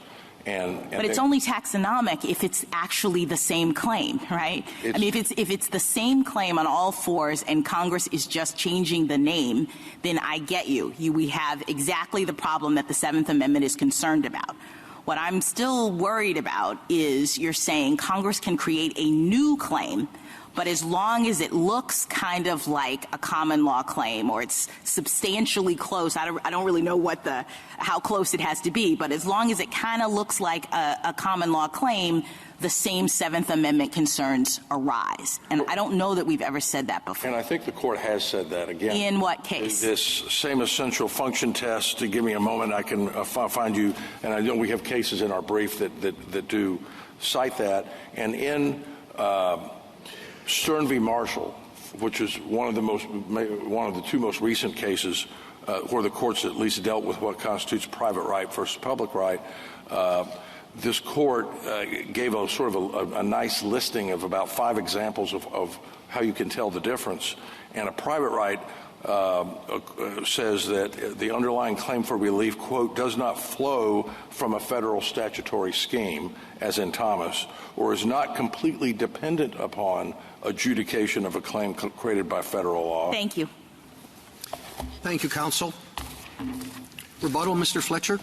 But it's only taxonomic if it's actually the same claim, right? I mean, if it's the same claim on all fours and Congress is just changing the name, then I get you. We have exactly the problem that the Seventh Amendment is concerned about. What I'm still worried about is you're saying Congress can create a new claim, but as long as it looks kind of like a common law claim, or it's substantially close, I don't really know how close it has to be, but as long as it kind of looks like a common law claim, the same Seventh Amendment concerns arise. And I don't know that we've ever said that before. And I think the court has said that again. In what case? This same essential function test. To give me a moment, I can find you, and I know we have cases in our brief that do cite that. And in Stern v. Marshall, which is one of the two most recent cases where the courts at least dealt with what constitutes private right versus public right, this court gave a sort of a nice listing of about 5 examples of how you can tell the difference. And a private right says that the underlying claim for relief, quote, does not flow from a federal statutory scheme, as in Thomas, or is not completely dependent upon adjudication of a claim created by federal law. Thank you. Thank you, counsel. Rebuttal, Mr. Fletcher.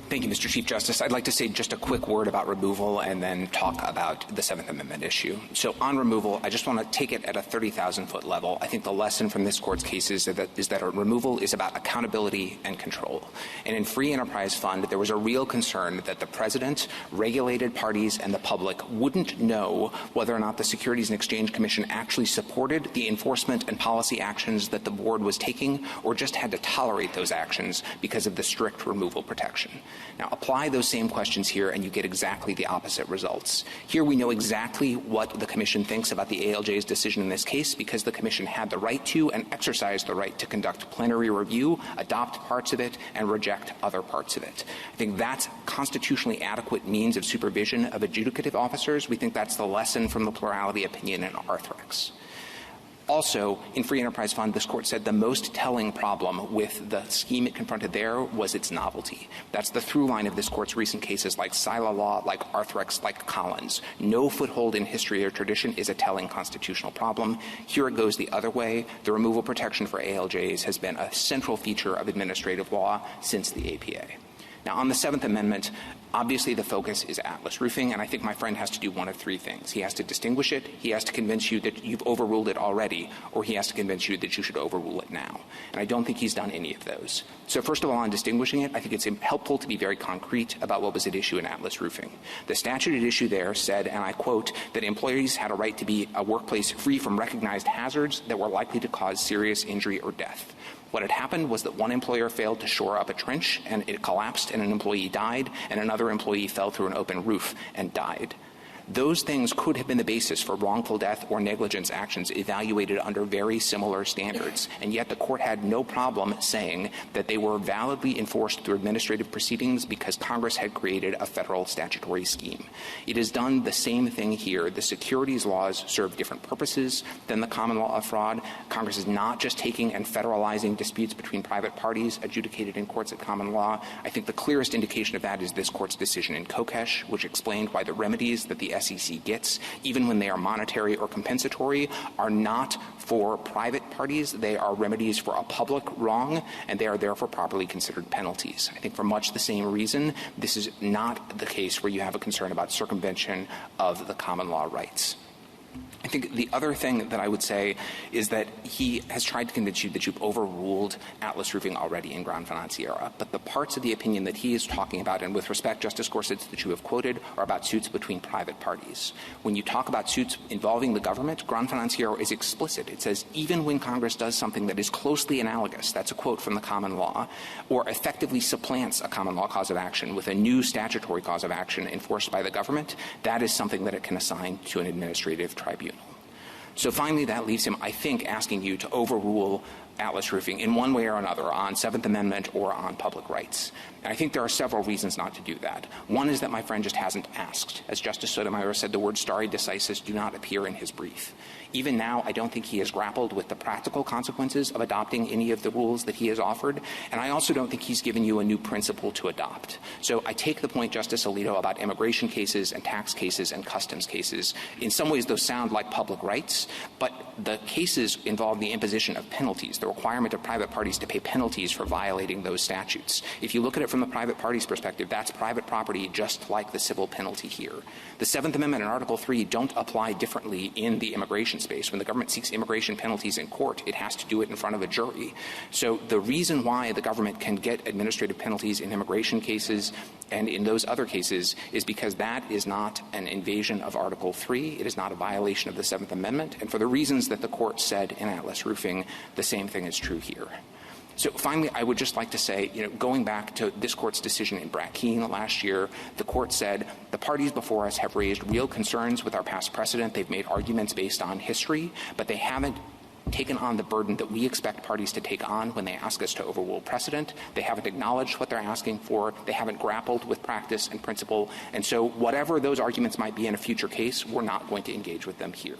Thank you, Mr. Chief Justice. I'd like to say just a quick word about removal and then talk about the Seventh Amendment issue. So on removal, I just want to take it at a 30,000-foot level. I think the lesson from this court's cases is that removal is about accountability and control. And in Free Enterprise Fund, there was a real concern that the president, regulated parties, and the public wouldn't know whether or not the Securities and Exchange Commission actually supported the enforcement and policy actions that the board was taking, or just had to tolerate those actions because of the strict removal protection. Now, apply those same questions here, and you get exactly the opposite results. Here we know exactly what the Commission thinks about the ALJ's decision in this case, because the Commission had the right to and exercised the right to conduct plenary review, adopt parts of it, and reject other parts of it. I think that's constitutionally adequate means of supervision of adjudicative officers. We think that's the lesson from the plurality opinion in Arthrex. Also, in Free Enterprise Fund, this court said the most telling problem with the scheme it confronted there was its novelty. That's the through line of this court's recent cases like Sila Law, like Arthrex, like Collins. No foothold in history or tradition is a telling constitutional problem. Here it goes the other way. The removal protection for ALJs has been a central feature of administrative law since the APA. Now, on the Seventh Amendment, obviously the focus is Atlas Roofing, and I think my friend has to do one of three things. He has to distinguish it, he has to convince you that you've overruled it already, or he has to convince you that you should overrule it now. And I don't think he's done any of those. So first of all, on distinguishing it, I think it's helpful to be very concrete about what was at issue in Atlas Roofing. The statute at issue there said, and I quote, that employees had a right to be a workplace free from recognized hazards that were likely to cause serious injury or death. What had happened was that one employer failed to shore up a trench and it collapsed and an employee died, and another employee fell through an open roof and died. Those things could have been the basis for wrongful death or negligence actions evaluated under very similar standards, and yet the court had no problem saying that they were validly enforced through administrative proceedings because Congress had created a federal statutory scheme. It has done the same thing here. The securities laws serve different purposes than the common law of fraud. Congress is not just taking and federalizing disputes between private parties adjudicated in courts at common law. I think the clearest indication of that is this court's decision in Kokesh, which explained why the remedies that the SEC gets, even when they are monetary or compensatory, are not for private parties. They are remedies for a public wrong, and they are therefore properly considered penalties. I think for much the same reason, this is not the case where you have a concern about circumvention of the common law rights. I think the other thing that I would say is that he has tried to convince you that you've overruled Atlas Roofing already in Gran Financiera, but the parts of the opinion that he is talking about, and with respect, Justice Gorsuch, that you have quoted, are about suits between private parties. When you talk about suits involving the government, Gran Financiera is explicit. It says even when Congress does something that is closely analogous, that's a quote from the common law, or effectively supplants a common law cause of action with a new statutory cause of action enforced by the government, that is something that it can assign to an administrative tribunal. So finally, that leaves him, I think, asking you to overrule Atlas Roofing in one way or another on Seventh Amendment or on public rights. And I think there are several reasons not to do that. One is that my friend just hasn't asked. As Justice Sotomayor said, the words stare decisis do not appear in his brief. Even now, I don't think he has grappled with the practical consequences of adopting any of the rules that he has offered, and I also don't think he's given you a new principle to adopt. So I take the point, Justice Alito, about immigration cases and tax cases and customs cases. In some ways, those sound like public rights, but the cases involve the imposition of penalties, the requirement of private parties to pay penalties for violating those statutes. If you look at it from the private party's perspective, that's private property just like the civil penalty here. The Seventh Amendment and Article 3 don't apply differently in the immigration space. When the government seeks immigration penalties in court, it has to do it in front of a jury. So the reason why the government can get administrative penalties in immigration cases and in those other cases is because that is not an invasion of Article 3. It is not a violation of the Seventh Amendment. And for the reasons that the court said in Atlas Roofing, the same thing is true here. So finally, I would just like to say, going back to this court's decision in Brackeen last year, the court said the parties before us have raised real concerns with our past precedent. They've made arguments based on history, but they haven't taken on the burden that we expect parties to take on when they ask us to overrule precedent. They haven't acknowledged what they're asking for. They haven't grappled with practice and principle. And so whatever those arguments might be in a future case, we're not going to engage with them here.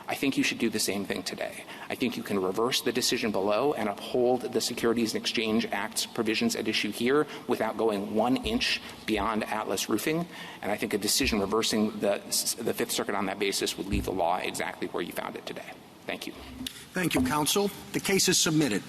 I think you should do the same thing today. I think you can reverse the decision below and uphold the Securities and Exchange Act's provisions at issue here without going 1 inch beyond Atlas Roofing. And I think a decision reversing the Fifth Circuit on that basis would leave the law exactly where you found it today. Thank you. Thank you, counsel. The case is submitted.